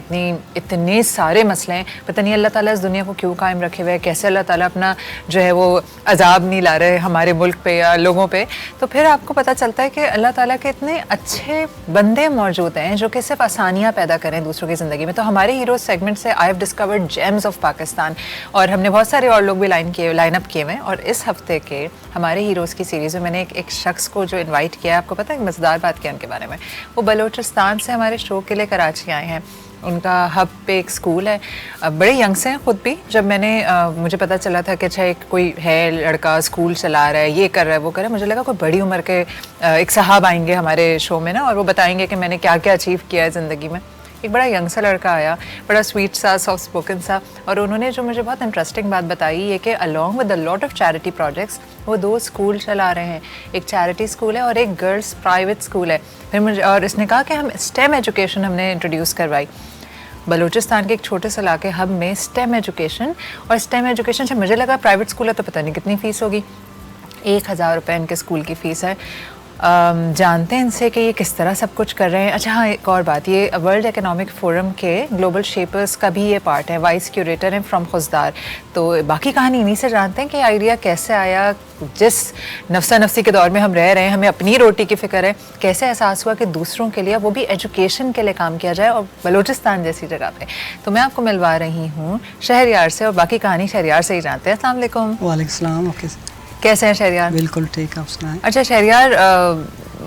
[SPEAKER 1] इतने सारे मसले हैं, पता नहीं अल्लाह ताला इस दुनिया को क्यों कायम रखे हुए है, कैसे अल्लाह ताला अपना जो है वो अजाब नहीं ला रहे हमारे मुल्क पे या लोगों पे। तो फिर आपको पता चलता है कि अल्लाह ताला के इतने अच्छे बंदे मौजूद हैं जो कि सिर्फ आसानियाँ पैदा करें दूसरों की ज़िंदगी में। तो हमारे हीरो सेगमेंट से I have discovered James of Pakistan, और हमने बहुत सारे और लोग भी लाइन अप किए हुए हैं। और इस हफ्ते के हमारे हीरोज़ की सीरीज़ में मैंने एक शख्स को जो इनवाइट किया है, आपको पता है एक मज़ेदार बात क्या उनके बारे में। वो बलूचिस्तान से हमारे शो के लिए कराची आए हैं। उनका हब पे एक स्कूल है, बड़े यंग से हैं ख़ुद भी। जब मैंने मुझे पता चला था कि अच्छा एक कोई है लड़का स्कूल चला रहा है, ये कर रहा है वो कर रहा है, मुझे लगा कोई बड़ी उम्र के एक साहब आएंगे हमारे शो में ना, और वो बताएंगे कि मैंने क्या क्या अचीव किया है ज़िंदगी में। एक बड़ा यंग सा लड़का आया, बड़ा स्वीट सा, सॉफ्ट स्पोकन सा, और उन्होंने जो मुझे बहुत इंटरेस्टिंग बात बताई ये कि along with a lot of charity projects वो 2 स्कूल चला रहे हैं। एक चैरिटी स्कूल है और एक गर्ल्स प्राइवेट स्कूल है। फिर मुझे और इसने कहा कि हम स्टेम एजुकेशन हमने इंट्रोड्यूस करवाई। बलूचिस्तान के एक छोटे से इलाके हब में स्टेम एजुकेशन, और स्टेम एजुकेशन से मुझे लगा प्राइवेट स्कूल है तो पता नहीं कितनी फ़ीस होगी। 1000 रुपये इनके स्कूल की फ़ीस है। जानते हैं इनसे कि ये किस तरह सब कुछ कर रहे हैं। अच्छा हाँ, एक और बात, ये वर्ल्ड इकोनॉमिक फोरम के ग्लोबल शेपर्स का भी ये पार्ट है, वाइस क्यूरेटर हैं फ्रॉम खुजदार। तो बाकी कहानी इन्हीं से जानते हैं कि आइडिया कैसे आया। जिस नफसा नफसी के दौर में हम रह रहे हैं, हमें अपनी रोटी की फ़िक्र है, कैसे एहसास हुआ कि दूसरों के लिए, वो भी एजुकेशन के लिए काम किया जाए और बलूचिस्तान जैसी जगह पे। तो मैं आपको मिलवा रही हूँ शहरयार से, और बाकी कहानी शहरयार से ही जानते हैं। अस्सलाम वालेकुम।
[SPEAKER 4] वालेकुम सलाम। ओके,
[SPEAKER 1] कैसे हैं शहरयार?
[SPEAKER 4] बिल्कुल ठीक, आप सुनाएं।
[SPEAKER 1] अच्छा शहरयार,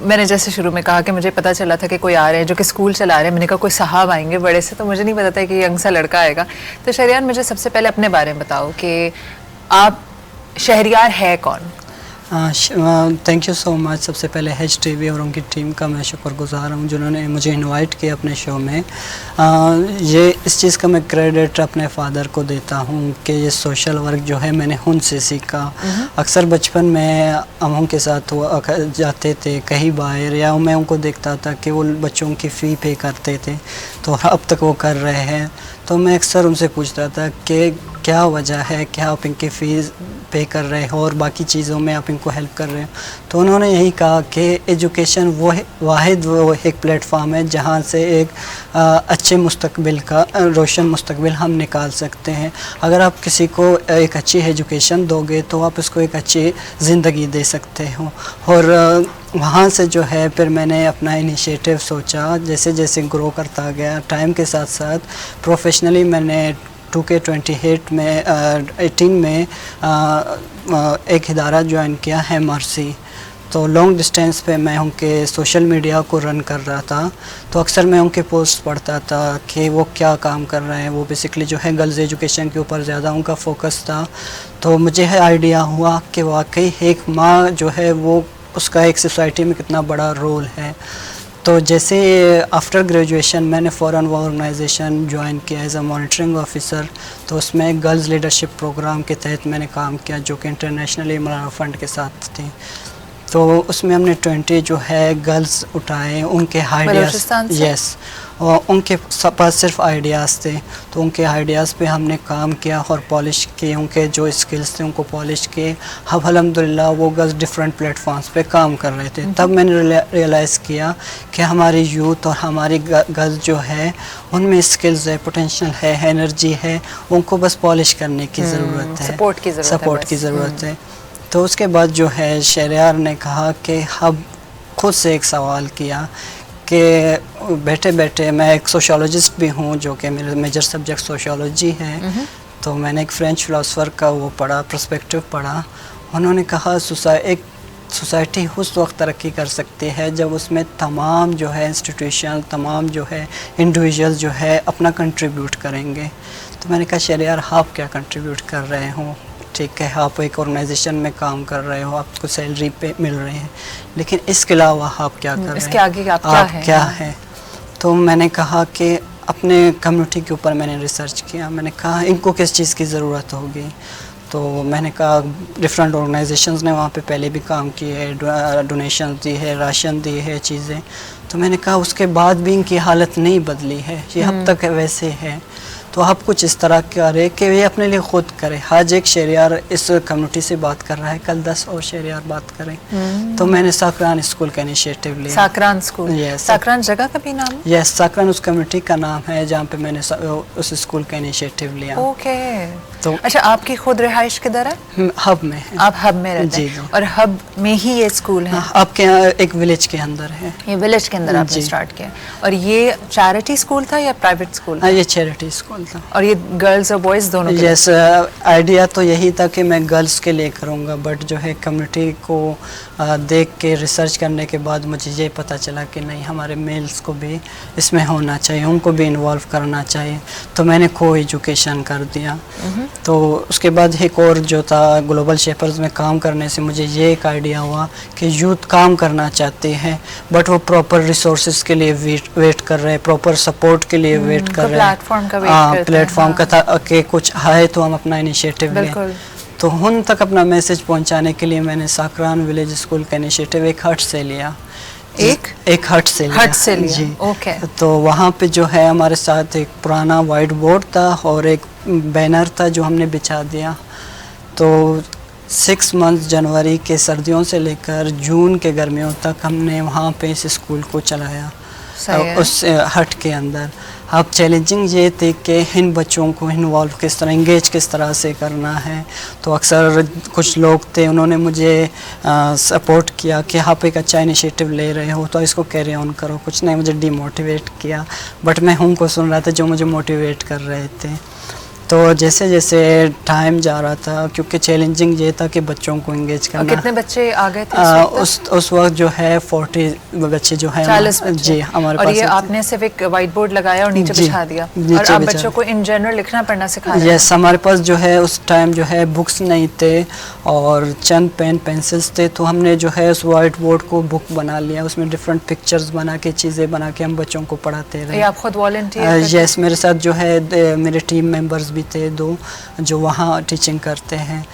[SPEAKER 1] मैंने जैसे शुरू में कहा कि मुझे पता चला था कि कोई आ रहे हैं जो कि स्कूल चला रहे हैं। मैंने कहा कोई साहब आएंगे बड़े से, तो मुझे नहीं पता था कि यंग सा लड़का आएगा। तो शहरयार मुझे सबसे पहले अपने बारे में बताओ कि आप शहरयार है कौन?
[SPEAKER 4] Thank you so much. सबसे पहले एच टीवी और उनकी टीम का मैं शुक्रगुजार हूँ जिन्होंने मुझे इनवाइट किया अपने शो में। ये इस चीज़ का मैं क्रेडिट अपने फादर को देता हूँ कि ये सोशल वर्क जो है मैंने उनसे सीखा। अक्सर बचपन में हम उनके साथ जाते थे कहीं बाहर, या मैं उनको देखता था कि वो बच्चों की फ़ी पे करते थे, तो अब तक वो कर रहे हैं। तो मैं अक्सर उनसे पूछता था कि क्या वजह है, क्या आप इनकी फ़ीस पे कर रहे हो और बाकी चीज़ों में आप इनको हेल्प कर रहे हो। तो उन्होंने यही कहा कि एजुकेशन वो एक प्लेटफॉर्म है जहाँ से एक अच्छे मुस्तकबिल का रोशन मुस्तकबिल हम निकाल सकते हैं। अगर आप किसी को एक अच्छी एजुकेशन दोगे तो आप उसको एक अच्छी ज़िंदगी दे सकते हो। और वहाँ से जो है फिर मैंने अपना इनिशिएटिव सोचा, जैसे जैसे ग्रो करता गया टाइम के साथ साथ प्रोफेशनली मैंने 2K28 में 18 में एक इदारा ज्वाइन किया है मर्सी। तो लॉन्ग डिस्टेंस पे मैं उनके सोशल मीडिया को रन कर रहा था, तो अक्सर मैं उनके पोस्ट पढ़ता था कि वो क्या काम कर रहे हैं। वो बेसिकली जो है गर्ल्स एजुकेशन के ऊपर ज़्यादा उनका फोकस था। तो मुझे आइडिया हुआ कि वाकई एक माँ जो है वो उसका एक सोसाइटी में कितना बड़ा रोल है। तो जैसे आफ्टर ग्रेजुएशन मैंने फ़ौरन वो ऑर्गेनाइजेशन ज्वाइन किया एज अ मॉनिटरिंग ऑफिसर। तो उसमें गर्ल्स लीडरशिप प्रोग्राम के तहत मैंने काम किया जो कि इंटरनेशनल इमरान फंड के साथ थी। तो उसमें हमने 20 जो है गर्ल्स उठाए, उनके आइडियाज़, यस, और उनके पास सिर्फ आइडियाज़ थे, तो उनके आइडियाज़ पे हमने काम किया और पॉलिश किए। उनके जो स्किल्स थे उनको पॉलिश किए। अब अल्हम्दुलिल्लाह वो गर्ल्स डिफरेंट प्लेटफॉर्म्स पे काम कर रहे थे। तब मैंने रियलाइज़ किया कि हमारी यूथ और हमारी गर्ल्स जो है उनमें स्किल्स है, पोटेंशियल है, एनर्जी है, उनको बस पॉलिश करने की ज़रूरत है, सपोर्ट की ज़रूरत है। तो उसके बाद जो है शहरयार ने कहा कि हम खुद से एक सवाल किया कि बैठे बैठे, मैं एक सोशियोलॉजिस्ट भी हूँ जो कि मेरा मेजर सब्जेक्ट सोशियोलॉजी है, तो मैंने एक फ्रेंच फ़िलासफ़र का वो पढ़ा, पर्सपेक्टिव पढ़ा। उन्होंने कहा एक सोसाइटी उस वक्त तरक्की कर सकती है जब उसमें तमाम जो है इंस्टीट्यूशन, तमाम जो है इंडिविजुअल जो है अपना कंट्रीब्यूट करेंगे। तो मैंने कहा शहरयार आप क्या कंट्रीब्यूट कर रहे हो, ठीक है आप एक ऑर्गेनाइजेशन में काम कर रहे हो, आपको सैलरी पे मिल रही है, लेकिन इसके अलावा आप क्या कर रहे हैं,
[SPEAKER 1] इसके आगे आप
[SPEAKER 4] क्या है। तो मैंने कहा कि अपने कम्युनिटी के ऊपर मैंने रिसर्च किया। मैंने कहा इनको किस चीज़ की ज़रूरत होगी, तो मैंने कहा डिफरेंट ऑर्गेनाइजेशंस ने वहाँ पे पहले भी काम किए, डोनेशन दी है, राशन दी है, चीज़ें। तो मैंने कहा उसके बाद भी इनकी हालत नहीं बदली है, ये अब तक वैसे है, तो आप कुछ इस तरह करें कि ये अपने लिए खुद करें। आज एक शहरयार इस कम्युनिटी से बात कर रहा है, कल 10 और शहरयार बात करें। तो मैंने साकरान स्कूल का इनिशिएटिव लिया।
[SPEAKER 1] साकरान स्कूल?
[SPEAKER 4] यस।
[SPEAKER 1] साकरान जगह का भी नाम है?
[SPEAKER 4] यस, साकरान उस कम्युनिटी का नाम है जहाँ पे मैंने उस स्कूल का इनिशिएटिव लिया।
[SPEAKER 1] ओके।
[SPEAKER 4] तो
[SPEAKER 1] अच्छा, आपकी खुद रिहाइश किधर है?
[SPEAKER 4] हब में है।
[SPEAKER 1] आप हब में रहते हैं?
[SPEAKER 4] जी।
[SPEAKER 1] और हब में ही ये स्कूल है?
[SPEAKER 4] आपके एक विलेज के अंदर है।
[SPEAKER 1] ये विलेज के अंदर आपने स्टार्ट किया। और ये चैरिटी स्कूल था या प्राइवेट स्कूल था?
[SPEAKER 4] ये चैरिटी स्कूल था।
[SPEAKER 1] और ये गर्ल्स और बॉयज़ दोनों के?
[SPEAKER 4] यस, आइडिया तो यही था कि मैं गर्ल्स के लिए करूँगा, बट जो है कम्युनिटी को देख के रिसर्च करने के बाद मुझे ये पता चला कि नहीं, हमारे मेल्स को भी इसमें होना चाहिए, उनको भी इन्वॉल्व करना चाहिए। तो मैंने को एजुकेशन कर दिया। तो उसके बाद एक और जो था, ग्लोबल शेपर्स में काम करने से मुझे ये एक आइडिया हुआ कि यूथ काम करना चाहते हैं बट वो प्रॉपर रिसोर्सेज के लिए वेट कर रहे हैं, प्रॉपर सपोर्ट के लिए वेट कर रहे हैं, प्लेटफॉर्म का था कि कुछ आए तो हम अपना इनिशिएटिव लें। तो उन तक अपना मैसेज पहुंचाने के लिए मैंने साकरान विलेज स्कूल का इनिशिएटिव एक हट से लिया। एक हट से लिया जी।
[SPEAKER 1] ओके।
[SPEAKER 4] तो वहाँ पे जो है हमारे साथ एक पुराना वाइट बोर्ड था और एक बैनर था जो हमने बिछा दिया। तो 6 मंथ जनवरी के सर्दियों से लेकर जून के गर्मियों तक हमने वहाँ पे इस स्कूल को चलाया उस हट के अंदर। अब चैलेंजिंग ये थी कि इन बच्चों को इन्वॉल्व किस तरह, इंगेज किस तरह से करना है। तो अक्सर कुछ लोग थे, उन्होंने मुझे सपोर्ट किया कि आप एक अच्छा इनिशिएटिव ले रहे हो तो इसको कैरी ऑन करो। कुछ नहीं मुझे डिमोटिवेट किया, बट मैं उनको सुन रहा था जो मुझे मोटिवेट कर रहे थे। तो जैसे जैसे टाइम जा रहा था, क्योंकि चैलेंजिंग ये था कि बच्चों को इंगेज करना।
[SPEAKER 1] कितने बच्चे आ गए थे
[SPEAKER 4] उस वक्त जो है 40 बच्चे जो है
[SPEAKER 1] 40 बच्चे
[SPEAKER 4] जी हमारे पास।
[SPEAKER 1] और ये आपने सिर्फ एक वाइट बोर्ड लगाया और नीचे बिछा दिया और आप बच्चों को इन जनरल लिखना पढ़ना सिखा रहे हैं?
[SPEAKER 4] यस, हमारे पास जो है उस टाइम जो है बुक्स नहीं थे और चंद पेन पेंसिल्स थे, तो हमने जो है उस वाइट बोर्ड को बुक बना लिया, उसमें डिफरेंट पिक्चर्स बना के, चीज़ें बना के हम बच्चों को पढ़ाते रहे।
[SPEAKER 1] आप खुद वॉलंटियर?
[SPEAKER 4] यस, मेरे साथ जो है मेरे टीम मेंबर्स भी थे 2 जो वहाँ टीचिंग करते हैं।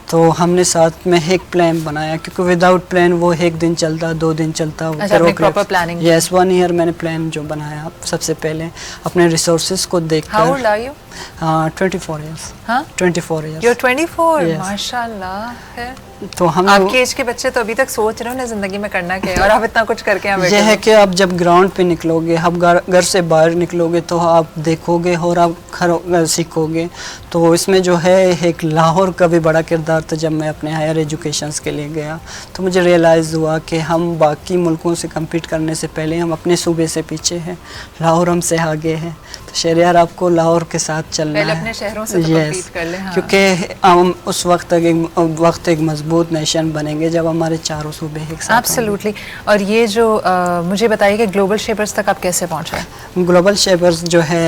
[SPEAKER 4] तो हमने साथ में एक प्लान बनाया, क्योंकि विदाउट प्लान वो 1 दिन चलता, 2 दिन चलता।
[SPEAKER 1] Proper planning?
[SPEAKER 4] यस, 1 ईयर मैंने प्लान जो बनाया सबसे पहले अपने रिसोर्सेज को देखकर।
[SPEAKER 1] How old are you?
[SPEAKER 4] 24 years।
[SPEAKER 1] हाँ?
[SPEAKER 4] 24 years।
[SPEAKER 1] You're 24?
[SPEAKER 4] Yes।
[SPEAKER 1] माशाल्लाह है।
[SPEAKER 4] तो हम
[SPEAKER 1] आपके एज के बच्चे तो अभी तक सोच रहे हो ना जिंदगी में करना क्या है, और आप इतना कुछ करके यहाँ बैठे
[SPEAKER 4] ये है कि आप जब ग्राउंड पे निकलोगे, आप घर से बाहर निकलोगे तो आप देखोगे और आप सीखोगे। तो इसमें जो है एक लाहौर का भी बड़ा किरदार था। जब मैं अपने हायर एजुकेशंस के लिए गया तो मुझे रियलाइज़ हुआ कि हम बाकी मुल्कों से कम्पीट करने से पहले हम अपने सूबे से पीछे हैं, लाहौर हमसे आगे है। तो शहरयार आपको लाहौर के साथ चलना है,
[SPEAKER 1] अपने शहरों से तो कम्पीट कर ले। हाँ।
[SPEAKER 4] क्योंकि हम उस वक्त एक मजबूत नेशन बनेंगे जब हमारे चारों सूबे एक साथ।
[SPEAKER 1] एब्सोल्युटली। और ये जो मुझे बताइए कि ग्लोबल शेपर्स तक आप कैसे पहुंचे?
[SPEAKER 4] ग्लोबल शेपर्स जो है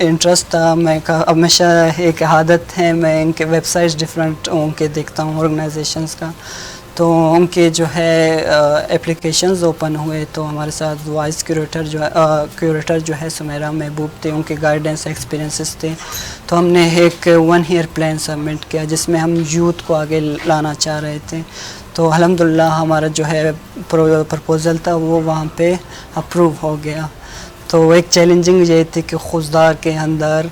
[SPEAKER 4] इंटरेस्ट था, मैं हमेशा एक आदत है, मैं इनके वेबसाइट्स डिफरेंट उनके देखता हूँ ऑर्गेनाइजेशंस का। तो उनके जो है एप्लीकेशंस ओपन हुए तो हमारे साथ वाइस क्यूरेटर जो है सुमेरा महबूब थे, उनके गाइडेंस एक्सपीरियंसेस थे। तो हमने एक 1 ईयर प्लान सबमिट किया जिसमें हम यूथ को आगे लाना चाह रहे थे। तो अल्हम्दुलिल्लाह हमारा जो है प्रपोज़ल था वो वहाँ पे अप्रूव हो गया। तो एक चैलेंजिंग ये थी कि खुशदार के अंदर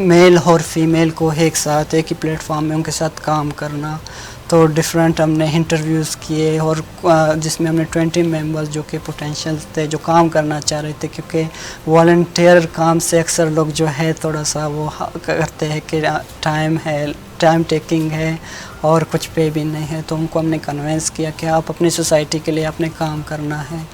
[SPEAKER 4] मेल और फीमेल को एक साथ एक ही प्लेटफॉर्म में उनके साथ काम करना। तो डिफरेंट हमने इंटरव्यूज़ किए और जिसमें हमने 20 मेंबर्स जो कि पोटेंशियल्स थे, जो काम करना चाह रहे थे, क्योंकि वॉलंटियर काम से अक्सर लोग जो है थोड़ा सा वो करते हैं कि टाइम है, टाइम टेकिंग है और कुछ पे भी नहीं है। तो उनको हमने कन्वेंस किया कि आप अपनी सोसाइटी के लिए अपने काम करना है।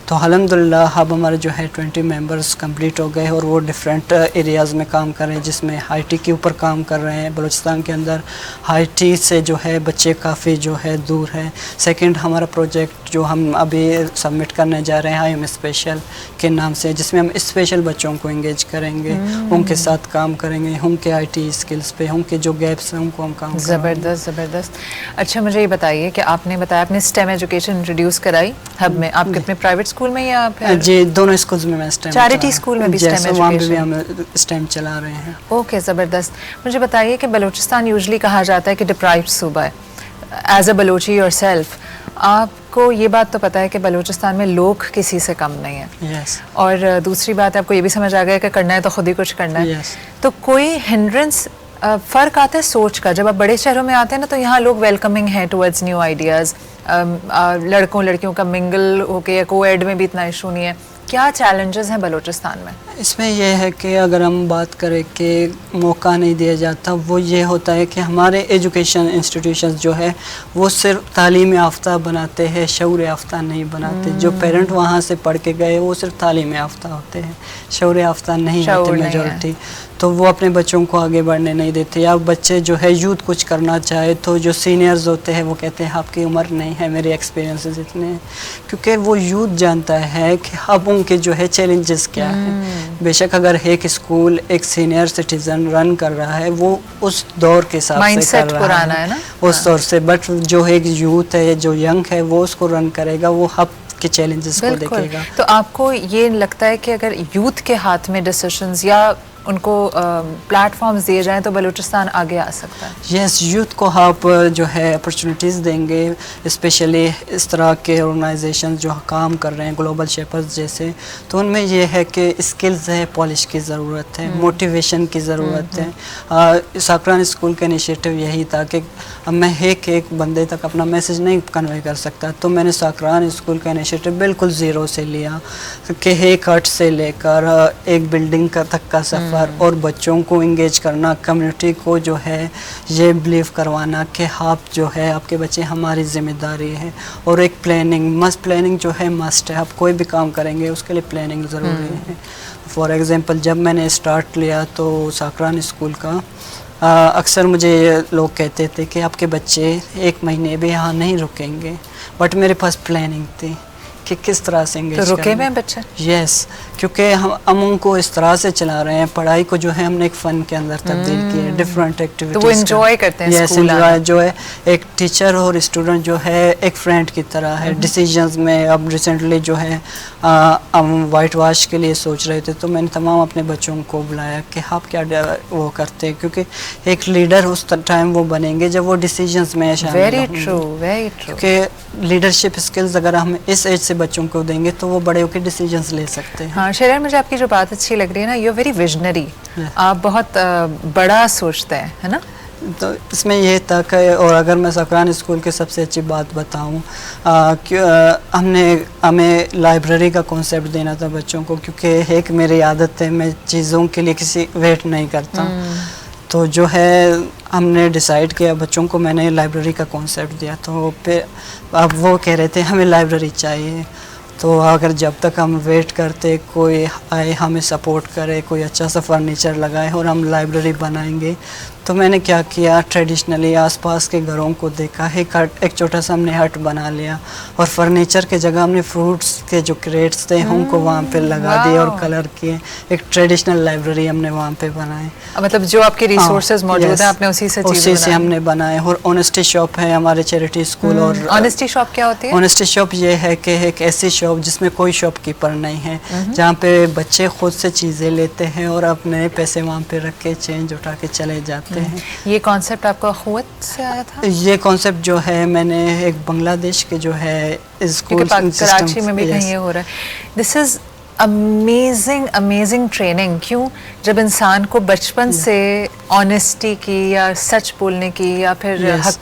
[SPEAKER 4] तो अल्हम्दुलिल्लाह अब हमारे जो है 20 मेंबर्स कंप्लीट हो गए और वो डिफरेंट एरियाज़ में काम कर रहे हैं, जिसमें IT के ऊपर काम कर रहे हैं। बलूचिस्तान के अंदर IT से जो है बच्चे काफ़ी जो है दूर हैं। सेकंड हमारा प्रोजेक्ट जो हम अभी सबमिट करने जा रहे हैं IM स्पेशल के नाम से, जिसमें हम स्पेशल बच्चों को इंगेज करेंगे, उनके साथ काम करेंगे, उनके IT स्किल्स पे, उनके जो गैप्स हैं उनको हम काम
[SPEAKER 1] ज़बरदस्त ज़बरदस्त। अच्छा मुझे ये बताइए कि आपने बताया आपने स्टेम एजुकेशन इंट्रोड्यूस कराई हब में, आप कितने प्राइवेट स्कूल में या फिर
[SPEAKER 4] जी दोनों स्कूल्स में मैं स्टेम
[SPEAKER 1] चैरिटी स्कूल में भी STEM
[SPEAKER 4] वहाँ पे भी
[SPEAKER 1] एजुकेशन?
[SPEAKER 4] हम स्टेम चला रहे हैं।
[SPEAKER 1] ओके ज़बरदस्त। मुझे बताइए कि बलूचिस्तान यूजली कहा जाता है कि डिप्राइव्ड सूबा है। एज अ बलूची योरसेल्फ आपको ये बात तो पता है कि बलूचिस्तान में लोग किसी से कम नहीं है,
[SPEAKER 4] यस
[SPEAKER 1] और दूसरी बात आपको ये भी समझ आ गया कि करना है तो खुद ही कुछ करना है।
[SPEAKER 4] Yes.
[SPEAKER 1] तो कोई हिंड्रेंस फ़र्क आता है सोच का? जब आप बड़े शहरों में आते हैं ना तो यहाँ लोग वेलकमिंग हैं टुवर्ड्स न्यू आइडियाज़, लड़कों लड़कियों का मिंगल होके या को-एड में भी इतना इशू नहीं है। क्या चैलेंजेस हैं बलूचिस्तान में?
[SPEAKER 4] इसमें यह है कि अगर हम बात करें कि मौका नहीं दिया जाता, वो ये होता है कि हमारे एजुकेशन इंस्टीट्यूशंस जो है वो सिर्फ तालीम याफ्ता बनाते हैं, शऊर याफ्ता नहीं बनाते। जो पेरेंट वहाँ से पढ़ के गए वो सिर्फ तालीम याफ्ता होते हैं, शऊर याफ्ता नहीं
[SPEAKER 1] शऊर
[SPEAKER 4] होते
[SPEAKER 1] नहीं है।
[SPEAKER 4] मेजॉरिटी। तो वो अपने बच्चों को आगे बढ़ने नहीं देते, या बच्चे जो है यूथ कुछ करना चाहे तो जो सीनियर्स होते हैं वो कहते हैं आपकी उम्र नहीं है, मेरे एक्सपीरियंसेस इतने हैं। क्योंकि वो यूथ जानता है कि अब उनके जो है चैलेंजेस क्या हैं। बेशक अगर एक स्कूल एक सीनियर सिटीजन रन कर रहा है वो उस दौर के हिसाब से
[SPEAKER 1] माइंडसेट
[SPEAKER 4] कर रहा
[SPEAKER 1] पुराना है ना?
[SPEAKER 4] उस दौर से, बट जो एक यूथ है जो यंग है वो उसको रन करेगा, वो अब के चैलेंजेस को
[SPEAKER 1] बिल्कुल।
[SPEAKER 4] देखेगा।
[SPEAKER 1] तो आपको ये लगता है कि अगर यूथ के हाथ में डिसीजंस या उनको प्लेटफॉर्म्स दिए जाएं तो बलूचिस्तान आगे आ सकता है?
[SPEAKER 4] यस, यूथ को आप जो है अपॉर्चुनिटीज़ देंगे, स्पेशली इस तरह के ऑर्गेनाइजेशन जो काम कर रहे हैं ग्लोबल शेपर्स जैसे, तो उनमें ये है कि स्किल्स है, पॉलिश की ज़रूरत है, मोटिवेशन की ज़रूरत है। साकरान स्कूल का इनिशिएटिव यही था कि अब मैं एक बंदे तक अपना मैसेज नहीं कन्वे कर सकता, तो मैंने साकरान स्कूल का इनिशिएटिव बिल्कुल ज़ीरो से लिया कि एक हट से लेकर एक बिल्डिंग का तक का सफ़र, और बच्चों को इंगेज करना, कम्युनिटी को जो है ये बिलीव करवाना कि आप जो है आपके बच्चे हमारी ज़िम्मेदारी है। और एक प्लानिंग जो है मस्ट है। आप कोई भी काम करेंगे उसके लिए प्लानिंग ज़रूरी है। फॉर एग्ज़ाम्पल जब मैंने स्टार्ट लिया तो साकरान स्कूल का अक्सर मुझे लोग कहते थे कि आपके बच्चे 1 महीने भी यहाँ नहीं रुकेंगे, बट मेरे पास प्लानिंग थी कि किस तरह से
[SPEAKER 1] तो रुके हुए हैं बच्चे?
[SPEAKER 4] यस, क्योंकि हम उनको इस तरह से चला रहे हैं, पढ़ाई को जो है हमने एक फ़न के अंदर तब्दील किया है, डिफरेंट एक्टिविटीज़।
[SPEAKER 1] तो वो एंजॉय करते हैं
[SPEAKER 4] यस,
[SPEAKER 1] स्कूल
[SPEAKER 4] एंजॉय जो है एक टीचर और स्टूडेंट जो है एक फ्रेंड की तरह है। डिसीजंस में अब रिसेंटली जो है हम वाइट वॉश के लिए सोच रहे थे, तो मैंने तमाम अपने बच्चों को बुलाया कि आप क्या वो करते हैं, क्योंकि एक लीडर उस टाइम वो बनेंगे जब वो डिसीजंस में शामिल
[SPEAKER 1] वेरी
[SPEAKER 4] होंगे।
[SPEAKER 1] True, very true.
[SPEAKER 4] क्योंकि लीडरशिप स्किल्स अगर हम इस एज से बच्चों को देंगे तो वो बड़े होकर डिसीजंस ले सकते हैं।
[SPEAKER 1] हाँ शेरर, मुझे आपकी जो बात अच्छी लग रही है ना, you are very visionary.
[SPEAKER 4] Yeah.
[SPEAKER 1] आप बहुत बड़ा सोचते हैं, है ना?
[SPEAKER 4] तो इसमें ये तक है। और अगर मैं साकरान स्कूल की सबसे अच्छी बात बताऊं, हमें लाइब्रेरी का कॉन्सेप्ट देना था बच्चों को, क्योंकि एक मेरी आदत है, मैं चीज़ों के लिए किसी वेट नहीं करता। तो जो है हमने डिसाइड किया, बच्चों को मैंने लाइब्रेरी का कॉन्सेप्ट दिया, तो फिर अब वो कह रहे थे हमें लाइब्रेरी चाहिए। तो अगर जब तक हम वेट करते कोई आए हमें सपोर्ट करे, कोई अच्छा सा फर्नीचर लगाए और हम लाइब्रेरी बनाएंगे, तो मैंने क्या किया, ट्रेडिशनली आसपास के घरों को देखा, एक छोटा सा हमने हट बना लिया, और फर्नीचर के जगह हमने फ्रूट्स के जो क्रेट्स थे उनको वहाँ पे लगा दिए और कलर किए। एक ट्रेडिशनल लाइब्रेरी हमने वहाँ पे बनाए।
[SPEAKER 1] मतलब जो आपके रिसोर्सेज मौजूद हैं आपने उसी से चीज़ें
[SPEAKER 4] हमने बनाए। और ऑनेस्टी शॉप है हमारे चैरिटी स्कूल। और
[SPEAKER 1] ऑनेस्टी शॉप क्या होती है?
[SPEAKER 4] ऑनेस्टी शॉप ये है कि एक ऐसी शॉप जिसमें कोई शॉपकीपर नहीं है, जहाँ पे बच्चे खुद से चीज़ें लेते हैं और अपने पैसे वहाँ पे रख के चेंज उठा के चले जाते हैं।
[SPEAKER 1] ये कॉन्सेप्ट आपको अखुवत से आया था?
[SPEAKER 4] ये कॉन्सेप्ट जो है मैंने एक बांग्लादेश के जो है स्कूल
[SPEAKER 1] कराची में भी कहीं ये हो रहा है। This is amazing amazing training. क्यों? जब इंसान को बचपन से ऑनेस्टी की या सच बोलने की या फिर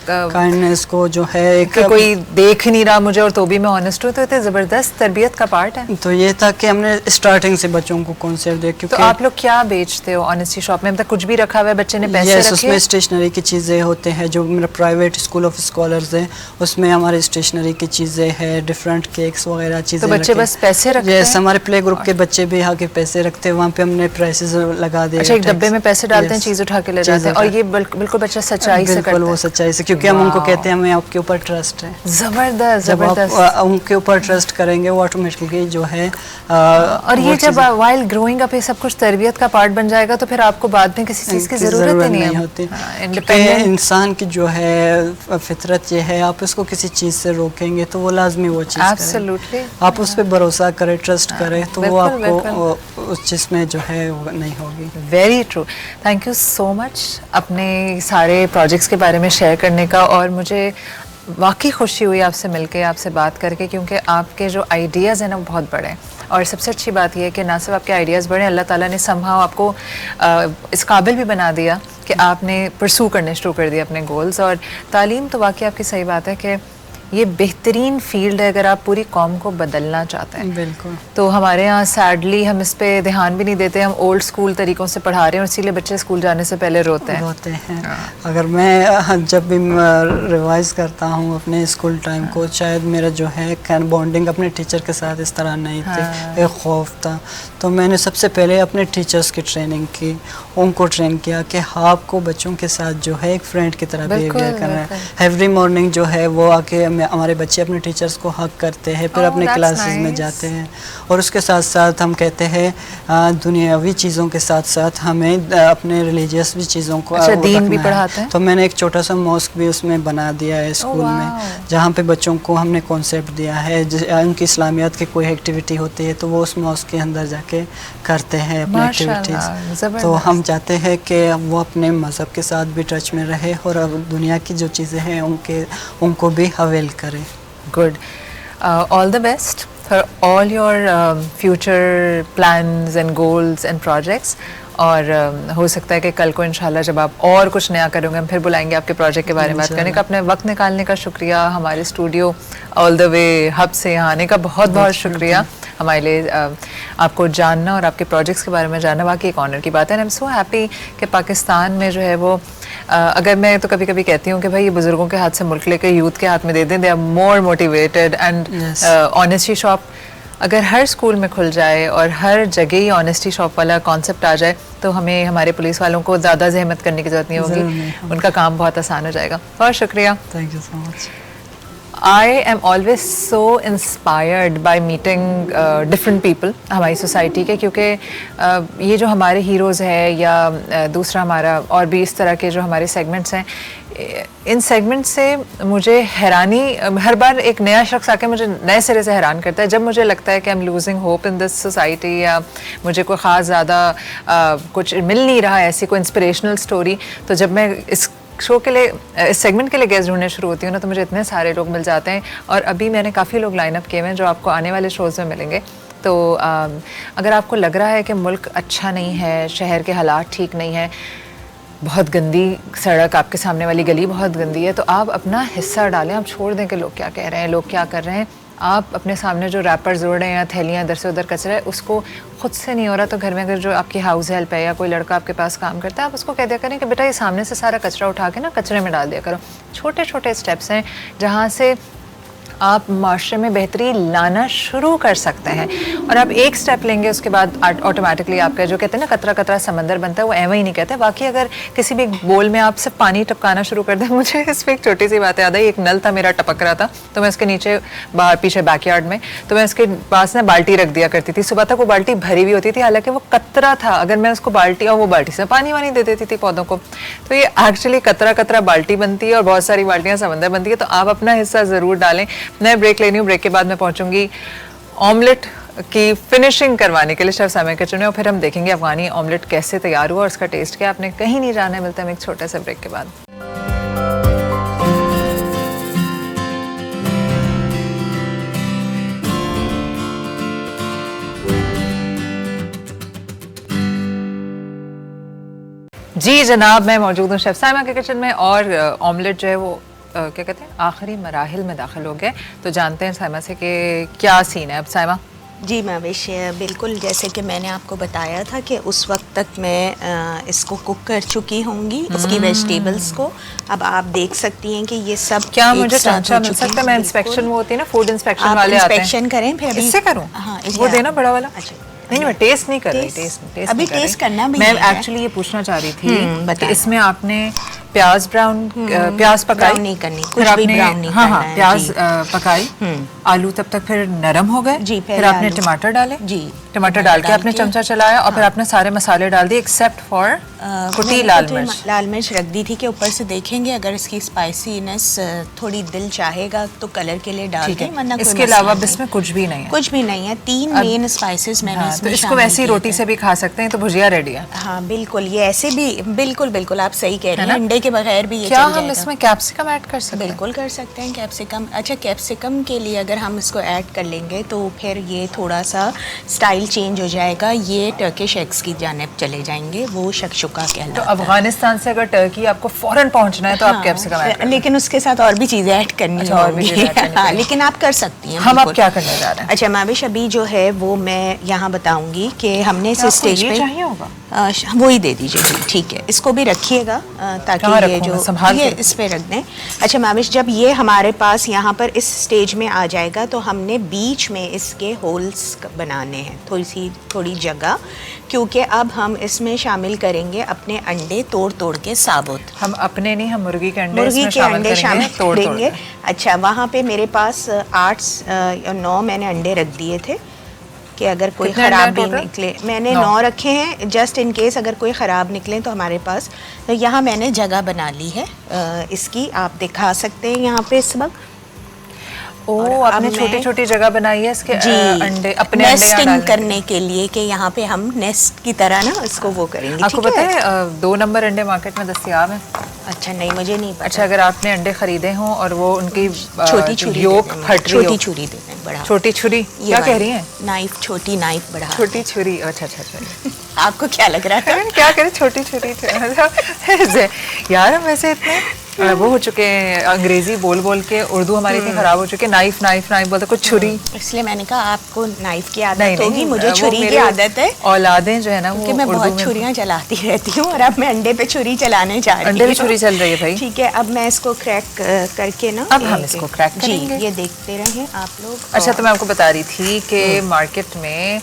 [SPEAKER 4] काइंडनेस को जो है एक
[SPEAKER 1] कि कोई देख नहीं रहा मुझे और तो भी मैं ऑनेस्ट हूँ, तो इतने ज़बरदस्त तरबियत का पार्ट है।
[SPEAKER 4] तो ये था कि हमने स्टार्टिंग से बच्चों को कॉन्सेप्ट दिया। क्योंकि
[SPEAKER 1] तो आप लोग क्या बेचते हो ऑनेस्टी शॉप में? मतलब कुछ भी रखा हुआ है, बच्चे ने पैसे रखे?
[SPEAKER 4] उसमें स्टेशनरी की चीज़ें होते हैं। जो मेरा प्राइवेट स्कूल ऑफ स्कॉलर्स है उसमें हमारी स्टेशनरी की चीज़ें हैं, डिफरेंट केक्स वगैरह चीज़ें।
[SPEAKER 1] तो बच्चे बस पैसे रखते हैं?
[SPEAKER 4] हमारे प्ले ग्रुप के बच्चे भी आके पैसे रखते हैं, वहाँ पे हमने प्राइसेस लगा दिए।
[SPEAKER 1] अच्छा, एक डब्बे में पैसे डालते हैं, चीज़ उठा के ले जाते हैं, और ये बिल्कुल बच्चा सच्चाई से करता है?
[SPEAKER 4] वो सच्चाई से, क्योंकि हम उनको कहते हैं हमें आपके ऊपर ट्रस्ट है।
[SPEAKER 1] जबरदस्त
[SPEAKER 4] जब
[SPEAKER 1] जबरदस्त।
[SPEAKER 4] आप उनके ऊपर ट्रस्ट करेंगे वो ऑटोमेटिकली जो है
[SPEAKER 1] और ये जब वाइल ग्रोइंग अप ये सब कुछ तरबियत का पार्ट बन जाएगा तो फिर आपको बाद में किसी चीज़ की ज़रूरत ही नहीं होती।
[SPEAKER 4] इंडिपेंडेंट इंसान की जो है फितरत ये है, आप उसको किसी चीज़ से रोकेंगे तो वो लाजमी वो चीज़
[SPEAKER 1] एब्सोल्युटली,
[SPEAKER 4] आप उस पर भरोसा करें, ट्रस्ट करें, तो वो आपको उस चीज़ में जो है वो नहीं होगी।
[SPEAKER 1] Very true. Thank you so much अपने सारे प्रोजेक्ट्स के बारे में शेयर करने का, और मुझे वाकई खुशी हुई आपसे मिलके, आपसे बात करके, क्योंकि आपके जो आइडियाज़ हैं ना बहुत बड़े हैं। और सबसे अच्छी बात यह है कि ना सिर्फ आपके आइडियाज़ बड़े, अल्लाह ताला ने समहाउ आपको इस काबिल भी बना दिया कि आपने परसू करने शुरू कर दिए अपने गोल्स। और तालीम तो वाकई आपकी सही बात है कि ये बेहतरीन फील्ड है अगर आप पूरी कौम को बदलना चाहते हैं।
[SPEAKER 4] बिल्कुल।
[SPEAKER 1] तो हमारे यहाँ सैडली हम इस पे ध्यान भी नहीं देते, हम ओल्ड स्कूल तरीक़ों से पढ़ा रहे हैं, और इसीलिए बच्चे स्कूल जाने से पहले रोते हैं।
[SPEAKER 4] अगर मैं जब भी रिवाइज़ करता हूँ अपने स्कूल टाइम को, शायद मेरा जो है कैन बॉन्डिंग अपने टीचर के साथ इस तरह नहीं थी, एक खौफ था। तो मैंने सबसे पहले अपने टीचर्स की ट्रेनिंग की, उनको ट्रेन किया कि आपको बच्चों के साथ जो है एक फ्रेंड की तरह बिहेवियर करना है। एवरी मॉर्निंग जो है वो आके हमारे बच्चे अपने टीचर्स को हक करते हैं, फिर अपने क्लासेस में जाते हैं, और उसके साथ साथ हम कहते हैं दुनियावी चीज़ों के साथ साथ हमें अपने रिलीजियस भी चीज़ों को
[SPEAKER 1] दीन भी पढ़ाते हैं।
[SPEAKER 4] तो मैंने एक छोटा सा मॉस्क भी उसमें बना दिया है स्कूल में, जहाँ पे बच्चों को हमने कॉन्सेप्ट दिया है, उनकी इस्लामियात की कोई एक्टिविटी होती है तो वो उस मॉस्क के अंदर जाके करते हैं अपनी एक्टिविटीज़। तो हम चाहते हैं कि वो अपने मज़हब के साथ भी टच में रहे और अब दुनिया की जो चीज़ें हैं उनको भी अवेल करें।
[SPEAKER 1] Good. All the best for all your future plans and goals and projects. और हो सकता है कि कल को इंशाल्लाह जब आप और कुछ नया करोगे हम फिर बुलाएंगे आपके प्रोजेक्ट के बारे में बात करने का। अपने वक्त निकालने का शुक्रिया, हमारे studio all the way hub से यहाँ आने का बहुत बहुत शुक्रिया। हमारे लिए आपको जानना और आपके प्रोजेक्ट्स के बारे में जानना वाकई एक ऑनर की बात है। आई एम सो हैप्पी कि पाकिस्तान में जो है वो अगर मैं तो कभी कभी कहती हूँ कि भाई ये बुज़ुर्गों के हाथ से मुल्क लेकर यूथ के हाथ में दे दें, they are more motivated. And honesty shop अगर हर स्कूल में खुल जाए और हर जगह ही ऑनेस्टी शॉप वाला कॉन्सेप्ट आ जाए तो हमें हमारे पुलिस वालों को ज़्यादा जहमत करने की ज़रूरत नहीं होगी, उनका काम बहुत आसान हो जाएगा। बहुत शुक्रिया।
[SPEAKER 4] Thank you so much.
[SPEAKER 1] I am always so inspired by meeting different people हमारी सोसाइटी के, क्योंकि ये जो हमारे हीरोज़ हैं या दूसरा हमारा और भी इस तरह के जो हमारे सेगमेंट्स हैं, इन सेगमेंट से मुझे हैरानी, हर बार एक नया शख्स आके मुझे नए सिरे से हैरान करता है। जब मुझे लगता है कि I am losing hope in this society या मुझे कोई ख़ास ज़्यादा कुछ मिल नहीं रहा ऐसी कोई इंस्पिरेशनल स्टोरी, तो जब मैं इस शो के लिए, इस सेगमेंट के लिए गेस्ट ढूंढने शुरू होती हूँ ना, तो मुझे इतने सारे लोग मिल जाते हैं। और अभी मैंने काफ़ी लोग लाइन अप किए हुए हैं जो आपको आने वाले शोज़ में मिलेंगे। तो अगर आपको लग रहा है कि मुल्क अच्छा नहीं है, शहर के हालात ठीक नहीं है, बहुत गंदी सड़क, आपके सामने वाली गली बहुत गंदी है, तो आप अपना हिस्सा डालें। आप छोड़ दें कि लोग क्या कह रहे हैं, लोग क्या कर रहे हैं। आप अपने सामने जो रैपर जोड़ रहे हैं या थैलियाँ इधर से उधर कचरा है, उसको खुद से नहीं हो रहा तो घर में अगर जो आपकी हाउस हेल्प है या कोई लड़का आपके पास काम करता है, आप उसको कह दिया करें कि बेटा ये सामने से सारा कचरा उठा के ना कचरे में डाल दिया करो। छोटे छोटे स्टेप्स हैं जहाँ से आप माशरे में बेहतरी लाना शुरू कर सकते हैं। और आप एक स्टेप लेंगे उसके बाद ऑटोमेटिकली आपका जो कहते हैं ना कतरा कतरा समंदर बनता है, वो एवं ही नहीं कहते। बाकी अगर किसी भी बोल में आप सिर्फ पानी टपकाना शुरू कर दें, मुझे इस पर एक छोटी सी बात याद आई। एक नल था मेरा टपक रहा था, तो मैं उसके नीचे बाहर पीछे बैकयार्ड में, तो मैं उसके पास ना बाल्टी रख दिया करती थी। सुबह तक वो बाल्टी भरी हुई होती थी, हालांकि वो कतरा था। अगर मैं उसको बाल्टी और वो बाल्टी से पानी वानी दे देती थी पौधों को, तो ये एक्चुअली कतरा कतरा बाल्टी बनती है और बहुत सारी बाल्टियाँ समंदर बनती है। तो आप अपना हिस्सा ज़रूर डालें। मैं ब्रेक लेनी हूँ, ब्रेक के बाद मैं पहुँचूँगी ऑमलेट की फिनिशिंग करवाने के लिए शेफ सामिया किचन में, और फिर हम देखेंगे अफगानी ऑमलेट कैसे तैयार हुआ और उसका टेस्ट क्या। आपने कहीं नहीं जाना है, मिलता है हम एक छोटे से ब्रेक के बाद। जी जनाब, मैं मौजूद हूँ शेफ साइमा के किचन में और ऑमलेट जो है वो क्या कहते हैं आखिरी मराहिल में दाखिल हो गए। तो जानते हैं साइमा से कि क्या सीन है अब। साइमा
[SPEAKER 2] जी महविश, बिल्कुल जैसे कि मैंने आपको बताया था कि उस वक्त तक मैं इसको कुक कर चुकी होंगी, इसकी वेजिटेबल्स को। अब आप देख सकती हैं कि ये सब
[SPEAKER 1] क्या मुझे चमचा मिल सकता है? मैं इंस्पेक्शन, वो होती है ना फूड इंस्पेक्शन वाले आते हैं,
[SPEAKER 2] इंस्पेक्शन करें फिर अभी
[SPEAKER 1] इससे करूँ?
[SPEAKER 2] हाँ,
[SPEAKER 1] वो देना बड़ा वाला।
[SPEAKER 2] अच्छा
[SPEAKER 1] नहीं, मैं टेस्ट नहीं कर रही। टेस्ट
[SPEAKER 2] अभी टेस्ट करना भी
[SPEAKER 1] मैं
[SPEAKER 2] है।
[SPEAKER 1] एक्चुअली ये पूछना चाह रही थी कि इसमें आपने प्याज प्याज पकाई
[SPEAKER 2] ब्राउन नहीं करनी, कुछ भी ब्राउन नहीं
[SPEAKER 1] हाँ
[SPEAKER 2] करना है,
[SPEAKER 1] प्याज
[SPEAKER 2] जी।
[SPEAKER 1] पकाई, आलू तब तक फिर नरम हो गए
[SPEAKER 2] जी,
[SPEAKER 1] फिर आपने
[SPEAKER 2] आलू।
[SPEAKER 1] टमाटर डाले
[SPEAKER 2] जी,
[SPEAKER 1] टमाटर डाल के आपने चमचा चलाया और फिर आपने सारे मसाले डाल दिए एक्सेप्ट फॉर कुटी लाल मिर्च।
[SPEAKER 2] लाल मिर्च रख दी थी कि ऊपर से देखेंगे अगर इसकी स्पाइसीनेस थोड़ी दिल चाहेगा तो कलर के लिए डाल दें, वरना कोई
[SPEAKER 1] इसके
[SPEAKER 2] मसला
[SPEAKER 1] अलावा
[SPEAKER 2] नहीं।
[SPEAKER 1] इसमें कुछ भी नहीं है।
[SPEAKER 2] कुछ भी नहीं है। 3 मेन स्पाइसेस मैंने
[SPEAKER 1] हाँ, तो
[SPEAKER 2] इसमें
[SPEAKER 1] इसको
[SPEAKER 2] शामिल
[SPEAKER 1] वैसी
[SPEAKER 2] किए
[SPEAKER 1] रोटी
[SPEAKER 2] थे।
[SPEAKER 1] से भी खा सकते हैं, तो भुजिया रेडी है।
[SPEAKER 2] हाँ बिल्कुल, ये ऐसे भी बिल्कुल बिल्कुल आप सही कह रहे
[SPEAKER 1] ना?
[SPEAKER 2] हैं, अंडे के बगैर भी ये
[SPEAKER 1] क्या
[SPEAKER 2] चल
[SPEAKER 1] हम
[SPEAKER 2] जाएगा।
[SPEAKER 1] इसमें कैप्सिकम ऐड कर सकते हैं?
[SPEAKER 2] बिल्कुल कर सकते हैं कैप्सिकम। अच्छा, कैप्सिकम के लिए अगर हम इसको ऐड कर लेंगे तो फिर ये थोड़ा सा स्टाइल चेंज हो जाएगा, ये टर्किश एग्स की जानिब चले जाएंगे, वो शक्शुका
[SPEAKER 1] तो
[SPEAKER 2] कहलाता है।
[SPEAKER 1] अफगानिस्तान से अगर टर्की आपको फौरन पहुंचना है तो आप कैप्सिकम ऐड करें।
[SPEAKER 2] लेकिन उसके साथ और भी चीज़ें ऐड करनी
[SPEAKER 1] अच्छा, और भी
[SPEAKER 2] होंगी।
[SPEAKER 1] चीज़ें ऐड करनी
[SPEAKER 2] हाँ,
[SPEAKER 1] पड़ेंगी।
[SPEAKER 2] लेकिन आप कर सकती हैं।
[SPEAKER 1] हम अब
[SPEAKER 2] बिल्कुल।
[SPEAKER 1] क्या करने जा रहे हैं?
[SPEAKER 2] अच्छा माविश, अभी जो है वो मैं यहाँ बताऊंगी कि हमने इस स्टेज पे
[SPEAKER 1] चाहिए होगा
[SPEAKER 2] वो ही दे दीजिए जी, ठीक है। इसको भी रखिएगा ताकि
[SPEAKER 1] कहाँ
[SPEAKER 2] ये
[SPEAKER 1] रखूँ
[SPEAKER 2] जो
[SPEAKER 1] मैं? संभाल
[SPEAKER 2] ये
[SPEAKER 1] के?
[SPEAKER 2] इस पे रख दें। अच्छा माविश, जब ये हमारे पास यहाँ पर इस स्टेज में आ जाएगा तो हमने बीच में इसके होल्स बनाने हैं, थोड़ी जगह, क्योंकि अब हम इसमें शामिल करेंगे अपने अंडे तोड़ तोड़ के साबुत।
[SPEAKER 1] हम अपने नहीं, हम मुर्गी के अंडे
[SPEAKER 2] मुर्गी
[SPEAKER 1] इसमें
[SPEAKER 2] के अंडे शामिल
[SPEAKER 1] तोड़
[SPEAKER 2] करेंगे। अच्छा, वहाँ पे मेरे पास 8 या 9 मैंने अंडे रख दिए थे कि अगर कोई
[SPEAKER 1] कितने
[SPEAKER 2] ख़राब
[SPEAKER 1] अंडे
[SPEAKER 2] भी
[SPEAKER 1] total?
[SPEAKER 2] निकले। मैंने
[SPEAKER 1] 9
[SPEAKER 2] 9 रखे हैं जस्ट इन केस अगर कोई ख़राब निकले तो हमारे पास। तो यहाँ मैंने जगह बना ली है इसकी, आप दिखा सकते हैं यहाँ पे इस वक्त।
[SPEAKER 1] ओ,
[SPEAKER 2] अब
[SPEAKER 1] आपने
[SPEAKER 2] मैं-
[SPEAKER 1] छोटी छोटी जगह बनाई है इसके
[SPEAKER 2] जी,
[SPEAKER 1] अंडे अपने अंडे यहाँ
[SPEAKER 2] नेस्टिंग
[SPEAKER 1] डालने
[SPEAKER 2] करने के लिए कि यहाँ पे हम नेस्ट की तरह ना इसको वो करेंगे।
[SPEAKER 1] आपको
[SPEAKER 2] ठीक
[SPEAKER 1] पता
[SPEAKER 2] है?
[SPEAKER 1] है 2 नंबर अंडे मार्केट में दस्तियाब हैं।
[SPEAKER 2] अच्छा नहीं, मुझे नहीं पता।
[SPEAKER 1] अच्छा, अगर आपने अंडे खरीदे हों और वो उनकी
[SPEAKER 2] छोटी छुरी
[SPEAKER 1] योक
[SPEAKER 2] दे दें,
[SPEAKER 1] फट रही
[SPEAKER 2] छोटी
[SPEAKER 1] हो,
[SPEAKER 2] छुरी दे दें, बड़ा
[SPEAKER 1] छोटी छुरी
[SPEAKER 2] ये
[SPEAKER 1] क्या कह
[SPEAKER 2] वाली।
[SPEAKER 1] रही हैं?
[SPEAKER 2] नाइफ, छोटी नाइफ बड़ा।
[SPEAKER 1] छोटी छुरी, अच्छा अच्छा अच्छा।
[SPEAKER 2] आपको क्या लग रहा था?
[SPEAKER 1] क्या करें, छोटी छुरी यार हम वैसे इतने वो हो चुके हैं, अंग्रेजी बोल बोल के उर्दू हमारी इतनी खराब हो चुकी है, नाइफ नाइफ नाइफ बोलते, कुछ छुरी।
[SPEAKER 2] इसलिए मैंने कहा आपको नाइफ की
[SPEAKER 1] नहीं
[SPEAKER 2] आदत होगी,
[SPEAKER 1] नहीं,
[SPEAKER 2] मुझे
[SPEAKER 1] वो
[SPEAKER 2] छुरी की
[SPEAKER 1] मेरे
[SPEAKER 2] आदत है,
[SPEAKER 1] औलादें जो है ना वो
[SPEAKER 2] क्योंकि मैं
[SPEAKER 1] उर्दू
[SPEAKER 2] बहुत
[SPEAKER 1] में-
[SPEAKER 2] छुरियां चलाती रहती हूँ और अब मैं अंडे पे छुरी चलाने जा रही हूँ।
[SPEAKER 1] अंडे पे छुरी चल रही है भाई।
[SPEAKER 2] ठीक है, अब मैं इसको क्रैक करके ना,
[SPEAKER 1] अब हम इसको क्रैक
[SPEAKER 2] जी,
[SPEAKER 1] करेंगे।
[SPEAKER 2] ये देखते रहें आप लोग।
[SPEAKER 1] अच्छा, तो मैं आपको बता रही थी कि मार्केट में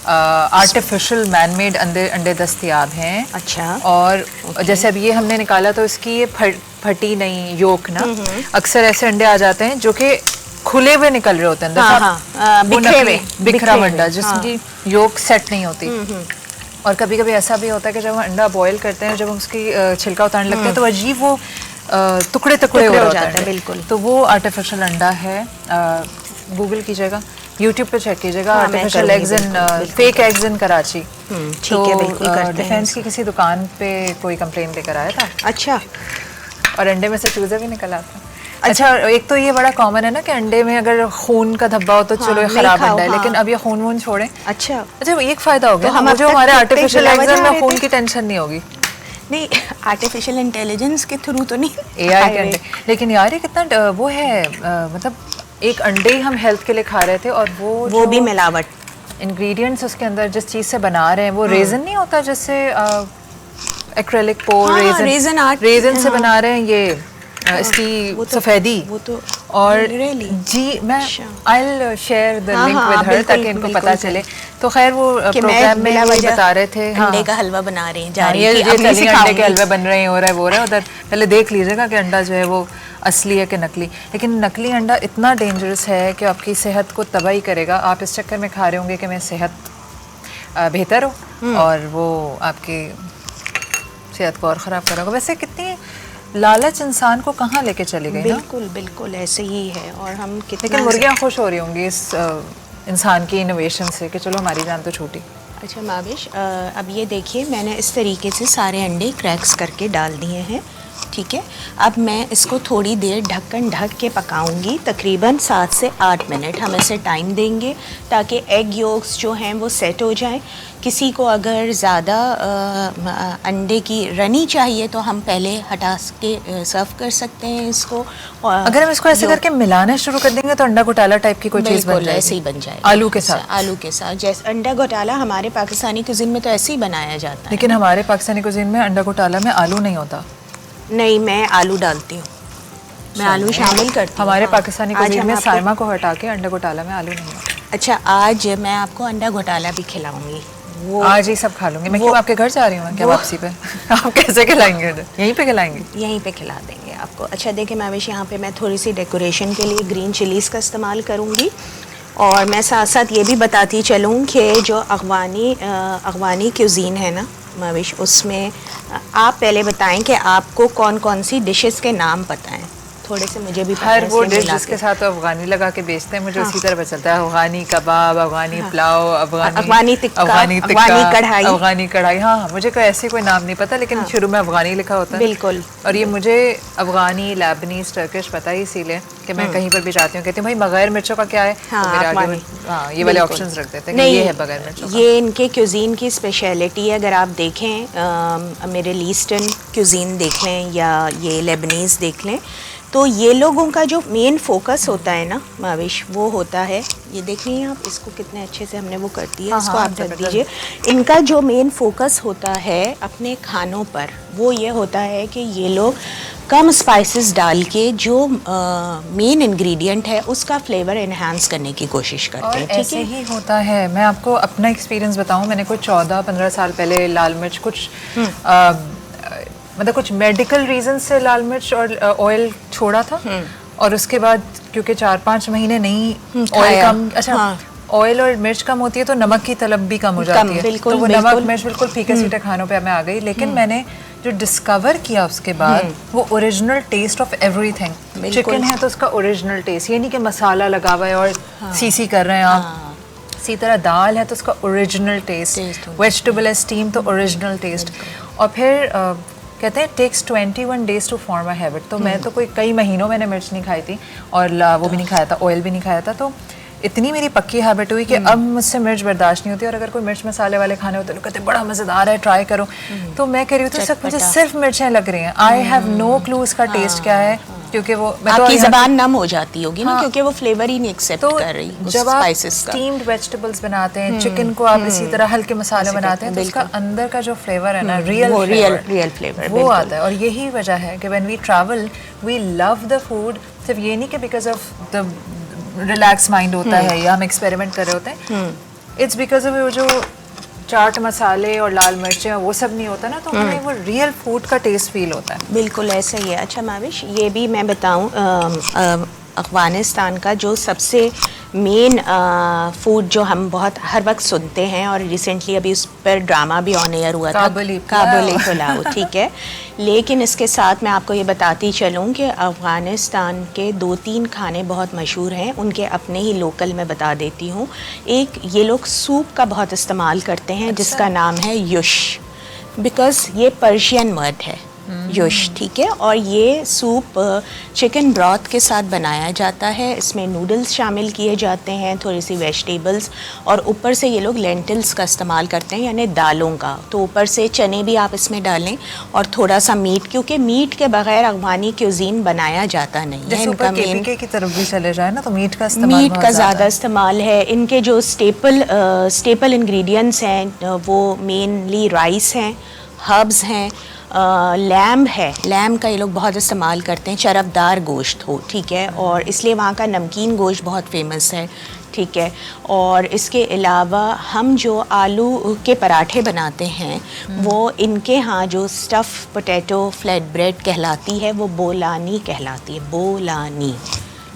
[SPEAKER 1] आर्टिफिशियल मैनमेड अंडे दस्तियाब हैं।
[SPEAKER 2] अच्छा,
[SPEAKER 1] और जैसे अब ये हमने निकाला तो इसकी ये फटी नहीं योक ना, अक्सर ऐसे अंडे आ जाते हैं जो कि खुले हुए निकल रहे होते हैं अंदर
[SPEAKER 2] हाँ,
[SPEAKER 1] से।
[SPEAKER 2] हाँ,
[SPEAKER 1] वो
[SPEAKER 2] बिखरे
[SPEAKER 1] नकली,
[SPEAKER 2] हुए,
[SPEAKER 1] बिखरा
[SPEAKER 2] बिखरे हुए,
[SPEAKER 1] अंडा जिसकी योक सेट नहीं होती। और कभी कभी ऐसा भी होता है कि जब हम अंडा बॉईल करते हैं, जब हम उसकी छिलका उतारने लगते हैं तो अजीब वो टुकड़े टुकड़े हो
[SPEAKER 2] जाते
[SPEAKER 1] जाते
[SPEAKER 2] हैं,
[SPEAKER 1] हैं।
[SPEAKER 2] बिल्कुल।
[SPEAKER 1] तो वो आर्टिफिशियल अंडा है। गूगल कीजिएगा, यूट्यूब पे चेक कीजिएगा,
[SPEAKER 2] हाँ, मैं
[SPEAKER 1] आर्टिफिशियल
[SPEAKER 2] करूँगी,
[SPEAKER 1] एग्स इन
[SPEAKER 2] बिल्कुल,
[SPEAKER 1] फेक एग्स इन कराची।
[SPEAKER 2] ठीक है, बिल्कुल करते हैं।
[SPEAKER 1] डिफेंस की किसी दुकान पे कोई कंप्लेन लेकर आया था
[SPEAKER 2] अच्छा,
[SPEAKER 1] और अंडे में से चूजा भी निकल आता। अच्छा, एक तो ये बड़ा कॉमन है ना कि अंडे में अगर खून का धब्बा हो तो
[SPEAKER 2] हाँ,
[SPEAKER 1] चलो ये
[SPEAKER 2] नहीं
[SPEAKER 1] खराब
[SPEAKER 2] खाओ,
[SPEAKER 1] अंडा है,
[SPEAKER 2] हाँ।
[SPEAKER 1] लेकिन अब ये खून वून छोड़ें।
[SPEAKER 2] अच्छा
[SPEAKER 1] अच्छा, एक फायदा हो गया,
[SPEAKER 2] तो हम
[SPEAKER 1] मुझे
[SPEAKER 2] अब तक
[SPEAKER 1] हमारे
[SPEAKER 2] कितने
[SPEAKER 1] आर्टिफिशियल
[SPEAKER 2] खिला
[SPEAKER 1] एग्स
[SPEAKER 2] बजा
[SPEAKER 1] में
[SPEAKER 2] रहे
[SPEAKER 1] खून
[SPEAKER 2] थे?
[SPEAKER 1] की टेंशन नहीं होगी।
[SPEAKER 2] नहीं, आर्टिफिशियल इंटेलिजेंस के थ्रू तो नहीं,
[SPEAKER 1] एआई के अंडे। लेकिन यार ये कितना वो है, मतलब एक अंडे ही हम हेल्थ के लिए खा रहे थे और
[SPEAKER 2] वो भी मिलावट।
[SPEAKER 1] इंग्रेडिएंट्स उसके अंदर जिस चीज़ से बना रहे हैं वो रेजन नहीं होता, जैसे एक्रेलिक पोर
[SPEAKER 2] हाँ, रेज़न आर्ट,
[SPEAKER 1] रेजन से
[SPEAKER 2] हाँ।
[SPEAKER 1] बना रहे हैं ये इसकी
[SPEAKER 2] वो तो-
[SPEAKER 1] सफेदी।
[SPEAKER 2] वो तो
[SPEAKER 1] और
[SPEAKER 2] really?
[SPEAKER 1] जी मैं
[SPEAKER 2] अच्छा।
[SPEAKER 1] आई शेयर द
[SPEAKER 2] हाँ,
[SPEAKER 1] लिंक
[SPEAKER 2] हाँ,
[SPEAKER 1] विद हर
[SPEAKER 2] बिल्कुल,
[SPEAKER 1] ताकि इनको
[SPEAKER 2] बिल्कुल
[SPEAKER 1] पता
[SPEAKER 2] सही।
[SPEAKER 1] चले। तो खैर वो
[SPEAKER 2] कि
[SPEAKER 1] प्रोग्राम में
[SPEAKER 2] बिला
[SPEAKER 1] वही
[SPEAKER 2] वजह
[SPEAKER 1] बता रहे थे। हाँ,
[SPEAKER 2] अंडे का हलवा बना रहे हैं, जा
[SPEAKER 1] हाँ,
[SPEAKER 2] रही
[SPEAKER 1] ये
[SPEAKER 2] थी, अब
[SPEAKER 1] चलिए
[SPEAKER 2] नहीं
[SPEAKER 1] अंडे के
[SPEAKER 2] सिखाऊंगी।
[SPEAKER 1] हलवे बन रहे हैं, हो रहा है वो रहा है उधर। पहले देख लीजिएगा कि अंडा जो है वो असली है कि नकली। लेकिन नकली अंडा इतना डेंजरस है कि आपकी सेहत को तबाही करेगा। आप इस चक्कर में खा रहे होंगे कि मैं सेहत बेहतर हो और वो आपकी सेहत को और ख़राब करेगा। वैसे कितनी लालच इंसान को कहाँ लेके चली गई ना।
[SPEAKER 2] बिल्कुल बिल्कुल ऐसे ही है। और हम कितना
[SPEAKER 1] लेकिन मुर्गियाँ खुश हो रही होंगी इस इंसान की इनोवेशन से कि चलो हमारी जान तो छूटी।
[SPEAKER 2] अच्छा माविश, अब ये देखिए मैंने इस तरीके से सारे अंडे क्रैक्स करके डाल दिए हैं ठीक है। अब मैं इसको थोड़ी देर ढक्कन ढक के पकाऊंगी, तकरीबन 7 से 8 मिनट हम इसे टाइम देंगे ताकि एग योक्स जो हैं वो सेट हो जाएं। किसी को अगर ज़्यादा अंडे की रनी चाहिए तो हम पहले हटा के सर्व कर सकते हैं इसको। और
[SPEAKER 1] अगर हम इसको ऐसे करके मिलाना शुरू कर देंगे तो अंडा घोटाला टाइप की कोई चीज़ बन
[SPEAKER 2] बिल्कुल
[SPEAKER 1] जाएगी।
[SPEAKER 2] ऐसे ही बन जाएगा
[SPEAKER 1] आलू के साथ।
[SPEAKER 2] आलू के साथ जैसे अंडा घोटाला हमारे पाकिस्तानी कुज़ीन में तो ऐसे ही बनाया जाता है।
[SPEAKER 1] लेकिन हमारे पाकिस्तानी कुजीन में अंडा घोटाला में आलू नहीं होता।
[SPEAKER 2] नहीं, मैं आलू डालती हूँ, मैं आलू शामिल करती हूँ।
[SPEAKER 1] हमारे
[SPEAKER 2] हाँ।
[SPEAKER 1] पाकिस्तानी
[SPEAKER 2] आज
[SPEAKER 1] कुजीन
[SPEAKER 2] हम
[SPEAKER 1] में
[SPEAKER 2] आपको-
[SPEAKER 1] साइमा को हटा के अंडा घोटाला में आलू नहीं होता।
[SPEAKER 2] अच्छा, आज मैं आपको अंडा घोटाला भी खिलाऊंगी। वो
[SPEAKER 1] आज ही सब खा लूंगी मैं। क्यों आपके घर जा रही हूँ क्या वापसी पे? आप कैसे खिलाएंगे? यहीं पे खिलाएंगे?
[SPEAKER 2] यहीं पे खिला देंगे आपको। अच्छा देखिए मैविश, यहाँ पे मैं थोड़ी सी डेकोरेशन के लिए ग्रीन चिलीज़ का इस्तेमाल करूँगी। और मैं साथ साथ ये भी बताती चलूँ कि जो अफ़गानी क्यूज़ीन है ना मैविश, उसमें आप पहले बताएं कि आपको कौन कौन सी डिशेस के नाम पता हैं। थोड़े से मुझे भी पता
[SPEAKER 1] हर
[SPEAKER 2] है,
[SPEAKER 1] वो
[SPEAKER 2] इसलिए
[SPEAKER 1] डिश
[SPEAKER 2] मिला
[SPEAKER 1] जिसके
[SPEAKER 2] के।
[SPEAKER 1] साथ अफगानी लगा के बेचते हैं मुझे
[SPEAKER 2] हाँ।
[SPEAKER 1] उसी तरह पता चलता है। अफगानी कबाब, अफगानी पुलाव,
[SPEAKER 2] अफगानी टिक्का,
[SPEAKER 1] अफगानी
[SPEAKER 2] कढ़ाई।
[SPEAKER 1] अफगानी कढ़ाई। हाँ, मुझे कोई ऐसे कोई नाम नहीं पता, लेकिन शुरू में अफगानी लिखा होता है।
[SPEAKER 2] बिल्कुल।
[SPEAKER 1] और ये मुझे अफगानी, लेबनीज, टर्किश पता ही इसीलिए कि मैं कहीं पर भी जाती हूँ कहती हूँ भाई बगैर मिर्चों का क्या है?
[SPEAKER 2] हाँ,
[SPEAKER 1] तो मेरे आगे
[SPEAKER 2] अफगानी।
[SPEAKER 1] हाँ, ये वाले
[SPEAKER 2] बिल्कुल।
[SPEAKER 1] ऑप्शंस रख देते हैं कि
[SPEAKER 2] नहीं,
[SPEAKER 1] ये है बगैर मिर्चों का।
[SPEAKER 2] ये इनके क्यूज़ीन की स्पेशलिटी है। अगर आप देखें मिडिल ईस्टर्न क्यूज़ीन देख लें या ये लेबनीज़ देख लें, तो ये लोगों का जो मेन फोकस होता है ना माविश, वो होता है, ये देख रही हैं आप, इसको कितने अच्छे से हमने वो कर दिया।
[SPEAKER 1] हाँ,
[SPEAKER 2] इसको
[SPEAKER 1] हाँ,
[SPEAKER 2] आप ढक
[SPEAKER 1] जबरदस्त।
[SPEAKER 2] दीजिए। इनका जो मेन फोकस होता है अपने खानों पर, वो ये होता है कि ये लोग कम स्पाइसेस डाल के जो मेन इंग्रेडिएंट है उसका फ्लेवर एनहांस करने की कोशिश करते
[SPEAKER 1] और
[SPEAKER 2] हैं। ठीक
[SPEAKER 1] ऐसे
[SPEAKER 2] है।
[SPEAKER 1] ही होता है। मैं आपको अपना एक्सपीरियंस बताऊं, मैंने कोई 14-15 साल पहले लाल मिर्च कुछ मतलब कुछ मेडिकल रीजन से लाल मिर्च और ऑयल छोड़ा था। और उसके बाद क्योंकि 4-5 महीने नहीं ऑयल
[SPEAKER 2] खाया।
[SPEAKER 1] कम, अच्छा
[SPEAKER 2] हाँ।
[SPEAKER 1] ऑयल और मिर्च कम होती है तो नमक की तलब भी कम हो जाती है।
[SPEAKER 2] बिल्कुल,
[SPEAKER 1] तो वो
[SPEAKER 2] बिल्कुल।
[SPEAKER 1] नमक मिर्च बिल्कुल फीके सीटे खानों पे मैं आ गई। लेकिन मैंने जो डिस्कवर किया उसके बाद, वो ओरिजिनल टेस्ट ऑफ एवरीथिंग।
[SPEAKER 2] बिल्कुल।
[SPEAKER 1] चिकन है तो उसका ओरिजिनल टेस्ट, ये नहीं कि मसाला लगा हुआ है और सीसी कर रहे हैं आप। इसी तरह दाल है तो उसका ओरिजिनल टेस्ट, वेजिटेबल है स्टीम तो ओरिजिनल टेस्ट। और फिर कहते हैं takes 21 days to form a habit. तो मैं तो कोई कई महीनों मैंने मिर्च नहीं खाई थी और वो भी नहीं खाया था, ऑयल भी नहीं खाया था। तो इतनी मेरी पक्की हैबिट हुई कि अब मुझसे मिर्च बर्दाश्त नहीं होती। और अगर कोई मिर्च मसाले वाले खाने होते तो कहते बड़ा मज़ेदार है, ट्राई करो। तो मैं कह रही हूँ तो मुझे सिर्फ मिर्चें लग रही हैं। आई हैव नो क्लू उसका टेस्ट क्या है, क्योंकि वो मैं तो
[SPEAKER 2] आपकी
[SPEAKER 1] यहाँ-
[SPEAKER 2] ज़बान नम हो जाती होगी ना,
[SPEAKER 1] हाँ।
[SPEAKER 2] क्योंकि वो फ्लेवर ही नहीं एक्सेप्ट
[SPEAKER 1] तो
[SPEAKER 2] कर रही उस
[SPEAKER 1] जब आप
[SPEAKER 2] स्पाइसेस का।
[SPEAKER 1] स्टीम्ड वेजिटेबल्स बनाते हैं, चिकन को आप इसी तरह हल्के मसाले बनाते हैं, तो उसका अंदर का जो फ्लेवर है ना, रियल
[SPEAKER 2] फ्लेवर
[SPEAKER 1] वो आता है। और यही वजह है कि when we travel we love the food. सिर्फ ये नहीं कि because of the relax mind होता है या हम एक्सपेरिमेंट कर रहे होते हैं, इट्स बिकॉज ऑफ वो जो चाट मसाले और लाल मिर्चें वो सब नहीं होता ना, तो हमें वो रियल फूड का टेस्ट फील होता है।
[SPEAKER 2] बिल्कुल ऐसा ही है। अच्छा माविश, ये भी मैं बताऊं, अफ़गानिस्तान का जो सबसे मेन फूड जो हम बहुत हर वक्त सुनते हैं, और रिसेंटली अभी उस पर ड्रामा भी ऑन एयर हुआ था,
[SPEAKER 1] काबुली
[SPEAKER 2] पुलाव। ठीक है। लेकिन इसके साथ मैं आपको ये बताती चलूँ कि अफ़गानिस्तान के 2-3 खाने बहुत मशहूर हैं, उनके अपने ही लोकल मैं बता देती हूँ। एक, ये लोग सूप का बहुत इस्तेमाल करते हैं जिसका नाम है युश, बिकॉज़ ये पर्शियन वर्ड है युश। ठीक है। और ये सूप चिकन ब्रॉथ के साथ बनाया जाता है। इसमें नूडल्स शामिल किए जाते हैं, थोड़ी सी वेजिटेबल्स, और ऊपर से ये लोग लेंटिल्स का इस्तेमाल करते हैं, यानी दालों का। तो ऊपर से चने भी आप इसमें डालें और थोड़ा सा मीट, क्योंकि मीट के बगैर अफ़गानी क्यूज़ीन बनाया जाता नहीं है।
[SPEAKER 1] जैसे
[SPEAKER 2] इनका
[SPEAKER 1] ऊपर केपीके की तरफ भी चले जाए ना, तो मीट का इस्तेमाल
[SPEAKER 2] मीट
[SPEAKER 1] बहुत
[SPEAKER 2] का
[SPEAKER 1] ज़्यादा
[SPEAKER 2] ज़्यादा इस्तेमाल है। इनके जो स्टेपल इंग्रेडिएंट्स हैं वो मेनली राइस हैं, हर्ब्स हैं, लैम्ब है, लैम्ब का ये लोग बहुत इस्तेमाल करते हैं, चरबदार गोश्त हो। ठीक है। और इसलिए वहाँ का नमकीन गोश्त बहुत फेमस है। ठीक है। और इसके अलावा हम जो आलू के पराठे बनाते हैं, वो इनके यहाँ जो स्टफ़ पोटैटो फ्लैट ब्रेड कहलाती है, वो बोलानी कहलाती है, बोलानी।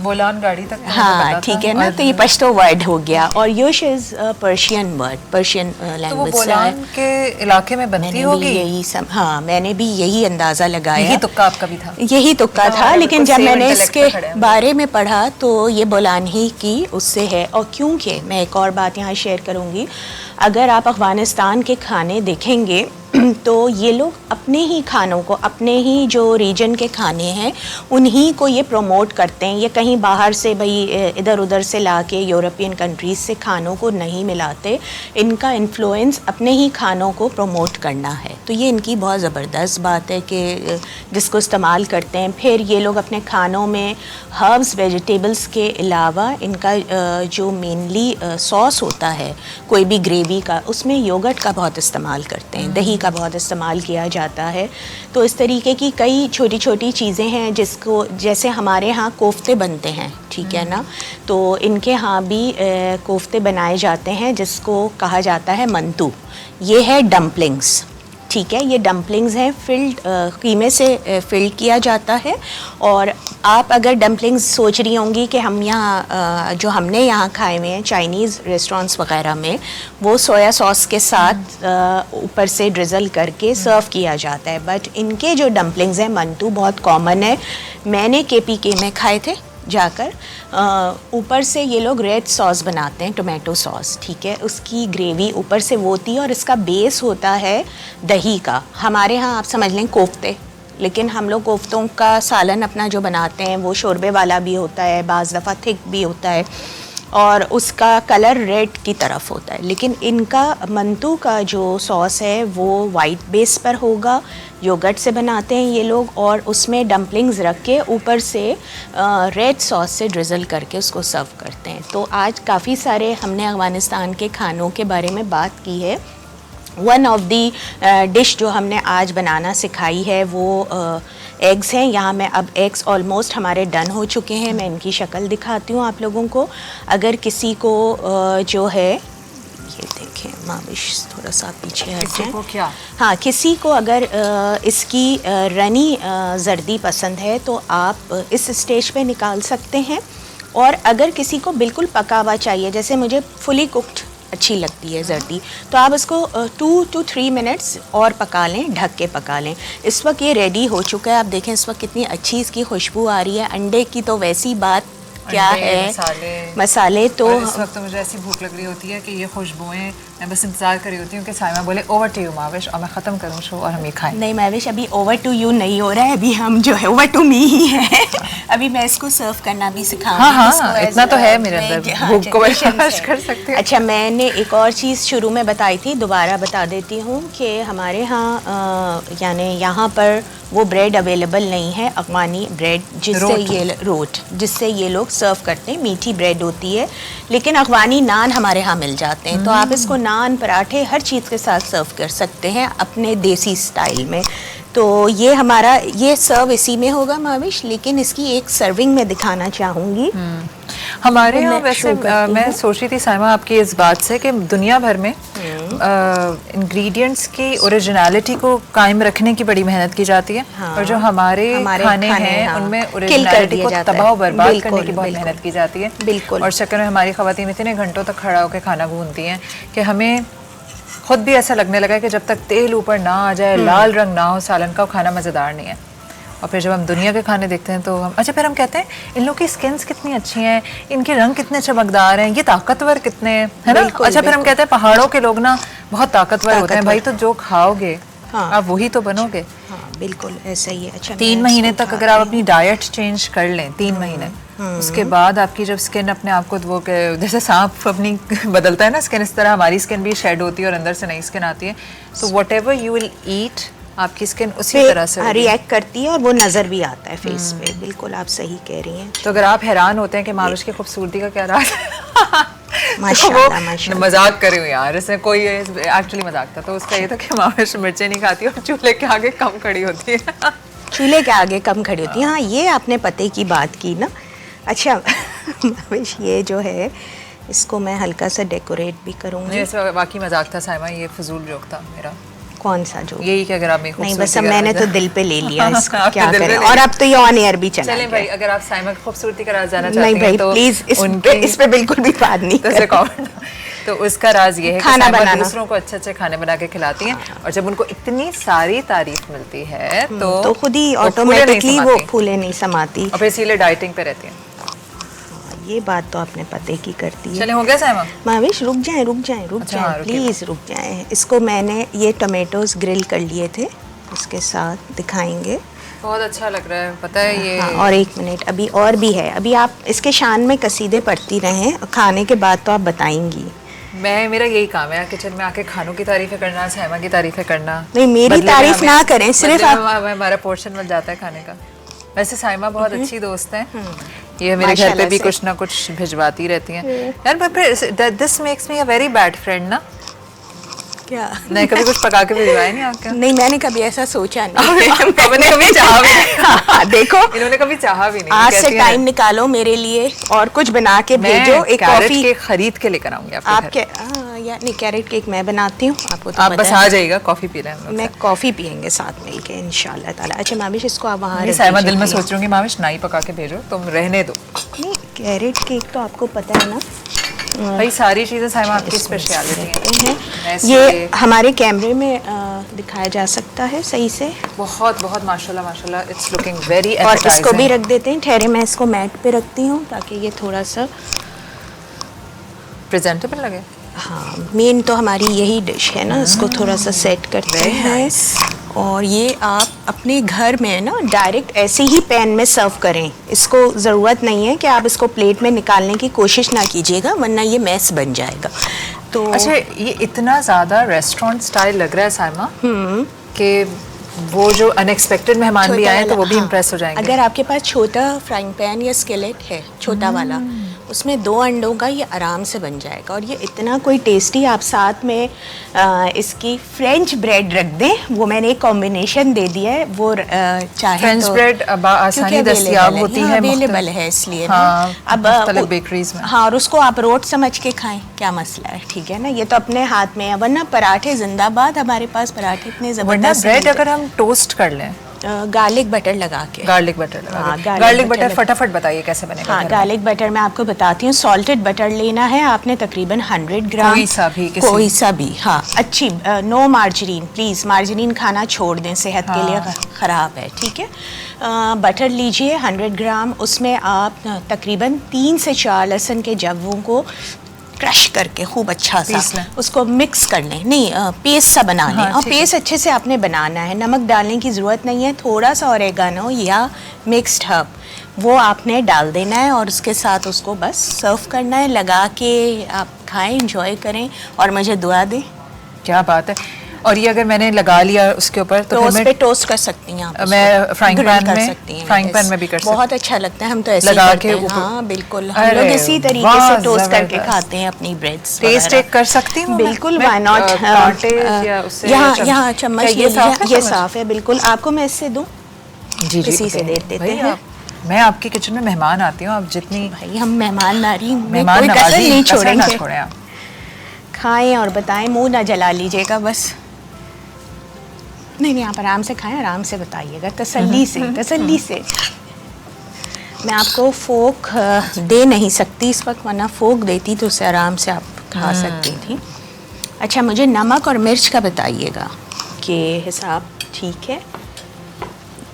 [SPEAKER 1] बोलान गाड़ी तक मुझे पता
[SPEAKER 2] हाँ
[SPEAKER 1] था।
[SPEAKER 2] ठीक है ना।
[SPEAKER 1] और
[SPEAKER 2] तो ये पश्तो वर्ड हो गया। और युश इज़ पर्शियन वर्ड, पर्शियन
[SPEAKER 1] तो वो
[SPEAKER 2] लैंग्वेज से है।
[SPEAKER 1] बोलान के इलाके में बनती
[SPEAKER 2] मैंने भी
[SPEAKER 1] होगी।
[SPEAKER 2] यही हाँ, मैंने भी यही अंदाज़ा लगाया।
[SPEAKER 1] यही तुक्का आपका भी था।
[SPEAKER 2] यही तुक्का था,
[SPEAKER 1] हमारे
[SPEAKER 2] लेकिन
[SPEAKER 1] बिल्कुल
[SPEAKER 2] जब
[SPEAKER 1] same
[SPEAKER 2] मैंने
[SPEAKER 1] intellect पे
[SPEAKER 2] इसके
[SPEAKER 1] खड़े हैं।
[SPEAKER 2] बारे में पढ़ा तो ये बोलान ही की उससे है। और क्योंकि मैं एक और बात यहाँ शेयर करूँगी, अगर आप अफ़गानिस्तान के खाने देखेंगे तो ये लोग अपने ही खानों को, अपने ही जो रीजन के खाने हैं उन्हीं को ये प्रमोट करते हैं। ये कहीं बाहर से भाई इधर उधर से ला के यूरोपियन कंट्रीज़ से खानों को नहीं मिलाते। इनका इन्फ्लुएंस अपने ही खानों को प्रमोट करना है। तो ये इनकी बहुत ज़बरदस्त बात है कि जिसको इस्तेमाल करते हैं। फिर ये लोग अपने खानों में हर्ब्स, वेजिटेबल्स के अलावा इनका जो मेनली सॉस होता है कोई भी ग्रेवी का, उसमें योगर्ट का बहुत इस्तेमाल करते हैं, दही का बहुत इस्तेमाल किया जाता है। तो इस तरीके की कई छोटी छोटी चीज़ें हैं जिसको, जैसे हमारे यहाँ कोफ्ते बनते हैं, ठीक है ना, तो इनके यहाँ भी कोफ्ते बनाए जाते हैं जिसको कहा जाता है मंतू। ये है डम्पलिंग्स, ठीक है, ये डम्पलिंग्स हैं, फिल्ड कीमे से फिल्ड किया जाता है। और आप अगर डम्पलिंग्स सोच रही होंगी कि हम यहाँ जो हमने यहाँ खाए हुए हैं चाइनीज़ रेस्टोरेंट्स वगैरह में, वो सोया सॉस के साथ ऊपर से ड्रिज़ल करके सर्व किया जाता है। बट इनके जो डम्पलिंग्स हैं मंतू बहुत कॉमन है। मैंने KPK में खाए थे जाकर। ऊपर से ये लोग रेड सॉस बनाते हैं, टोमेटो सॉस, ठीक है, उसकी ग्रेवी ऊपर से वो होती है और इसका बेस होता है दही का। हमारे यहाँ आप समझ लें कोफ्ते, लेकिन हम लोग कोफ्तों का सालन अपना जो बनाते हैं वो शोरबे वाला भी होता है, बाज़ दफ़ा थिक भी होता है और उसका कलर रेड की तरफ होता है। लेकिन इनका मंतू का जो सॉस है वो वाइट बेस पर होगा, योगर्ट से बनाते हैं ये लोग, और उसमें डम्पलिंग्स रख के ऊपर से रेड सॉस से ड्रिज़ल करके उसको सर्व करते हैं। तो आज काफ़ी सारे हमने अफ़गानिस्तान के खानों के बारे में बात की है। वन ऑफ दी डिश जो हमने आज बनाना सिखाई है वो एग्स हैं। यहाँ मैं अब एग्स ऑलमोस्ट हमारे डन हो चुके हैं। मैं इनकी शक्ल दिखाती हूँ आप लोगों को। अगर किसी को जो है, ये देखें माविश, थोड़ा सा पीछे हटें।
[SPEAKER 1] को क्या?
[SPEAKER 2] हाँ, किसी को अगर इसकी रनी जर्दी पसंद है तो आप इस स्टेज पे निकाल सकते हैं। और अगर किसी को बिल्कुल पका हुआ चाहिए, जैसे मुझे फुली कुक्ड अच्छी लगती है जर्दी, तो आप इसको 2 to 3 मिनट्स और पका लें, ढक के पका लें। इस वक्त ये रेडी हो चुका है। आप देखें इस वक्त कितनी अच्छी इसकी खुशबू आ रही है। अंडे की तो वैसी बात क्या है, मसाले तो
[SPEAKER 1] इस वक्त तो मुझे ऐसी भूख लग रही होती है कि ये खुशबुएं, मैं बस इंतज़ार कर रही होती हूँ कि साइमा बोले ओवर टू यू माविश और मैं ख़त्म करूँ शो और हम ये खाएं।
[SPEAKER 2] नहीं माविश, अभी ओवर टू यू नहीं हो रहा है, अभी हम जो है ओवर टू मी ही है। अभी मैं इसको सर्व करना भी सिखाऊंगी।
[SPEAKER 1] हाँ, इतना तो है मेरे अंदर, भूख को बर्दाश्त कर सकते हैं।
[SPEAKER 2] अच्छा, मैंने एक और चीज़ शुरू में बताई थी, दोबारा बता देती हूँ कि हमारे यहाँ यानी यहाँ पर वो ब्रेड अवेलेबल नहीं है, अफ़गानी ब्रेड, जिससे ये रोट, जिससे ये लोग सर्व करते हैं। मीठी ब्रेड होती है, लेकिन अफ़गानी नान हमारे यहाँ मिल जाते हैं। तो आप इसको नान, पराठे, हर चीज़ के साथ सर्व कर सकते हैं अपने देसी स्टाइल में। तो ये हमारा ये सर्व इसी में होगा माविश, लेकिन इसकी एक सर्विंग में दिखाना चाहूँगी।
[SPEAKER 1] हमारे यहाँ वैसे मैं सोच रही थी साइमा आपकी इस बात से कि दुनिया भर में इंग्रेडिएंट्स की ओरिजिनलिटी को कायम रखने की बड़ी मेहनत की जाती है।
[SPEAKER 2] हाँ,
[SPEAKER 1] और जो हमारे खाने हैं उनमें ओरिजिनलिटी को तबाह बर्बाद करने की बहुत मेहनत की जाती है।
[SPEAKER 2] बिल्कुल।
[SPEAKER 1] और शक्कर में हमारी ख़वातीन इतने घंटों तक खड़ा होकर खाना भूनती हैं कि हमें खुद भी ऐसा लगने लगा है कि जब तक तेल ऊपर ना आ जाए, लाल रंग ना हो सालन का, वो खाना मज़ेदार नहीं है। और फिर जब हम दुनिया के खाने देखते हैं तो हम फिर हम कहते हैं इन लोग की स्किन्स कितनी अच्छी हैं, इनके रंग कितने चमकदार हैं, ये ताकतवर कितने हैं, है ना। फिर हम कहते हैं पहाड़ों के लोग ना बहुत ताकतवर होते हैं। भाई तो जो खाओगे आप वही तो बनोगे।
[SPEAKER 2] हाँ, बिल्कुल ऐसा ही है। अच्छा,
[SPEAKER 1] 3 महीने तक अगर आप अपनी डाइट चेंज कर लें, 3 महीने, उसके बाद आपकी जब स्किन अपने आप को वो जैसे सांप अपनी बदलता है ना स्किन, इस तरह हमारी स्किन भी शेड होती है और अंदर से नई स्किन आती है। तो what ever you will eat, आपकी स्किन उसी तरह से
[SPEAKER 2] रिएक्ट करती है और वो नज़र भी आता है फेस पे। बिल्कुल आप सही कह रही हैं।
[SPEAKER 1] तो अगर आप हैरान होते हैं कि माविश की खूबसूरती का क्या राज
[SPEAKER 2] माशाल्लाह, माशाल्लाह।
[SPEAKER 1] मजाक कर रही हूँ यार, इसमें कोई एक्चुअली मजाक था। तो उसका ये था कि माविश मिर्चें नहीं खाती और चूल्हे के आगे कम खड़ी होती है।
[SPEAKER 2] चूल्हे के आगे कम खड़ी होती है। हाँ, ये आपने पते की बात की ना। अच्छा माविश, ये जो है इसको मैं हल्का सा डेकोरेट भी करूँगी।
[SPEAKER 1] ये वाकई मजाक था साइमा, ये फजूल जोक था मेरा।
[SPEAKER 2] कौन सा जो?
[SPEAKER 1] यही कि अगर आप
[SPEAKER 2] नहीं, बस मैंने तो दिल पे ले लिया इसको, क्या करें। और अब तो ये ऑन एयर भी चला
[SPEAKER 1] चलें भाई, अगर आप साइमा की खूबसूरती का राज जानना चाहते हैं
[SPEAKER 2] नहीं
[SPEAKER 1] तो
[SPEAKER 2] प्लीज इस पे बिल्कुल भी बात नहीं
[SPEAKER 1] तो उसका राज ये है
[SPEAKER 2] खाना
[SPEAKER 1] कि
[SPEAKER 2] बनाना,
[SPEAKER 1] दूसरों को अच्छे अच्छे खाने बना के खिलाती हैं। और जब उनको इतनी सारी तारीफ मिलती है तो
[SPEAKER 2] खुद ही ऑटोमेटिकली वो फूले नहीं समाती।
[SPEAKER 1] और फिर इसीलिए डाइटिंग पे रहती हैं।
[SPEAKER 2] ये बात तो आपने पते की कर दी है।
[SPEAKER 1] चले, हो गया साइमा?
[SPEAKER 2] माविश रुक जाएं
[SPEAKER 1] अच्छा, हाँ, रुकिए।
[SPEAKER 2] प्लीज़ रुक जाएं। इसको मैंने ये टमेटोज ग्रिल कर लिए थे, उसके साथ दिखाएंगे।
[SPEAKER 1] बहुत अच्छा लग रहा है, पता है ये।
[SPEAKER 2] हाँ, और 1 मिनट, अभी और भी है। अभी आप इसके शान में कसीदे पढ़ती रहें, खाने के बाद तो आप बताएंगी।
[SPEAKER 1] मेरा यही काम है किचन में आके खानों की तारीफें करना, साइमा की तारीफें करना।
[SPEAKER 2] नहीं, मेरी
[SPEAKER 1] बदले में
[SPEAKER 2] तारीफ
[SPEAKER 1] हमें-
[SPEAKER 2] ना करें, सिर्फ
[SPEAKER 1] बदले में
[SPEAKER 2] आप।
[SPEAKER 1] हमारा पोर्शन मिल जाता है खाने का। वैसे साइमा बहुत अच्छी दोस्त है, ये मेरे घर पे
[SPEAKER 2] माशाल्लाह
[SPEAKER 1] भी
[SPEAKER 2] से।
[SPEAKER 1] कुछ ना कुछ भिजवाती रहती हैं यार। पर this makes me a very bad friend ना।
[SPEAKER 2] क्या?
[SPEAKER 1] नहीं, कभी कुछ पका के भिजवाया नहीं आपका?
[SPEAKER 2] नहीं, मैंने कभी ऐसा सोचा नहीं।
[SPEAKER 1] मैंने कभी चाहा भी नहीं।
[SPEAKER 2] हाँ, देखो,
[SPEAKER 1] इन्होंने कभी चाहा भी नहीं।
[SPEAKER 2] आज से
[SPEAKER 1] कहती हैं,
[SPEAKER 2] टाइम निकालो मेरे लिए और कुछ बना के
[SPEAKER 1] मैं
[SPEAKER 2] भेजो। एक
[SPEAKER 1] कैरेट
[SPEAKER 2] कॉफी
[SPEAKER 1] केक खरीद के लेकर आऊंगी आपके
[SPEAKER 2] आपके
[SPEAKER 1] घर।
[SPEAKER 2] या नहीं, कैरेट केक मैं बनाती हूँ, आपको तो
[SPEAKER 1] आप
[SPEAKER 2] पता
[SPEAKER 1] बस
[SPEAKER 2] है।
[SPEAKER 1] आ जाइएगा, कॉफी पी लें हम लोग
[SPEAKER 2] मैं
[SPEAKER 1] साथ।
[SPEAKER 2] कॉफी पियेंगे साथ मिलके इंशाल्लाह ताला। अच्छा माविश, इसको आप वहाँ
[SPEAKER 1] नहीं,
[SPEAKER 2] रख
[SPEAKER 1] साइमा
[SPEAKER 2] दीजिए
[SPEAKER 1] दिल में
[SPEAKER 2] प्लीज।
[SPEAKER 1] सोच रही हूँ माविश ना ही पका के भेजो, तुम रहने दो।
[SPEAKER 2] नहीं, कैरेट केक तो आपको पता है ना।
[SPEAKER 1] भाई सारी चीजें साइमा आपकी स्पेशलिटी है।
[SPEAKER 2] ये हमारे कैमरे में दिखाया जा सकता है सही से।
[SPEAKER 1] बहुत बहुत माशाल्लाह माशाल्लाह, इट्स लुकिंग वेरी
[SPEAKER 2] और इसको भी रख देते हैं। ठहरे, मैं इसको मैट पे रखती हूँ ताकि ये थोड़ा सा,
[SPEAKER 1] प्रेजेंटेबल लगे।
[SPEAKER 2] हाँ, मेन तो हमारी यही डिश है ना, इसको थोड़ा सा सेट करते
[SPEAKER 1] Very
[SPEAKER 2] हैं। और ये आप अपने घर में ना डायरेक्ट ऐसे ही पैन में सर्व करें। इसको ज़रूरत नहीं है कि आप इसको प्लेट में निकालने की कोशिश ना कीजिएगा, वरना ये मैस बन जाएगा। तो
[SPEAKER 1] अच्छा, ये इतना ज़्यादा रेस्टोरेंट स्टाइल लग रहा है साइमा कि वो जो अनएक्सपेक्टेड मेहमान भी
[SPEAKER 2] छोटा
[SPEAKER 1] आए तो
[SPEAKER 2] वाला,
[SPEAKER 1] वो भी
[SPEAKER 2] हाँ।
[SPEAKER 1] इम्प्रेस हो जाएंगे।
[SPEAKER 2] अगर आपके पास छोटा फ्राइंग पैन या स्केलेट है, छोटा वाला, उसमें 2 अंडों का ये आराम से बन जाएगा। और ये इतना कोई टेस्टी, आप साथ में इसकी फ्रेंच ब्रेड रख दें। वो मैंने एक कॉम्बिनेशन दे दिया है, वो चाहे
[SPEAKER 1] फ्रेंच
[SPEAKER 2] तो
[SPEAKER 1] ब्रेड आसानी दस्तयाब होती है,
[SPEAKER 2] अवेलेबल है इसलिए ना।
[SPEAKER 1] हाँ,
[SPEAKER 2] अब
[SPEAKER 1] मुख्तलिफ बेकरीज में।
[SPEAKER 2] हाँ, और उसको आप रोट समझ के खाएं, क्या मसला है, ठीक है ना। ये तो अपने हाथ में है, वरना पराठे जिंदाबाद। हमारे पास पराठे इतने
[SPEAKER 1] वरना
[SPEAKER 2] जबरदस्त
[SPEAKER 1] ब्रेड अगर हम टोस्ट कर लें,
[SPEAKER 2] गार्लिक बटर लगा के।
[SPEAKER 1] गार्लिक बटर लगा
[SPEAKER 2] हाँ,
[SPEAKER 1] के।
[SPEAKER 2] garlic
[SPEAKER 1] गार्लिक
[SPEAKER 2] butter
[SPEAKER 1] बटर
[SPEAKER 2] लगा-
[SPEAKER 1] फटाफट बताइए कैसे बनेगा
[SPEAKER 2] हाँ,
[SPEAKER 1] घर में?
[SPEAKER 2] गार्लिक बटर मैं आपको बताती हूँ। सॉल्टेड बटर लेना है आपने, तकरीबन 100 ग्राम।
[SPEAKER 1] कोई सा भी, किसी-
[SPEAKER 2] कोई सा भी, हाँ, अच्छी, नो मार्जरीन प्लीज़। मार्जरीन खाना छोड़ दें, सेहत के लिए ख़राब है, ठीक है। बटर लीजिए 100 ग्राम। उसमें आप तकरीबन 3 से 4 लहसुन के जव्वों को क्रश करके खूब अच्छा
[SPEAKER 1] पीस
[SPEAKER 2] सा
[SPEAKER 1] लें।
[SPEAKER 2] उसको मिक्स कर लें। नहीं, पेस्ट सा बना लें।
[SPEAKER 1] हाँ,
[SPEAKER 2] और
[SPEAKER 1] ठीक है।
[SPEAKER 2] पेस्ट अच्छे से आपने बनाना है। नमक डालने की ज़रूरत नहीं है। थोड़ा सा ओरेगानो या मिक्स्ड हर्ब वो आपने डाल देना है और उसके साथ उसको बस सर्व करना है। लगा के आप खाएं, इंजॉय करें और मुझे दुआ दें।
[SPEAKER 1] क्या बात है। और ये अगर मैंने लगा लिया उसके ऊपर तो
[SPEAKER 2] टोस्ट
[SPEAKER 1] फिर
[SPEAKER 2] पे
[SPEAKER 1] मैं
[SPEAKER 2] टोस्ट कर सकती हैं आप।
[SPEAKER 1] मैं फ्राइंग
[SPEAKER 2] grill
[SPEAKER 1] पैन
[SPEAKER 2] कर
[SPEAKER 1] में-
[SPEAKER 2] सकती हैं।
[SPEAKER 1] Frying
[SPEAKER 2] yes।
[SPEAKER 1] पैन में भी कर सकती
[SPEAKER 2] बहुत अच्छा लगता है। हम तो ऐसे ही
[SPEAKER 1] लगा
[SPEAKER 2] करते
[SPEAKER 1] के
[SPEAKER 2] हैं।
[SPEAKER 1] ऊपर-
[SPEAKER 2] हाँ बिल्कुल, हम
[SPEAKER 1] अरे
[SPEAKER 2] लोग इसी तरीके
[SPEAKER 1] वाह,
[SPEAKER 2] से टोस्ट करके
[SPEAKER 1] जबरदस्त।
[SPEAKER 2] खाते हैं अपनी ब्रेड्स।
[SPEAKER 1] टेस्ट चेक कर सकती हूँ मैं?
[SPEAKER 2] बिल्कुल,
[SPEAKER 1] मैं,
[SPEAKER 2] व्हाई नॉट।
[SPEAKER 1] कांटे या उससे
[SPEAKER 2] यहाँ
[SPEAKER 1] चम-
[SPEAKER 2] यहाँ चम्मच
[SPEAKER 1] क्या ये
[SPEAKER 2] ले
[SPEAKER 1] साफ है
[SPEAKER 2] लीजिए। ये
[SPEAKER 1] चम्मच?
[SPEAKER 2] साफ है बिल्कुल। आपको मैं इससे दूँ?
[SPEAKER 1] जी जी,
[SPEAKER 2] इसी से
[SPEAKER 1] बताइए।
[SPEAKER 2] दे देते
[SPEAKER 1] भाई,
[SPEAKER 2] हैं।
[SPEAKER 1] मैं आपकी किचन में मेहमान आती हूँ, आप जितनी
[SPEAKER 2] भाई हम मेहमानदारी में
[SPEAKER 1] मेहमान
[SPEAKER 2] कोई कसर
[SPEAKER 1] नवाजी
[SPEAKER 2] नहीं
[SPEAKER 1] कसर ना
[SPEAKER 2] छोड़ेंगे।
[SPEAKER 1] छोड़ें आप।
[SPEAKER 2] खाएं और बताएं, मुंह ना जला लीजिएगा बस। नहीं नहीं, आप आराम से खाएं, आराम से बताइएगा, तसल्ली से, तसल्ली से। मैं आपको फोक दे नहीं सकती इस वक्त, वरना फोक देती तो उससे आराम से आप खा सकती थी। अच्छा, मुझे नमक और मिर्च का बताइएगा कि हिसाब ठीक है।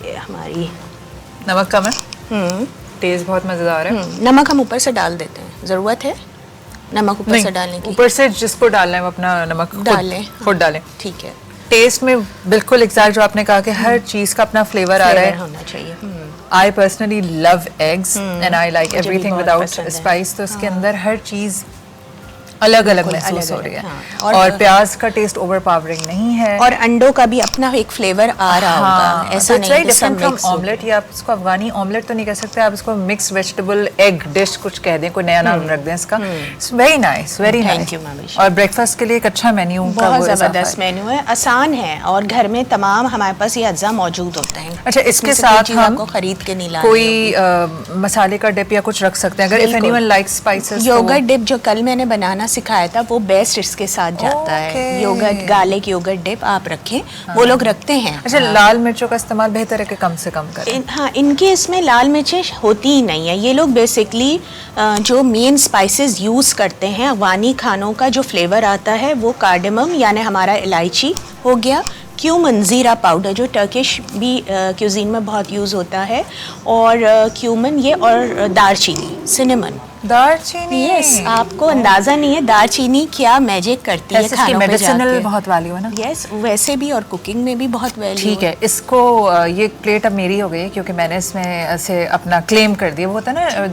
[SPEAKER 2] ये हमारी
[SPEAKER 1] नमक कम है, टेस्ट बहुत मज़ेदार है।
[SPEAKER 2] नमक हम ऊपर से डाल देते हैं, ज़रूरत है नमक ऊपर से डालने की?
[SPEAKER 1] ऊपर से जिसको डालना है वो अपना नमक
[SPEAKER 2] डालें,
[SPEAKER 1] खुद डालें।
[SPEAKER 2] ठीक है।
[SPEAKER 1] टेस्ट में बिल्कुल एग्जैक्ट जो आपने कहा कि हर चीज़ का अपना फ्लेवर आ रहा
[SPEAKER 2] फ्लेवर
[SPEAKER 1] है।
[SPEAKER 2] होना चाहिए।
[SPEAKER 1] I personally love eggs and I like
[SPEAKER 2] मुझे भी
[SPEAKER 1] एवरीथिंग
[SPEAKER 2] बहुत
[SPEAKER 1] विदाउट
[SPEAKER 2] पसंद है।
[SPEAKER 1] स्पाइस, तो इसके अंदर हर चीज़ अलग अलग
[SPEAKER 2] बिल्कुल
[SPEAKER 1] महसूस हो
[SPEAKER 2] अलग-अलग,
[SPEAKER 1] रही है।
[SPEAKER 2] हाँ।
[SPEAKER 1] और प्याज का टेस्ट ओवरपावरिंग नहीं है।
[SPEAKER 2] और अंडों का भी अपना एक फ्लेवर आ रहा होगा, ऐसा नहीं
[SPEAKER 1] वेरी
[SPEAKER 2] कि सब
[SPEAKER 1] डिफरेंट फ्रॉम
[SPEAKER 2] mix हो
[SPEAKER 1] ऑमलेट। या आप इसको अफगानी ऑमलेट तो नहीं कह सकते, आप इसको मिक्स वेजिटेबल एग डिश कुछ कह दें, कोई नया नाम रख दें इसका। It's very nice, very
[SPEAKER 2] Thank
[SPEAKER 1] nice.
[SPEAKER 2] you, मामिश।
[SPEAKER 1] और ब्रेकफास्ट के लिए एक अच्छा मेन्यू का
[SPEAKER 2] बहुत
[SPEAKER 1] वो इजाफा
[SPEAKER 2] ज़बरदस्त
[SPEAKER 1] है।
[SPEAKER 2] मेन्यू है, आसान है और घर में तमाम हमारे पास ये अज्जा मौजूद होते हैं।
[SPEAKER 1] अच्छा, इसके
[SPEAKER 2] इसमें से कोई
[SPEAKER 1] साथ
[SPEAKER 2] चीज़
[SPEAKER 1] हम
[SPEAKER 2] आपको खरीद के नहीं लानी
[SPEAKER 1] कोई मसाले का डिप या कुछ रख सकते हैं अगर इफ
[SPEAKER 2] बिल्कुल।
[SPEAKER 1] Anyone likes spices.
[SPEAKER 2] Yoghurt dip जो कल मैंने बनाना सिखाया था वो बेस्ट इसके साथ जाता है।
[SPEAKER 1] Okay।
[SPEAKER 2] Yoghurt, garlic yoghurt dip आप रखें, वो लोग रखते हैं।
[SPEAKER 1] अच्छा, लाल मिर्चों का इस्तेमाल बेहतर है कि कम से कम करें?
[SPEAKER 2] हाँ, इनके इसमें लाल मिर्चें होती ही नहीं है। ये लोग बेसिकली जो मेन स्पाइसेस यूज़ करते हैं, अफगानी खानों का जो फ्लेवर आता है वो कार्डमम यानी हमारा इलायची हो गया, क्यूमन ज़ीरा पाउडर जो टर्किश भी क्यूजीन में बहुत यूज़ होता है, और क्यूमन ये, और दालचीनी, सिनेमन,
[SPEAKER 1] दालचीनी।
[SPEAKER 2] यस, आपको अंदाजा नहीं है दालचीनी क्या मैजिक करती है
[SPEAKER 1] ऐसे इसकी
[SPEAKER 2] खानों पे
[SPEAKER 1] मेडिसिनल
[SPEAKER 2] जाके।
[SPEAKER 1] बहुत वैल्यू है ना।
[SPEAKER 2] यस, वैसे भी और कुकिंग में भी बहुत वैल्यू
[SPEAKER 1] ठीक है, इसको ये प्लेट अब मेरी हो गई है क्योंकि मैंने इसमें ऐसे अपना क्लेम कर दिया। वो होता है ना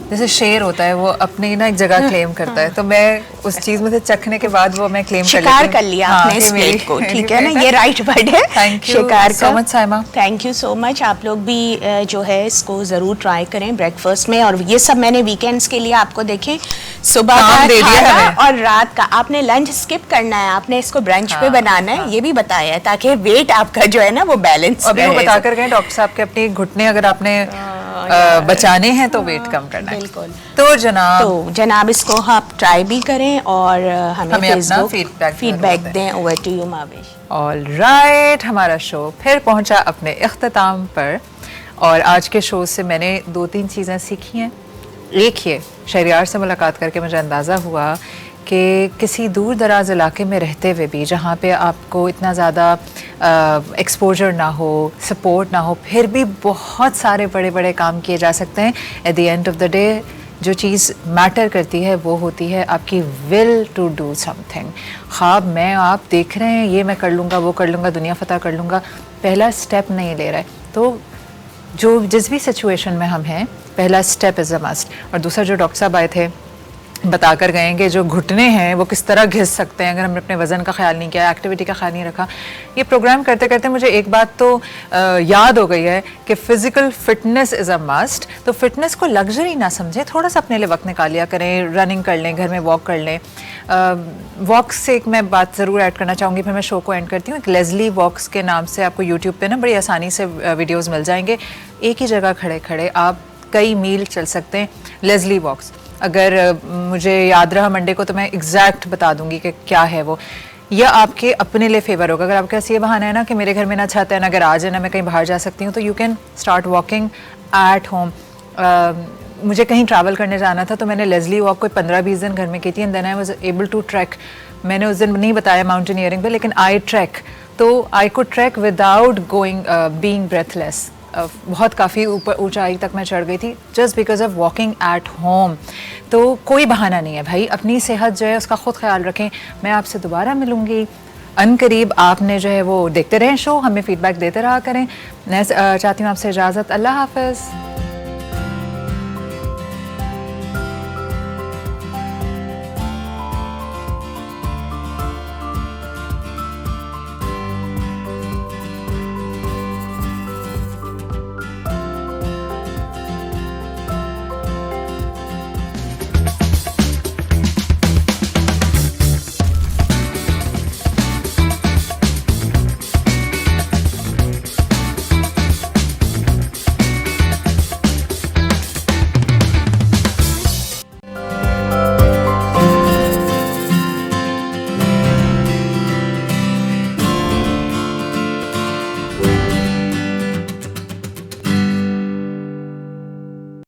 [SPEAKER 1] जैसे शेर होता है, वो अपनी ना एक जगह क्लेम करता है, तो मैं उस चीज में से चखने के बाद वो मैं क्लेम कर लेती हूँ।
[SPEAKER 2] शिकार कर लिया आपने इस प्लेट को, ठीक है ना, ये राइट वर्ड है।
[SPEAKER 1] थैंक यू
[SPEAKER 2] शिकार
[SPEAKER 1] so much Saima.
[SPEAKER 2] Thank you so much. आप लोग भी जो है इसको ज़रूर ट्राई करें ब्रेकफास्ट में। और ये सब मैंने वीकेंड्स के लिए आपको देखें, सुबह
[SPEAKER 1] काम
[SPEAKER 2] का
[SPEAKER 1] दे दिया
[SPEAKER 2] खाना
[SPEAKER 1] हमें।
[SPEAKER 2] और रात का। आपने लंच स्किप करना है, आपने इसको ब्रंच पे बनाना है, ये भी बताया है ताकि वेट आपका जो है ना वो बैलेंस
[SPEAKER 1] अभी वो बता कर गए डॉक्टर साहब के अपने घुटने अगर आपने बचाने हैं तो वेट कम करना है।
[SPEAKER 2] बिल्कुल।
[SPEAKER 1] तो जनाब
[SPEAKER 2] इसको आप ट्राई भी करें और हमें
[SPEAKER 1] हमें अपना
[SPEAKER 2] फेसबुक
[SPEAKER 1] feedback
[SPEAKER 2] फीडबैक
[SPEAKER 1] जरूर
[SPEAKER 2] दें। Over to you Mahvish.
[SPEAKER 1] Alright, हमारा शो फिर पहुंचा अपने इख्तिताम पर और आज के शो से मैंने 2-3 चीज़ें सीखी हैं। एक ये शहरियार से मुलाकात करके मुझे अंदाज़ा हुआ कि किसी दूर दराज इलाके में रहते हुए भी जहाँ पे आपको इतना ज़्यादा एक्सपोजर ना हो, सपोर्ट ना हो, फिर भी बहुत सारे बड़े बड़े काम किए जा सकते हैं। At the end of the day जो चीज़ मैटर करती है वो होती है आपकी विल टू डू समथिंग। ख्वाब मैं आप देख रहे हैं ये मैं कर लूँगा, वो कर लूँगा, दुनिया फतह कर लूँगा, पहला स्टेप नहीं ले रहे। तो जो जिस भी सिचुएशन में हम हैं, पहला स्टेप इज़ अ मस्ट। और दूसरा जो डॉक्टर साहब आए थे बता कर गए कि जो घुटने हैं वो किस तरह घिस सकते हैं अगर हमने अपने वज़न का ख्याल नहीं किया, एक्टिविटी का ख्याल नहीं रखा। ये प्रोग्राम करते करते मुझे एक बात तो याद हो गई है कि physical fitness is a must. तो फिटनेस को लग्जरी ना समझें, थोड़ा सा अपने लिए वक्त निकाल लिया करें, रनिंग कर लें, घर में वॉक कर लें। वॉक से एक मैं बात ज़रूर ऐड करना चाहूँगी, फिर मैं शो को एंड करती हूँ। एक लेज़ली वॉक्स के नाम से आपको यूट्यूब पे ना बड़ी आसानी से वीडियोज़ मिल जाएंगे। एक ही जगह खड़े खड़े आप कई मील चल सकते हैं। लेज़ली वॉक्स अगर मुझे याद रहा मंडे को तो मैं एग्जैक्ट बता दूंगी कि क्या है वो। यह आपके अपने लिए फेवर होगा। अगर आपके पास ये बहाना है ना कि मेरे घर में ना छत है, ना गैराज है, ना मैं कहीं बाहर जा सकती हूँ, तो you can start walking at home. मुझे कहीं ट्रैवल करने जाना था तो मैंने लेज़ली वॉक कोई 15-20 दिन घर में की थी and then I was able to track. मैंने उस दिन नहीं बताया माउंटेनियरिंग पे, लेकिन आई ट्रैक, तो I could track without going being breathless. बहुत काफ़ी ऊपर ऊंचाई तक मैं चढ़ गई थी just because of walking at home. तो कोई बहाना नहीं है भाई, अपनी सेहत जो है उसका ख़ुद ख्याल रखें। मैं आपसे दोबारा मिलूँगी अनकरीब। आपने जो है वो देखते रहें शो, हमें फ़ीडबैक देते रहा करें। मैं चाहती हूँ आपसे इजाज़त। अल्लाह हाफ़िज़।